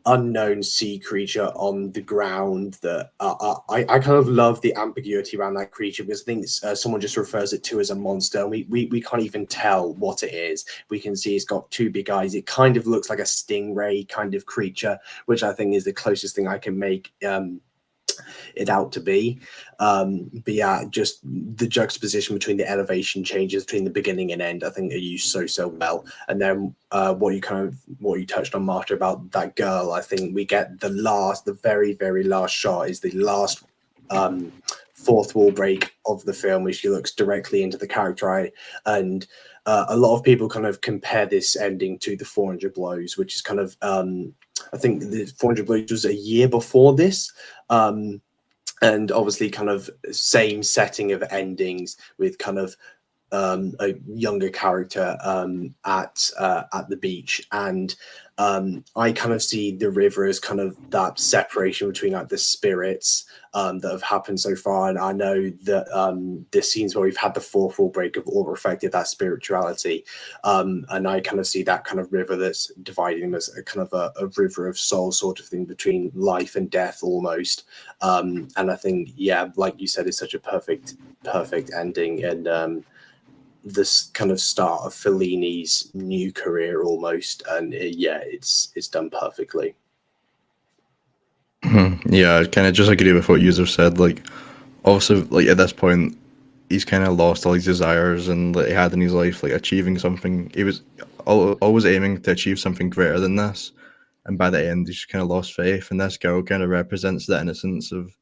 unknown sea creature on the ground. That I kind of love the ambiguity around that creature, because I think someone just refers it to as a monster, and we can't even tell what it is. We can see it's got two big eyes. It kind of looks like a stingray kind of creature, which I think is the closest thing I can make it out to be. But yeah, just the juxtaposition between the elevation changes between the beginning and end, I think are used so well. And then what you touched on, Marta, about that girl, I think we get the very, very last shot is the last fourth wall break of the film, where she looks directly into the character eye. And a lot of people kind of compare this ending to the 400 Blows, which is kind of I think the 400 Blows was a year before this. And obviously kind of same setting of endings with kind of a younger character at the beach, and I kind of see the river as kind of that separation between like the spirits that have happened so far. And I know that the scenes where we've had the fourth wall break have all reflected that spirituality, and I kind of see that kind of river that's dividing them as a kind of a river of soul sort of thing between life and death almost. And I think, yeah, like you said, it's such a perfect ending, and this kind of start of Fellini's new career almost, and yeah, it's done perfectly. Yeah, I kind of just agree with what you have said. Like, also, like at this point, he's kind of lost all his desires and that he had in his life, like achieving something. He was always aiming to achieve something greater than this, and by the end, he just kind of lost faith. And this girl kind of represents the innocence of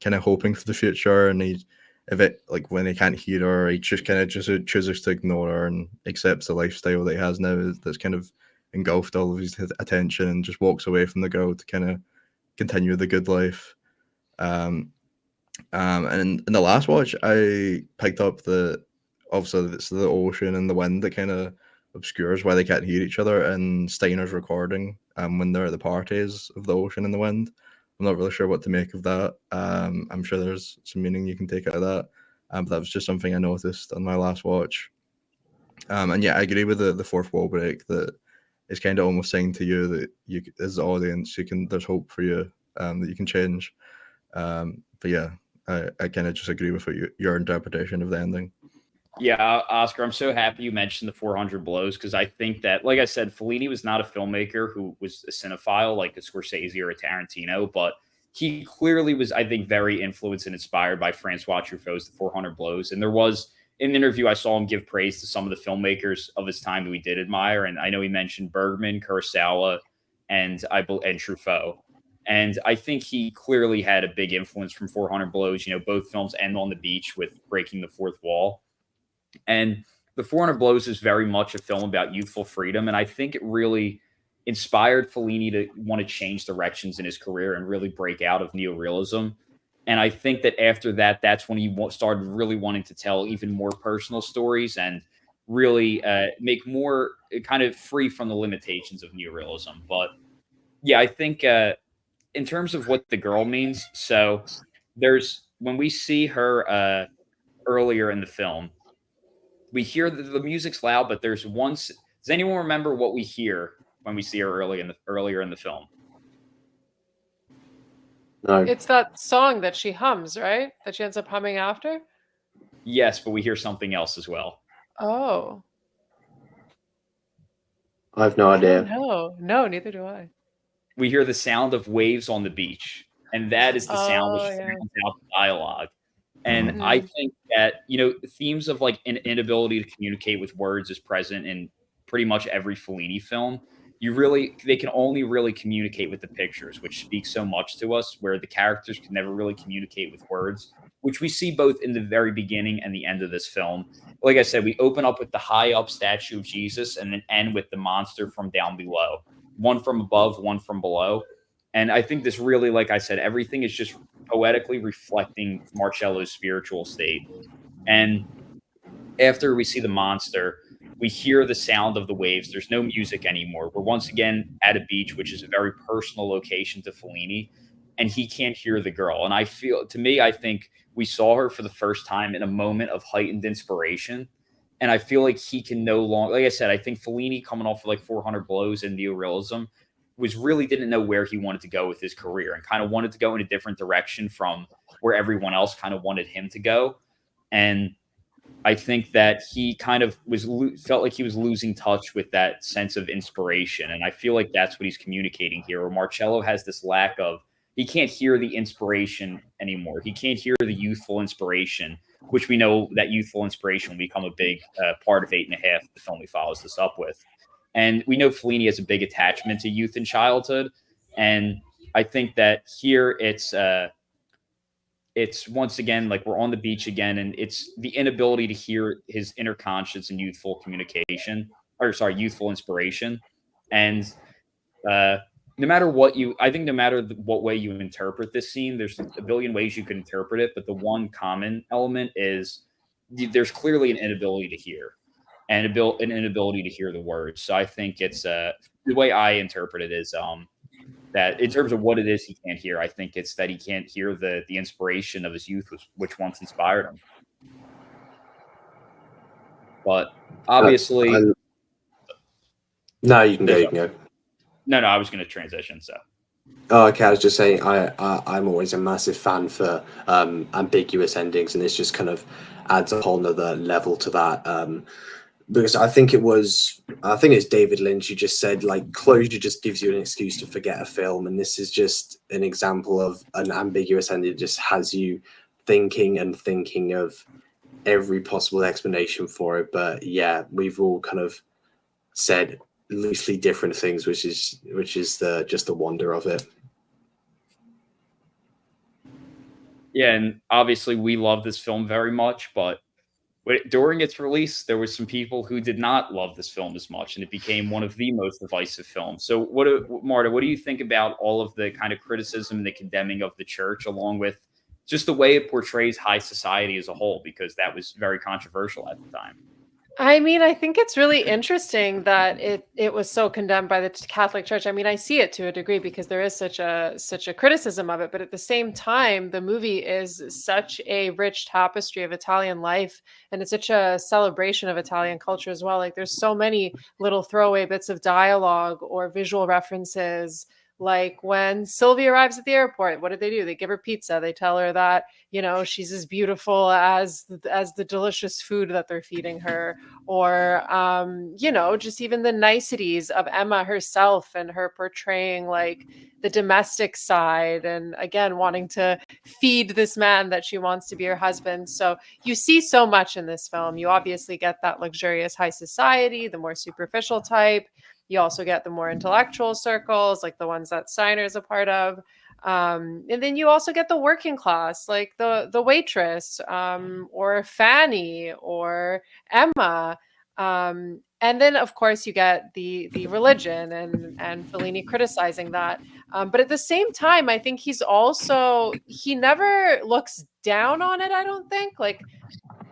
kind of hoping for the future. And he, if it like when he can't hear her, he just kind of just chooses to ignore her and accepts the lifestyle that he has now that's kind of engulfed all of his attention, and just walks away from the girl to kind of continue the good life. Um, and in the last watch, I picked up the obviously it's the ocean and the wind that kind of obscures why they can't hear each other. And Steiner's recording when they're at the parties of the ocean and the wind. I'm not really sure what to make of that. I'm sure there's some meaning you can take out of that. But that was just something I noticed on my last watch. And yeah, I agree with the fourth wall break that it's kind of almost saying to you that you, as the audience, you can there's hope for you that you can change. But yeah, I kind of just agree with what your interpretation of the ending. Yeah, Oscar, I'm so happy you mentioned the 400 Blows, because I think that, like I said, Fellini was not a filmmaker who was a cinephile like a Scorsese or a Tarantino, but he clearly was, I think, very influenced and inspired by Francois Truffaut's The 400 Blows. And there was in an interview I saw him give praise to some of the filmmakers of his time who he did admire, and I know he mentioned Bergman, Kurosawa, and Truffaut. And I think he clearly had a big influence from 400 Blows. You know, both films end on the beach with breaking the fourth wall. And The 400 Blows is very much a film about youthful freedom. And I think it really inspired Fellini to want to change directions in his career and really break out of neorealism. And I think that after that, that's when he started really wanting to tell even more personal stories and really make more kind of free from the limitations of neorealism. But yeah, I think in terms of what the girl means, so there's when we see her earlier in the film, we hear the music's loud, but there's once. Does anyone remember what we hear when we see her earlier in the film? No. It's that song that she hums, right? That she ends up humming after? Yes, but we hear something else as well. Oh. I have no I don't idea. know. No, neither do I. We hear the sound of waves on the beach, and that is the sound Oh, which yeah. drowns out the dialogue. And I Mhm. think that, you know, themes of like an inability to communicate with words is present in pretty much every Fellini film. They can only really communicate with the pictures, which speaks so much to us, where the characters can never really communicate with words, which we see both in the very beginning and the end of this film. Like I said, we open up with the high up statue of Jesus and then end with the monster from down below, one from above, one from below. And I think this really, like I said, everything is just poetically reflecting Marcello's spiritual state. And after we see the monster, we hear the sound of the waves. There's no music anymore. We're once again at a beach, which is a very personal location to Fellini, and he can't hear the girl. And I feel, to me, I think we saw her for the first time in a moment of heightened inspiration. And I feel like he can no longer, like I said, I think Fellini coming off of like 400 Blows and neorealism was really didn't know where he wanted to go with his career and kind of wanted to go in a different direction from where everyone else kind of wanted him to go. And I think that he kind of felt like he was losing touch with that sense of inspiration, and I feel like that's what he's communicating here. Where Marcello has this lack of, he can't hear the inspiration anymore. He can't hear the youthful inspiration, which we know that youthful inspiration will become a big part of 8.5, the film he follows this up with. And we know Fellini has a big attachment to youth and childhood, and I think that here it's once again like we're on the beach again, and it's the inability to hear his inner conscience and youthful communication, or sorry, youthful inspiration. And uh, no matter what I think no matter what way you interpret this scene, there's a billion ways you could interpret it, but the one common element is there's clearly an inability to hear, and an inability to hear the words. So I think it's the way I interpret it is that in terms of what it is he can't hear, I think it's that he can't hear the inspiration of his youth, which once inspired him. But obviously, no, you can go. You can go. No, I was going to transition. So. Oh, okay. I was just saying, I'm always a massive fan for ambiguous endings, and this just kind of adds a whole nother level to that. Because I think it's David Lynch who just said, like, closure just gives you an excuse to forget a film, and this is just an example of an ambiguous ending. It just has you thinking of every possible explanation for it. But yeah, we've all kind of said loosely different things, which is just the wonder of it. Yeah, and obviously we love this film very much, but during its release, there were some people who did not love this film as much, and it became one of the most divisive films. So, Marta, what do you think about all of the kind of criticism and the condemning of the church, along with just the way it portrays high society as a whole? Because that was very controversial at the time. I mean, I think it's really interesting that it was so condemned by the Catholic Church. I mean, I see it to a degree because there is such a criticism of it, but at the same time, the movie is such a rich tapestry of Italian life, and it's such a celebration of Italian culture as well. Like, there's so many little throwaway bits of dialogue or visual references. Like when Sylvia arrives at the airport, what do? They give her pizza. They tell her that, she's as beautiful as the delicious food that they're feeding her. Or, just even the niceties of Emma herself and her portraying like the domestic side. And again, wanting to feed this man that she wants to be her husband. So you see so much in this film. You obviously get that luxurious high society, the more superficial type. You also get the more intellectual circles, like the ones that Steiner is a part of. And then you also get the working class, like the waitress, or Fanny or Emma. And then, of course, you get the religion and Fellini criticizing that. But at the same time, I think he never looks down on it, I don't think. Like,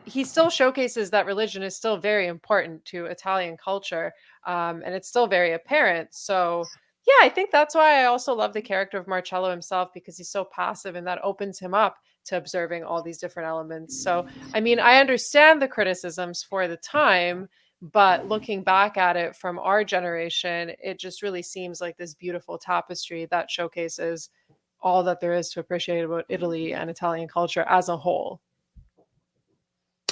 he still showcases that religion is still very important to Italian culture, and it's still very apparent. So, yeah, I think that's why I also love the character of Marcello himself, because he's so passive, and that opens him up to observing all these different elements. So, I mean, I understand the criticisms for the time, but looking back at it from our generation, it just really seems like this beautiful tapestry that showcases all that there is to appreciate about Italy and Italian culture as a whole.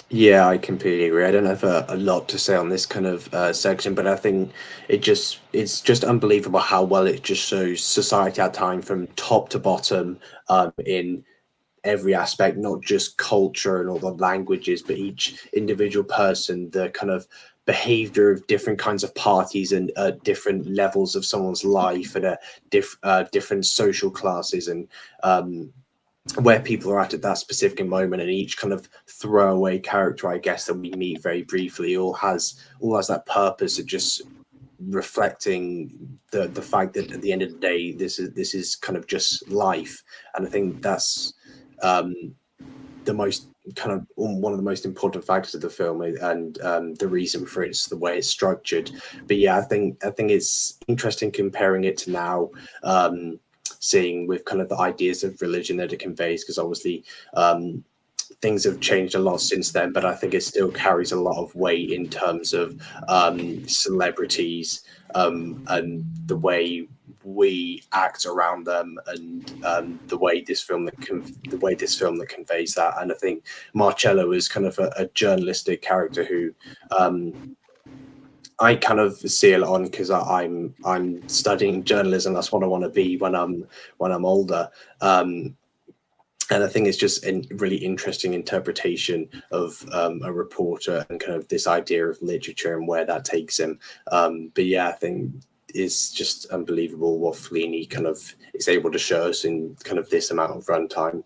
Yeah, I completely agree. I don't have a lot to say on this kind of section, but I think it's just unbelievable how well it just shows society at time from top to bottom, in every aspect, not just culture and all the languages, but each individual person, the kind of behavior of different kinds of parties and different levels of someone's life and different social classes, and where people are at that specific moment, and each kind of throwaway character, I guess, that we meet very briefly all has that purpose of just reflecting the fact that at the end of the day, this is kind of just life. And I think that's the most kind of one of the most important factors of the film, and the reason for it's the way it's structured. But yeah, I think it's interesting comparing it to now, seeing with kind of the ideas of religion that it conveys, because obviously things have changed a lot since then, but I think it still carries a lot of weight in terms of celebrities, and the way we act around them, and the way this film that conveys that. And I think Marcello is kind of a journalistic character who I kind of see it on, because I'm studying journalism. That's what I want to be when I'm older. And I think it's just a really interesting interpretation of a reporter and kind of this idea of literature and where that takes him. But yeah, I think it's just unbelievable what Fellini kind of is able to show us in kind of this amount of runtime.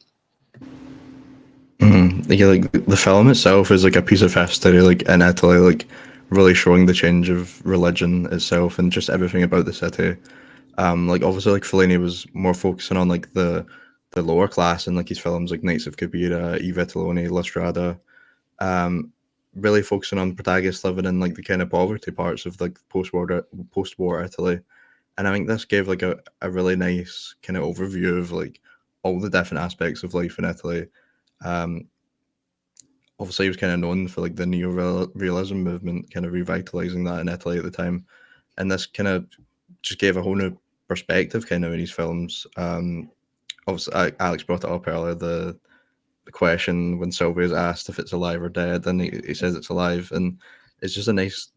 Yeah, like the film itself is like a piece of history, like in Italy, like really showing the change of religion itself and just everything about the city. Like obviously, like Fellini was more focusing on like the lower class in like his films like Nights of Cabira, I Vitelloni, La Strada. really focusing on protagonists living in like the kind of poverty parts of like post-war Italy. And I think this gave like a really nice kind of overview of like all the different aspects of life in Italy. Obviously, he was kind of known for like the neo-realism movement, kind of revitalizing that in Italy at the time. And this kind of just gave a whole new perspective kind of in his films. Obviously, Alex brought it up earlier, the question when Sylvia's asked if it's alive or dead, and he says it's alive. And it's just a nice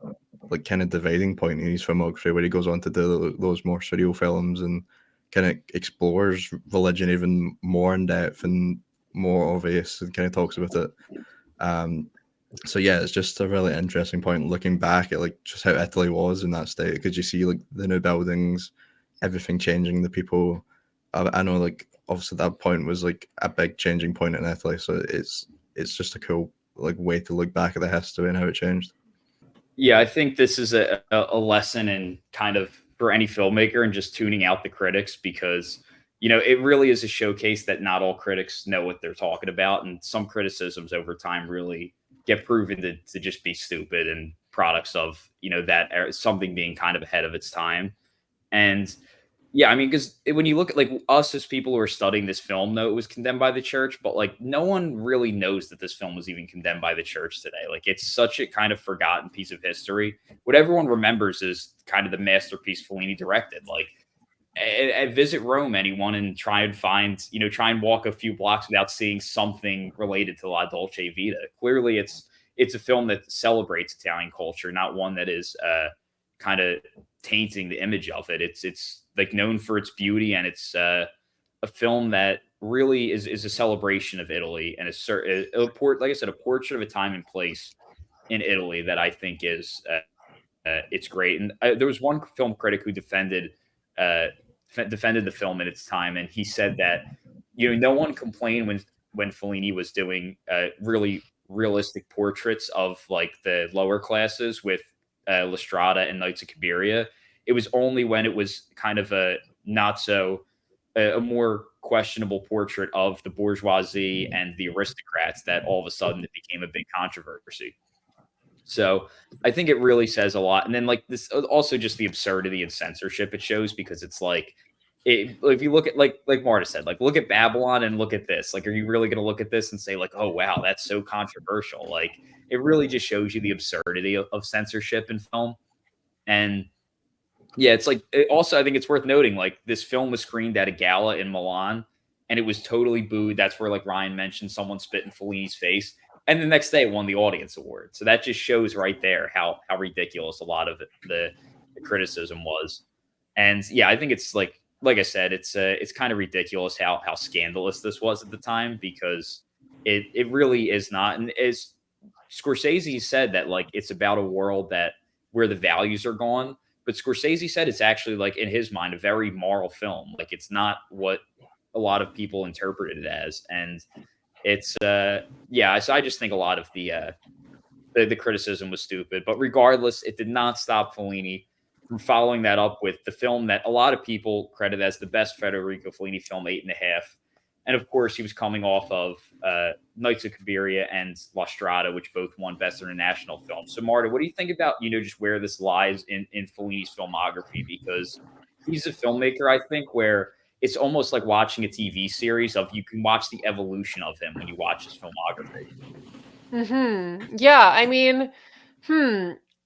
like kind of dividing point in his filmography where he goes on to do those more surreal films and kind of explores religion even more in depth and more obvious and kind of talks about it. So yeah, it's just a really interesting point looking back at like just how Italy was in that state, because you see like the new buildings, everything changing, the people. I know like obviously that point was like a big changing point in Italy, so it's just a cool like way to look back at the history and how it changed. Yeah, I think this is a lesson in kind of for any filmmaker and just tuning out the critics, because it really is a showcase that not all critics know what they're talking about, and some criticisms over time really get proven to just be stupid and products of that something being kind of ahead of its time. And yeah, I mean, because when you look at like us as people who are studying this film, though it was condemned by the church, but like no one really knows that this film was even condemned by the church today. Like it's such a kind of forgotten piece of history. What everyone remembers is kind of the masterpiece Fellini directed. Like at Visit Rome, anyone, and try and walk a few blocks without seeing something related to La Dolce Vita. Clearly, it's a film that celebrates Italian culture, not one that is kind of tainting the image of it. It's like known for its beauty, and it's a film that really is a celebration of Italy and like I said, a portrait of a time and place in Italy that I think is it's great. And there was one film critic who defended the film at its time, and he said that no one complained when Fellini was doing really realistic portraits of like the lower classes with La Strada and Knights of Cabiria. It was only when it was kind of a not so a more questionable portrait of the bourgeoisie and the aristocrats that all of a sudden it became a big controversy. So I think it really says a lot. And then like this also just the absurdity and censorship it shows, because it's like if you look at like Marta said, like look at Babylon and look at this. Like, are you really going to look at this and say like, oh wow, that's so controversial? Like it really just shows you the absurdity of censorship in film. And yeah, it's like also I think it's worth noting like this film was screened at a gala in Milan and it was totally booed. That's where like Ryan mentioned someone spit in Fellini's face. And the next day it won the audience award. So that just shows right there how ridiculous a lot of the criticism was. And yeah, I think it's like I said, it's kind of ridiculous how scandalous this was at the time, because it really is not. And as Scorsese said that like it's about a world that where the values are gone. But Scorsese said it's actually like in his mind a very moral film. Like it's not what a lot of people interpreted it as. And it's yeah, so I just think a lot of the criticism was stupid. But regardless, it did not stop Fellini from following that up with the film that a lot of people credit as the best Federico Fellini film, 8.5. And of course, he was coming off of Knights of Cabiria and La Strada, which both won Best International Film. So, Marta, what do you think about just where this lies in Fellini's filmography? Because he's a filmmaker, I think, where it's almost like watching a TV series of you can watch the evolution of him when you watch his filmography. Yeah, I mean,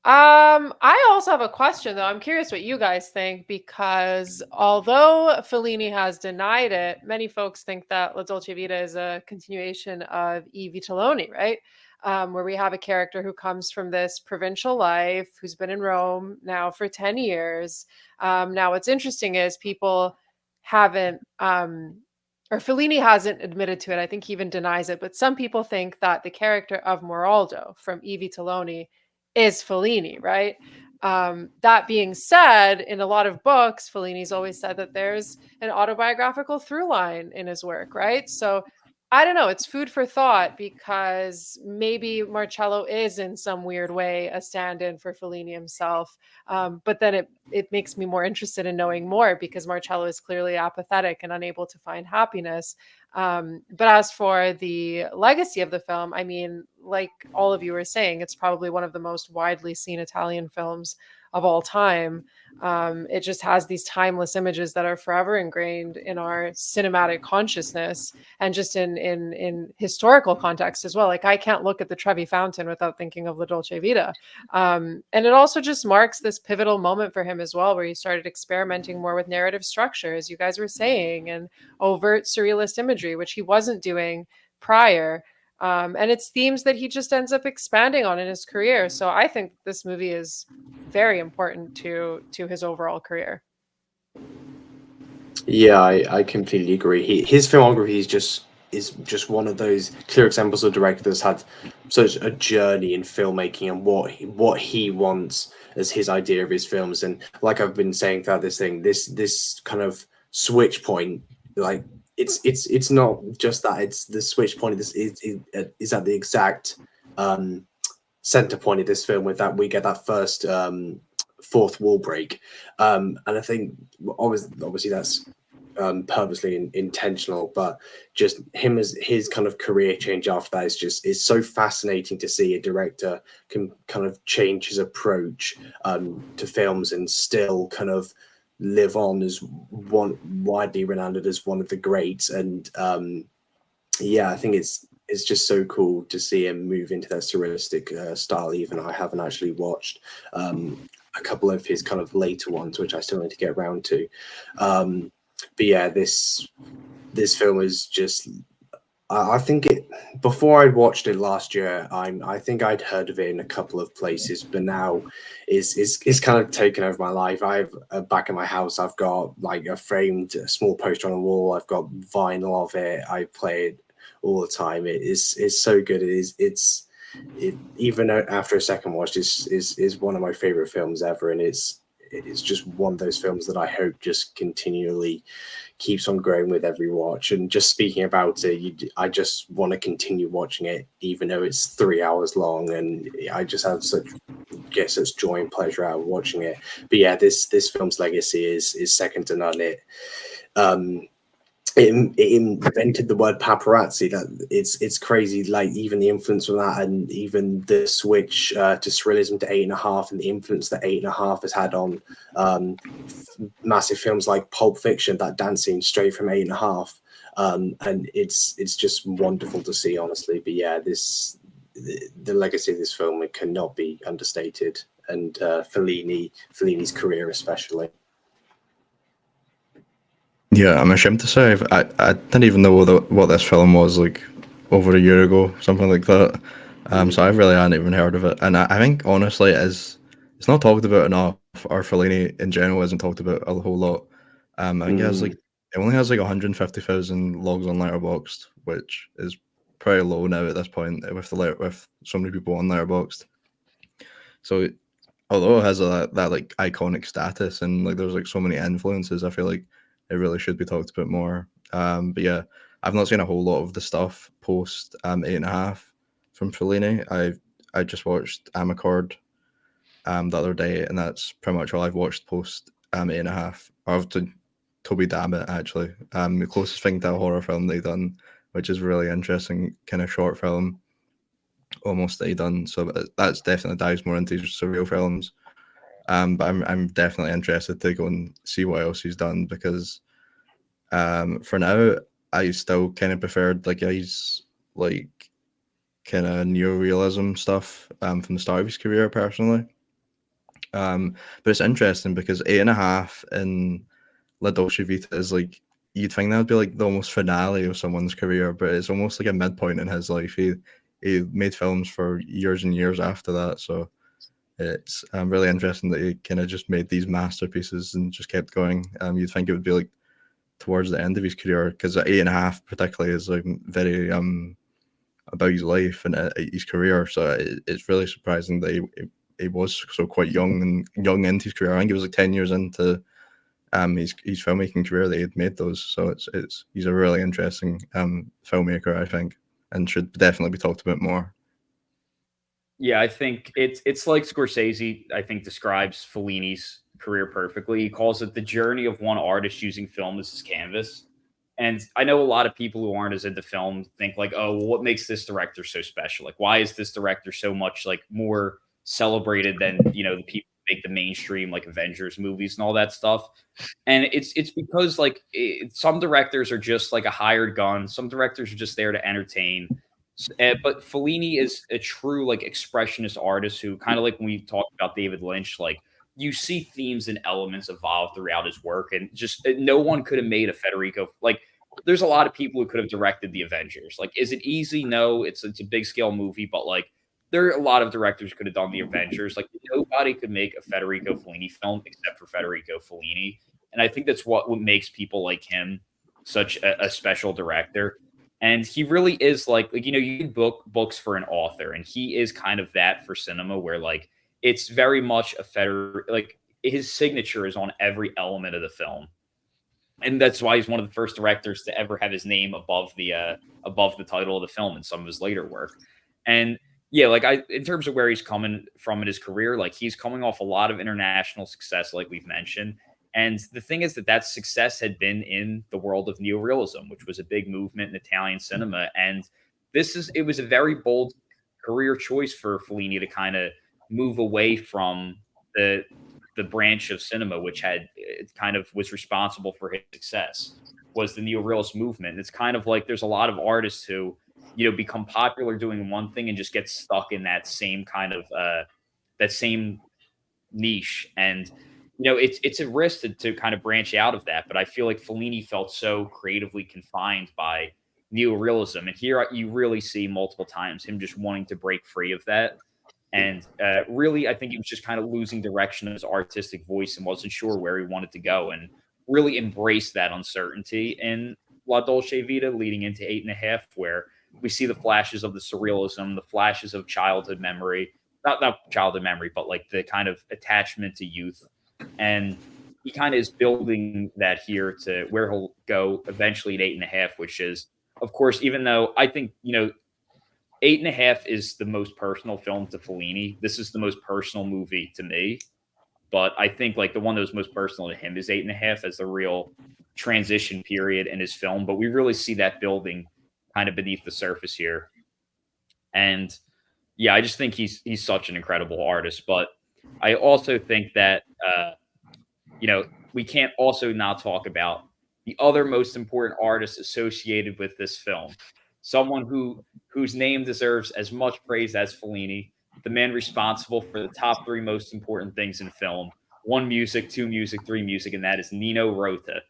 I also have a question though. I'm curious what you guys think, because although Fellini has denied it, many folks think that La Dolce Vita is a continuation of I Vitelloni, right? Where we have a character who comes from this provincial life, who's been in Rome now for 10 years. Now, what's interesting is people haven't, or Fellini hasn't admitted to it. I think he even denies it. But some people think that the character of Moraldo from I Vitelloni is Fellini, right? That being said, in a lot of books, Fellini's always said that there's an autobiographical through line in his work, right? So I don't know. It's food for thought, because maybe Marcello is in some weird way a stand-in for Fellini himself. But then it makes me more interested in knowing more, because Marcello is clearly apathetic and unable to find happiness. But as for the legacy of the film, I mean, like all of you were saying, it's probably one of the most widely seen Italian films of all time. It just has these timeless images that are forever ingrained in our cinematic consciousness, and just in historical context as well. Like, I can't look at the Trevi Fountain without thinking of La Dolce Vita. And it also just marks this pivotal moment for him as well, where he started experimenting more with narrative structure, as you guys were saying, and overt surrealist imagery, which he wasn't doing prior. And it's themes that he just ends up expanding on in his career. So I think this movie is very important to his overall career. Yeah, I completely agree. His filmography is just one of those clear examples of director that's had such a journey in filmmaking and what he wants as his idea of his films. And like I've been saying throughout this thing, this kind of switch point, like it's not just that, it's the switch point. This is at the exact center point of this film, with that we get that first fourth wall break, and I think obviously that's purposely intentional, but just him as his kind of career change after that is so fascinating to see a director can kind of change his approach to films and still kind of live on as one widely renowned as one of the greats. And yeah, I think it's just so cool to see him move into that surrealistic style. Even I haven't actually watched a couple of his kind of later ones, which I still need to get around to. But yeah, this film is just, I think it, before I watched it last year, I think I'd heard of it in a couple of places, but now it's kind of taken over my life. I've back in my house, I've got like a framed small poster on the wall. I've got vinyl of it. I play it all the time. It's so good. Even after a second watch, is one of my favorite films ever, and it's just one of those films that I hope just continually keeps on growing with every watch. And just speaking about it, I just want to continue watching it, even though it's 3 hours long, and I just have such joy and pleasure out of watching it. But yeah, this film's legacy is second to none. It invented the word paparazzi. That it's crazy, like even the influence from that, and even the switch to surrealism to 8.5, and the influence that 8.5 has had on massive films like Pulp Fiction, that dance scene straight from 8.5. And it's just wonderful to see, honestly. But yeah, the legacy of this film, it cannot be understated, and Fellini's career especially. Yeah, I'm ashamed to say I didn't even know what this film was like over a year ago, something like that. So I really hadn't even heard of it, and I think honestly it's not talked about enough. Or Fellini in general isn't talked about a whole lot. I think it only has like 150,000 logs on Letterboxd, which is pretty low now at this point with so many people on Letterboxd. So although it has that like iconic status and like there's like so many influences, I feel like it really should be talked about more. But yeah, I've not seen a whole lot of the stuff post 8.5 from Fellini. I just watched Amicord the other day, and that's pretty much all I've watched post 8.5. I've done Toby Dammit actually. The closest thing to a horror film they've done, which is really interesting, kind of short film almost that he done. So that's definitely dives more into surreal films. But I'm definitely interested to go and see what else he's done, because for now I still kind of preferred like his like kind of neorealism stuff from the start of his career personally. But it's interesting because 8.5 in La Dolce Vita is like, you'd think that would be like the almost finale of someone's career, but it's almost like a midpoint in his life. He made films for years and years after that, so it's really interesting that he kind of just made these masterpieces and just kept going. You'd think it would be like towards the end of his career, because 8.5 particularly is like very about his life and his career. So it's really surprising that he was so quite young into his career. I think it was like 10 years into his filmmaking career that he had made those. So he's a really interesting filmmaker, I think, and should definitely be talked about more. Yeah, I think it's like Scorsese, I think, describes Fellini's career perfectly. He calls it the journey of one artist using film as his canvas. And I know a lot of people who aren't as into film think like, oh, well, what makes this director so special? Like, why is this director so much like more celebrated than the people who make the mainstream like Avengers movies and all that stuff? And it's because like some directors are just like a hired gun. Some directors are just there to entertain. But Fellini is a true like expressionist artist who kind of like when we talked about David Lynch, like you see themes and elements evolve throughout his work, and just no one could have made a Federico like. There's a lot of people who could have directed the Avengers. Like, is it easy? No, it's a big scale movie, but like there are a lot of directors who could have done the Avengers. Like nobody could make a Federico Fellini film except for Federico Fellini, and I think that's what makes people like him such a special director. And he really is like you read books for an author, and he is kind of that for cinema, where like it's very much like his signature is on every element of the film, and that's why he's one of the first directors to ever have his name above the title of the film in some of his later work. And yeah, like in terms of where he's coming from in his career, like he's coming off a lot of international success, like we've mentioned. And the thing is that success had been in the world of neorealism, which was a big movement in Italian cinema. And it was a very bold career choice for Fellini to kind of move away from the branch of cinema, which it kind of was responsible for his success, was the neorealist movement. It's kind of like there's a lot of artists who, become popular doing one thing and just get stuck in that same kind of that same niche. And it's a risk to kind of branch out of that. But I feel like Fellini felt so creatively confined by neorealism, and here you really see multiple times him just wanting to break free of that. And really, I think he was just kind of losing direction of his artistic voice and wasn't sure where he wanted to go, and really embraced that uncertainty in La Dolce Vita, leading into 8.5, where we see the flashes of the surrealism, the flashes of childhood memory, not childhood memory, but like the kind of attachment to youth. And he kind of is building that here to where he'll go eventually at 8.5, which is, of course, even though I think, 8.5 is the most personal film to Fellini. This is the most personal movie to me. But I think like the one that was most personal to him is 8.5 as the real transition period in his film. But we really see that building kind of beneath the surface here. And yeah, I just think he's such an incredible artist. But I also think that, we can't also not talk about the other most important artist associated with this film. Someone whose name deserves as much praise as Fellini, the man responsible for the top 3 most important things in film: 1 music, 2 music, 3 music, and that is Nino Rota.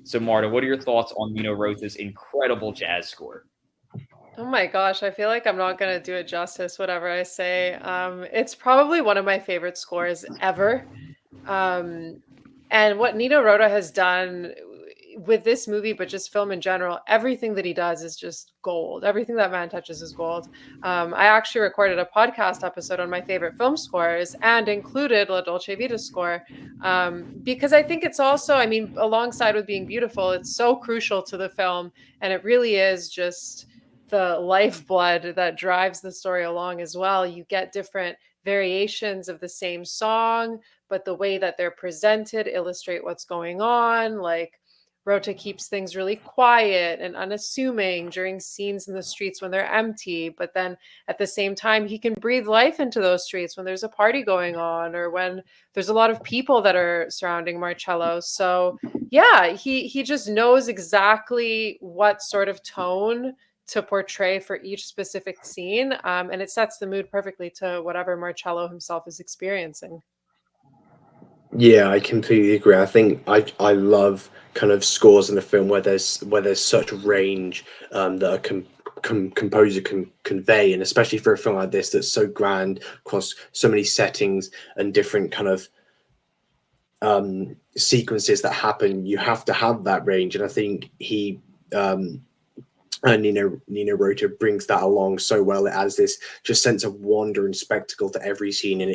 So Marta, what are your thoughts on Nino Rota's incredible jazz score? Oh my gosh, I feel like I'm not going to do it justice, whatever I say. It's probably one of my favorite scores ever. And what Nino Rota has done with this movie, but just film in general, everything that he does is just gold. Everything that man touches is gold. I actually recorded a podcast episode on my favorite film scores and included La Dolce Vita score, because I think it's also, I mean, alongside with being beautiful, it's so crucial to the film, and it really is just the lifeblood that drives the story along as well. You get different variations of the same song, but the way that they're presented illustrate what's going on. Like Rota keeps things really quiet and unassuming during scenes in the streets when they're empty, but then at the same time, he can breathe life into those streets when there's a party going on or when there's a lot of people that are surrounding Marcello. So yeah, he just knows exactly what sort of tone to portray for each specific scene, and it sets the mood perfectly to whatever Marcello himself is experiencing. Yeah, I completely agree. I think I love kind of scores in a film where there's such range that a composer can convey, and especially for a film like this that's so grand across so many settings and different kind of sequences that happen, you have to have that range. And I think Nino Rota brings that along so well. It has this just sense of wonder and spectacle to every scene, and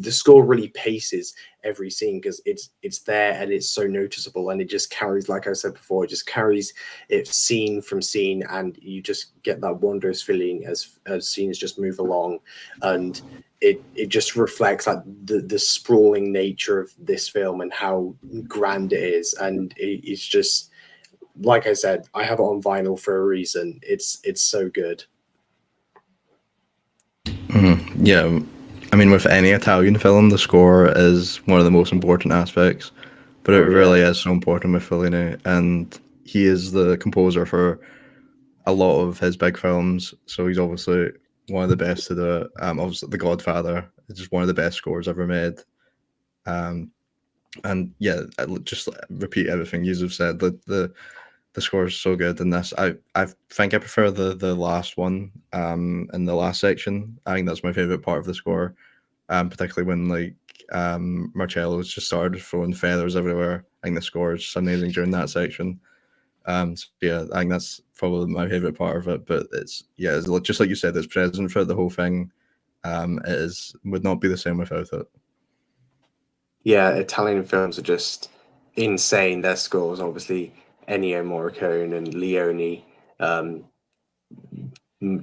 the score really paces every scene because it's there and it's so noticeable, and it just carries, like I said before, it just carries it scene from scene, and you just get that wondrous feeling as scenes just move along, and it just reflects like the sprawling nature of this film and how grand it is, and it's just like I said, I have it on vinyl for a reason. It's so good. Yeah, I mean, with any Italian film, the score is one of the most important aspects, but it Oh, yeah. really is so important with Fellini, and he is the composer for a lot of his big films, so he's obviously one of the best to do it. Obviously, The Godfather is just one of the best scores ever made. And yeah, just repeat everything you have said. The score is so good in this. I think I prefer the last one in the last section. I think that's my favorite part of the score, particularly when like Marcello's just started throwing feathers everywhere. I think the score is just amazing during that section. So yeah, I think that's probably my favorite part of it. But it's just like you said, it's present throughout the whole thing. Would not be the same without it. Yeah, Italian films are just insane. Their scores, obviously, Ennio Morricone and Leone,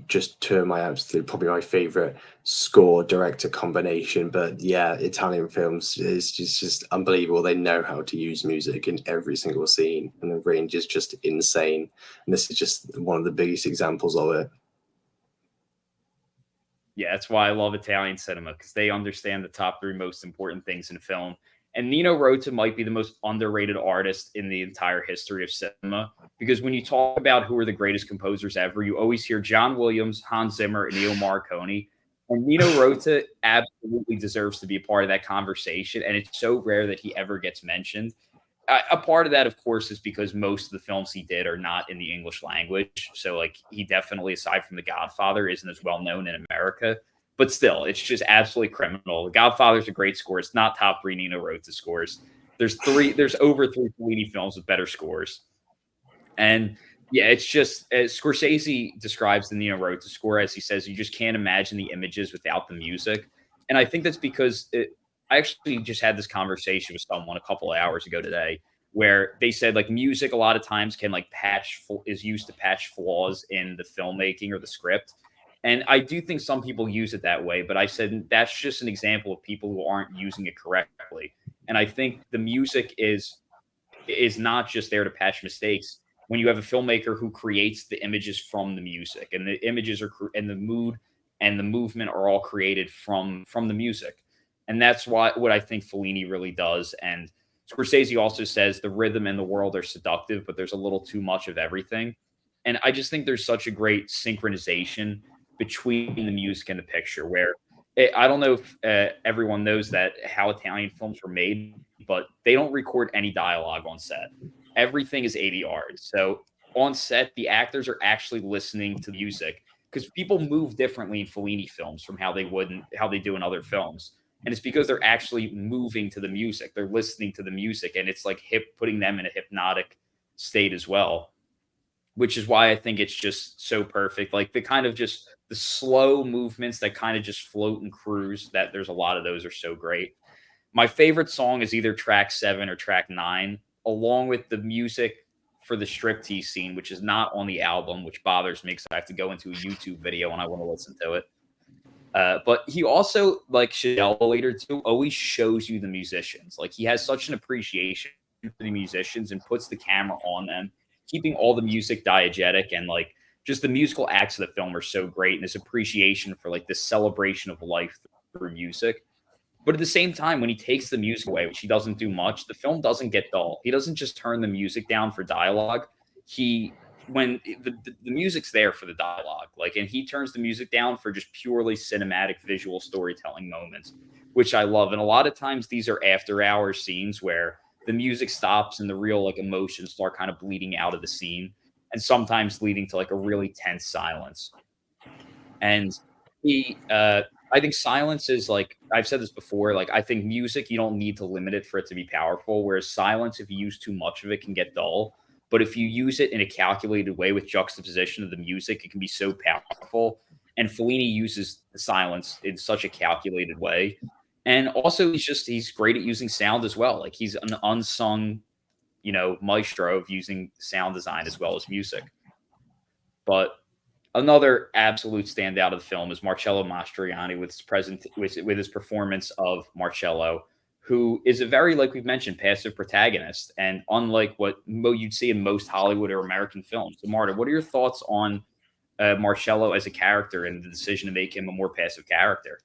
just two of my absolute, probably my favorite score director combination. But yeah, Italian films is just unbelievable. They know how to use music in every single scene, and the range is just insane. And this is just one of the biggest examples of it. Yeah, that's why I love Italian cinema, because they understand the top three most important things in film. And Nino Rota might be the most underrated artist in the entire history of cinema, because when you talk about who are the greatest composers ever, you always hear John Williams, Hans Zimmer, and Ennio Morricone. And Nino Rota absolutely deserves to be a part of that conversation, and it's so rare that he ever gets mentioned. A part of that, of course, is because most of the films he did are not in the English language. So, like, he definitely, aside from The Godfather, isn't as well known in America. But still, it's just absolutely criminal. The Godfather's a great score. It's not top three Nino Rota scores. There's over three Fellini films with better scores. And yeah, it's just, Scorsese describes the Nino Rota score as he says, you just can't imagine the images without the music. And I think that's because I actually just had this conversation with someone a couple of hours ago today, where they said like music a lot of times can like is used to patch flaws in the filmmaking or the script. And I do think some people use it that way, but I said that's just an example of people who aren't using it correctly. And I think the music is not just there to patch mistakes. When you have a filmmaker who creates the images from the music, and the images and the mood and the movement are all created from the music. And that's what I think Fellini really does. And Scorsese also says the rhythm and the world are seductive, but there's a little too much of everything. And I just think there's such a great synchronization between the music and the picture, where I don't know if everyone knows that how Italian films were made, but they don't record any dialogue on set. Everything is ADR. So on set, the actors are actually listening to music, because people move differently in Fellini films from how they do in other films. And it's because they're actually moving to the music. They're listening to the music, and it's like putting them in a hypnotic state as well, which is why I think it's just so perfect. Like the kind of just the slow movements that kind of just float and cruise, that there's a lot of those are so great. My favorite song is either track 7 or track 9, along with the music for the striptease scene, which is not on the album, which bothers me because I have to go into a YouTube video when I want to listen to it. But he also, like Chanel later too, always shows you the musicians. Like he has such an appreciation for the musicians and puts the camera on them, keeping all the music diegetic, and like just the musical acts of the film are so great, and his appreciation for like this celebration of life through music. But at the same time, when he takes the music away, which he doesn't do much, the film doesn't get dull. He doesn't just turn the music down for dialogue. When the music's there for the dialogue, like, and he turns the music down for just purely cinematic visual storytelling moments, which I love. And a lot of times these are after hours scenes where the music stops and the real like emotions start kind of bleeding out of the scene, and sometimes leading to like a really tense silence. And I think silence is, like I've said this before, like I think music, you don't need to limit it for it to be powerful, whereas silence, if you use too much of it, can get dull. But if you use it in a calculated way with juxtaposition of the music, it can be so powerful. And Fellini uses the silence in such a calculated way. And also he's great at using sound as well. Like he's an unsung, maestro of using sound design as well as music. But another absolute standout of the film is Marcello Mastroianni with his performance of Marcello. who is a very, like we've mentioned, passive protagonist, and unlike what you'd see in most Hollywood or American films. So, Marta, what are your thoughts on Marcello as a character and the decision to make him a more passive character?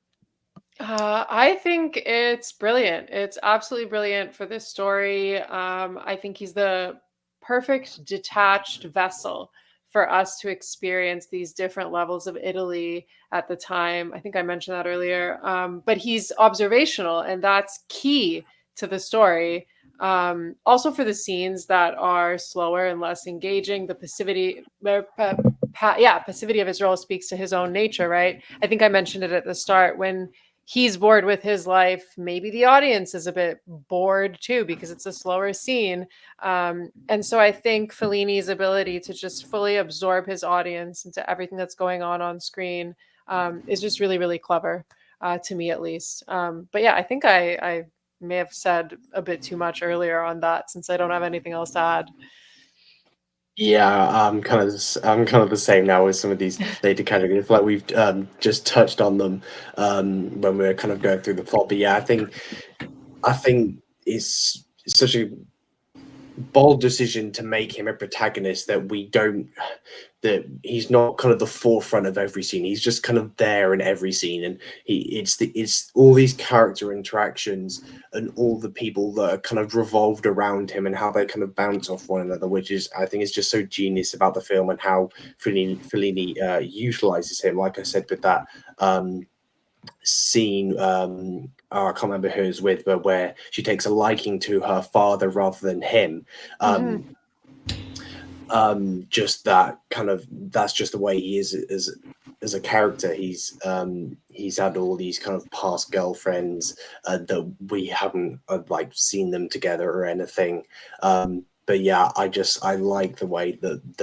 I think it's brilliant. It's absolutely brilliant for this story. I think he's the perfect detached vessel for us to experience these different levels of Italy at the time. I think I mentioned that earlier. But he's observational, and that's key to the story. Also, for the scenes that are slower and less engaging, the passivity of his role speaks to his own nature, right? I think I mentioned it at the start when he's bored with his life. Maybe the audience is a bit bored too because it's a slower scene. And so I think Fellini's ability to just fully absorb his audience into everything that's going on screen is just really, really clever to me, at least. But yeah, I think I may have said a bit too much earlier on that since I don't have anything else to add. Yeah, I'm kind of the same now with some of these later categories. Like we've just touched on them when we are kind of going through the plot. But yeah, I think it's such a bold decision to make him a protagonist that he's not kind of the forefront of every scene. He's just kind of there in every scene, and it's all these character interactions and all the people that are kind of revolved around him and how they kind of bounce off one another, which is, I think, is just so genius about the film and how Fellini utilizes him. Like I said, with that scene, I can't remember who it was with, but where she takes a liking to her father rather than him. Just that kind of, that's just the way he is as a character. He's had all these kind of past girlfriends that we haven't like seen them together or anything. But yeah, I like the way that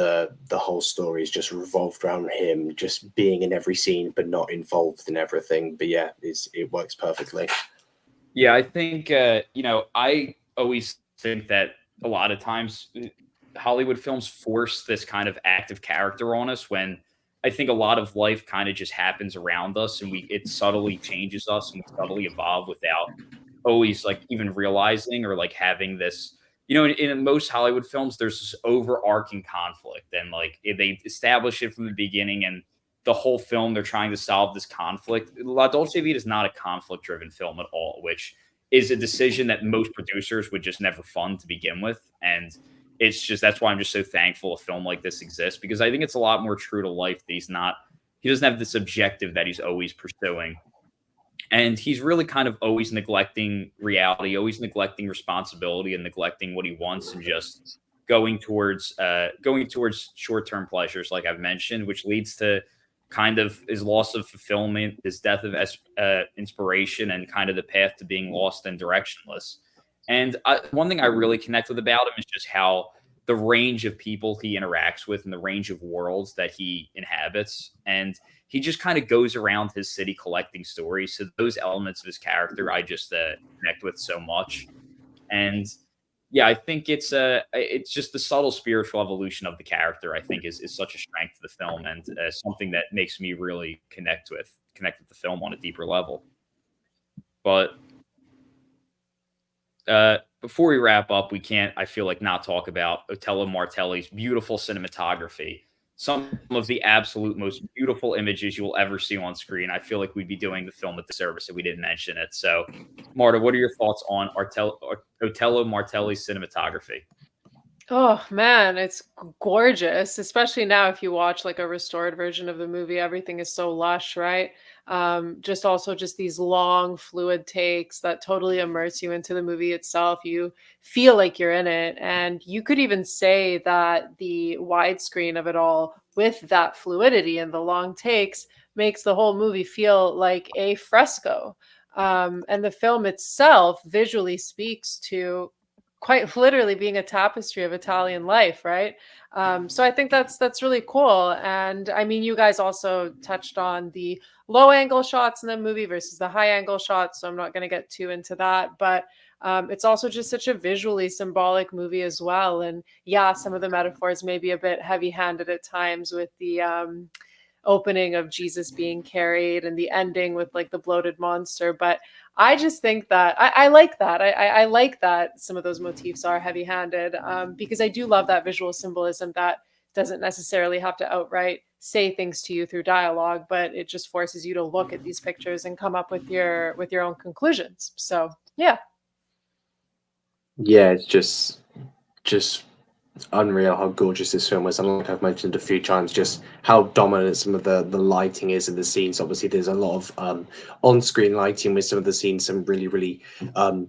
the whole story is just revolved around him, just being in every scene but not involved in everything. But yeah, it works perfectly. Yeah, I think I always think that a lot of times Hollywood films force this kind of active character on us when I think a lot of life kind of just happens around us and it subtly changes us and we subtly evolve without always like even realizing or like having this. In most Hollywood films, there's this overarching conflict, and like they establish it from the beginning, and the whole film they're trying to solve this conflict. La Dolce Vita is not a conflict-driven film at all, which is a decision that most producers would just never fund to begin with. And it's just that's why I'm just so thankful a film like this exists, because I think it's a lot more true to life that he doesn't have this objective that he's always pursuing. And he's really kind of always neglecting reality, always neglecting responsibility, and neglecting what he wants, and just going towards short-term pleasures, like I've mentioned, which leads to kind of his loss of fulfillment, his death of inspiration, and kind of the path to being lost and directionless. And one thing I really connect with about him is just how the range of people he interacts with and the range of worlds that he inhabits. And he just kind of goes around his city collecting stories. So those elements of his character, I just connect with so much. And yeah, I think it's just the subtle spiritual evolution of the character, I think is such a strength to the film, and something that makes me really connect with the film on a deeper level. But before we wrap up, we can't, I feel like, not talk about Otello Martelli's beautiful cinematography. Some of the absolute most beautiful images you will ever see on screen. I feel like we'd be doing the film a disservice if we didn't mention it. So, Marta, what are your thoughts on Otello Martelli's cinematography? Oh man, it's gorgeous, especially now if you watch like a restored version of the movie. Everything is so lush, right? Just these long fluid takes that totally immerse you into the movie itself. You feel like you're in it, and you could even say that the widescreen of it all, with that fluidity and the long takes, makes the whole movie feel like a fresco. And the film itself visually speaks to quite literally being a tapestry of Italian life, right? So I think that's really cool. And I mean, you guys also touched on the low angle shots in the movie versus the high angle shots, so I'm not going to get too into that. But it's also just such a visually symbolic movie as well. And yeah, some of the metaphors may be a bit heavy-handed at times with the opening of Jesus being carried and the ending with like the bloated monster. But I just think that I like that. I like that some of those motifs are heavy handed, because I do love that visual symbolism that doesn't necessarily have to outright say things to you through dialogue, but it just forces you to look at these pictures and come up with your own conclusions. So yeah. Yeah, it's just unreal how gorgeous this film is. And like I've mentioned a few times, just how dominant some of the lighting is in the scenes. Obviously, there's a lot of on-screen lighting with some of the scenes, some really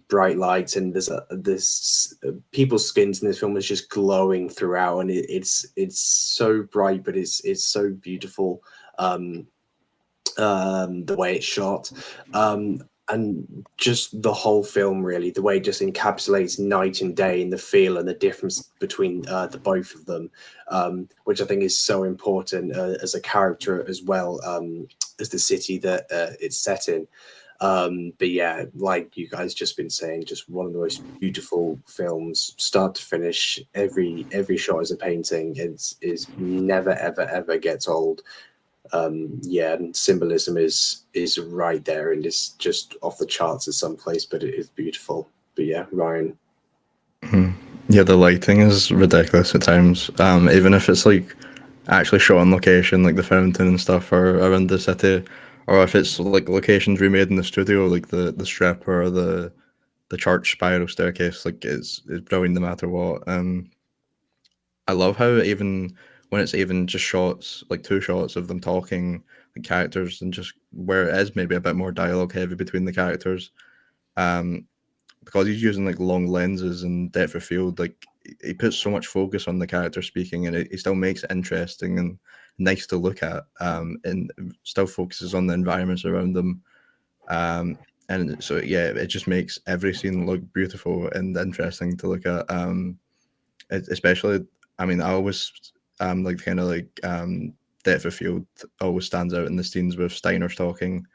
bright lights, and there's people's skins in this film is just glowing throughout, and it's so bright, but it's so beautiful. The way it's shot. And just the whole film, really, the way it just encapsulates night and day and the feel and the difference between the both of them, which I think is so important as a character as well as the city that it's set in. But yeah, like you guys just been saying, just one of the most beautiful films, start to finish. Every shot is a painting. It's never ever gets old. Yeah, and symbolism is right there, and it's just off the charts at some place, but it is beautiful. But yeah, Ryan. Yeah, the lighting is ridiculous at times. Even if it's like actually shot on location, like the fountain and stuff, or around the city, or if it's like locations remade in the studio, like the strip or the church spiral staircase, like it's brilliant no matter what. I love how even when it's even just shots, like two shots of them talking, like characters, and just where it is maybe a bit more dialogue heavy between the characters, um, because he's using like long lenses and depth of field, like he puts so much focus on the character speaking, and he still makes it interesting and nice to look at, and still focuses on the environments around them. And so yeah, it just makes every scene look beautiful and interesting to look at. Especially, I mean, I always like kind of like depth of field always stands out in the scenes with Steiner's talking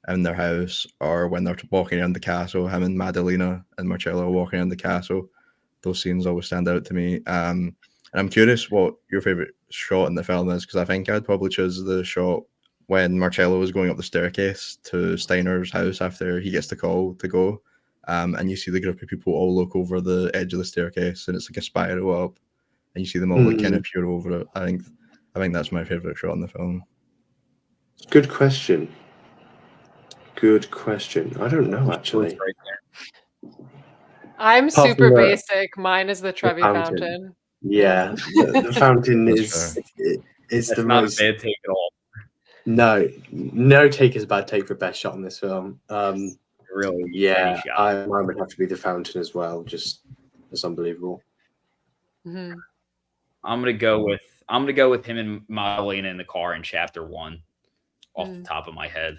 in their house, or when they're walking around the castle, him and Madalena and Marcello walking around the castle. Those scenes always stand out to me. And I'm curious what your favorite shot in the film is, because I think I'd probably choose the shot when Marcello is going up the staircase to Steiner's house after he gets the call to go. And you see the group of people all look over the edge of the staircase, and it's like a spiral up, and you see them all like kind of peer over it. I think that's my favorite shot in the film. Good question. Good question. I don't know, actually. Right there. I'm Apart super from the basic. Mine is the Trevi fountain. Yeah, the fountain That's is That's the not most. a bad take at all. No take is a bad take for best shot in this film. Really, Yeah, great shot. mine would have to be the fountain as well. Just it's unbelievable. Mhm. I'm gonna go with him and Madalena in the car in chapter 1, off the top of my head.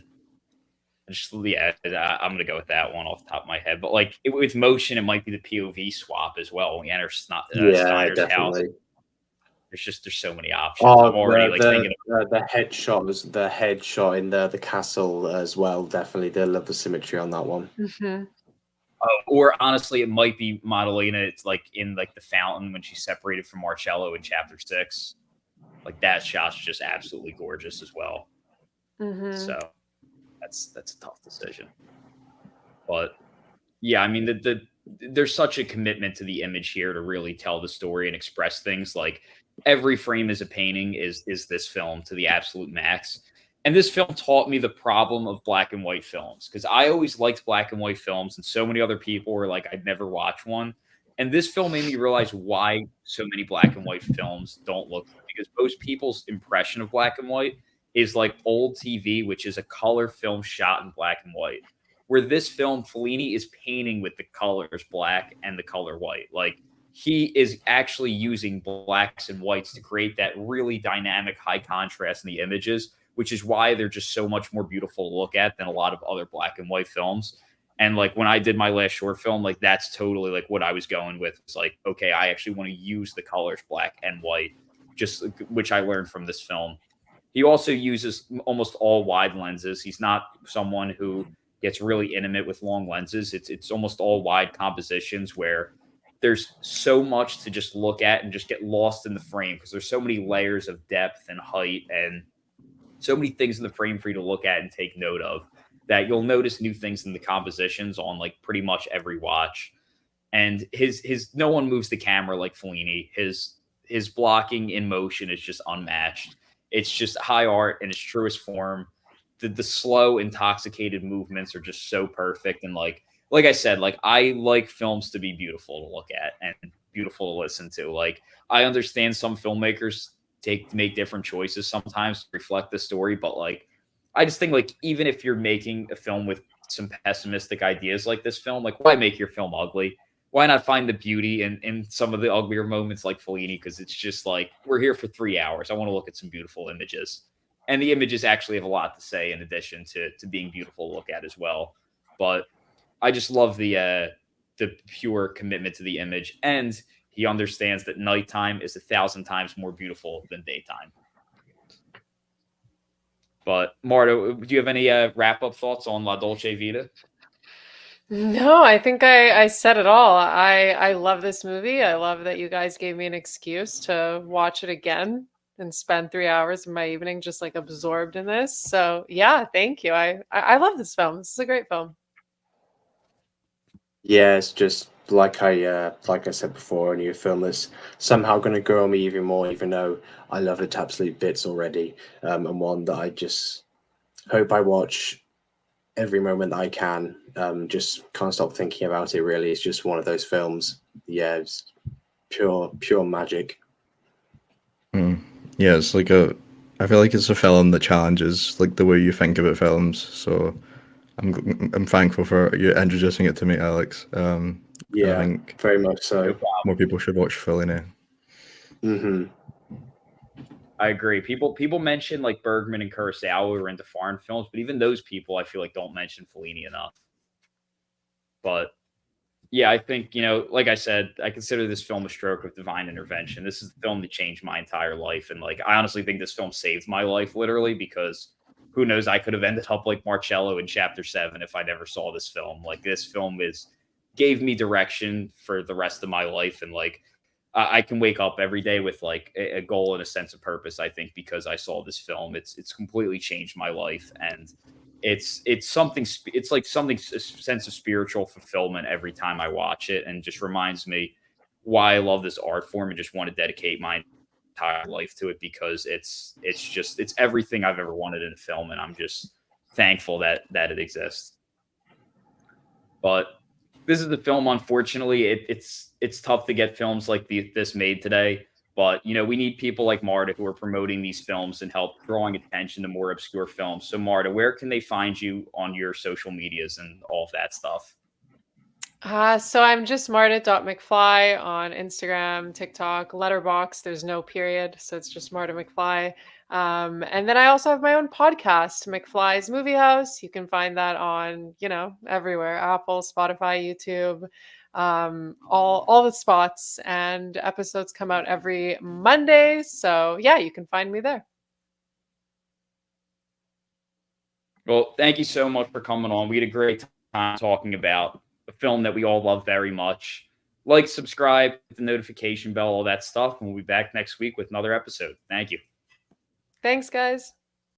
Just yeah, I'm gonna go with that one off the top of my head. But like with motion, it might be the POV swap as well when we enter Yeah, Steiner's house. definitely. There's so many options. Oh, I'm already like thinking of the headshot in the castle as well. Definitely, they love the symmetry on that one. Mhm. or honestly, it might be Madalena. It's like in like the fountain when she's separated from Marcello in chapter 6. Like that shot's just absolutely gorgeous as well. Mhm. So that's a tough decision. But yeah, I mean there's such a commitment to the image here to really tell the story and express things. Like every frame is a painting is this film to the absolute max. And this film taught me the problem of black and white films, because I always liked black and white films, and so many other people were like, I'd never watch one. And this film made me realize why so many black and white films don't look good, because most people's impression of black and white is like old TV, which is a color film shot in black and white. Where this film, Fellini is painting with the colors black and the color white. Like he is actually using blacks and whites to create that really dynamic, high contrast in the images, which is why they're just so much more beautiful to look at than a lot of other black and white films. And like when I did my last short film, like that's totally like what I was going with. It's like, okay, I actually want to use the colors black and white, just which I learned from this film. He also uses almost all wide lenses. He's not someone who gets really intimate with long lenses. It's almost all wide compositions where there's so much to just look at and just get lost in the frame, because there's so many layers of depth and height and so many things in the frame for you to look at and take note of, that you'll notice new things in the compositions on like pretty much every watch. And his no one moves the camera like Fellini. His blocking in motion is just unmatched. It's just high art in its truest form. The slow, intoxicated movements are just so perfect. And like I said, like I like films to be beautiful to look at and beautiful to listen to. Like I understand some filmmakers make different choices sometimes to reflect the story, but like I just think like even if you're making a film with some pessimistic ideas like this film, like why make your film ugly? Why not find the beauty in some of the uglier moments like Fellini? Because it's just like we're here for 3 hours. I want to look at some beautiful images, and the images actually have a lot to say in addition to being beautiful to look at as well. But I just love the pure commitment to the image, and he understands that nighttime is 1,000 times more beautiful than daytime. But Marta, do you have any wrap up thoughts on La Dolce Vita? No, I think I said it all. I love this movie. I love that you guys gave me an excuse to watch it again and spend 3 hours of my evening just like absorbed in this. So yeah, thank you. I love this film. This is a great film. Yeah, it's just like I said before, a new film that's somehow going to grow on me even more, even though I love it to absolute bits already, and one that I just hope I watch every moment that I can. Just can't stop thinking about it. Really, it's just one of those films. Yeah, it's pure magic. Yeah, it's like I feel like it's a film that challenges like the way you think about films. So I'm thankful for you introducing it to me, Alex. And I Yeah, think very much so. more people should watch Fellini. I agree. People mention like Bergman and Kurosawa are into foreign films, but even those people I feel like don't mention Fellini enough. But yeah, I think, like I said, I consider this film a stroke of divine intervention. This is the film that changed my entire life. And like I honestly think this film saved my life literally, because who knows, I could have ended up like Marcello in Chapter 7 if I never saw this film. Like this film gave me direction for the rest of my life, and like I can wake up every day with like a goal and a sense of purpose, I think, because I saw this film. It's completely changed my life, and it's something, it's like something, a sense of spiritual fulfillment every time I watch it, and just reminds me why I love this art form and just want to dedicate my entire life to it, because it's everything I've ever wanted in a film, and I'm just thankful that it exists. But this is the film. Unfortunately, it's tough to get films like this made today. But we need people like Marta who are promoting these films and help drawing attention to more obscure films. So Marta, where can they find you on your social medias and all of that stuff? So I'm just Marta.McFly on Instagram, TikTok, Letterboxd. There's no period, so it's just Marta McFly. And then I also have my own podcast, McFly's Movie House. You can find that on, everywhere: Apple, Spotify, YouTube, all the spots. And episodes come out every Monday. So yeah, you can find me there. Well, thank you so much for coming on. We had a great time talking about a film that we all love very much. Like, subscribe, hit the notification bell, all that stuff. And we'll be back next week with another episode. Thank you. Thanks, guys.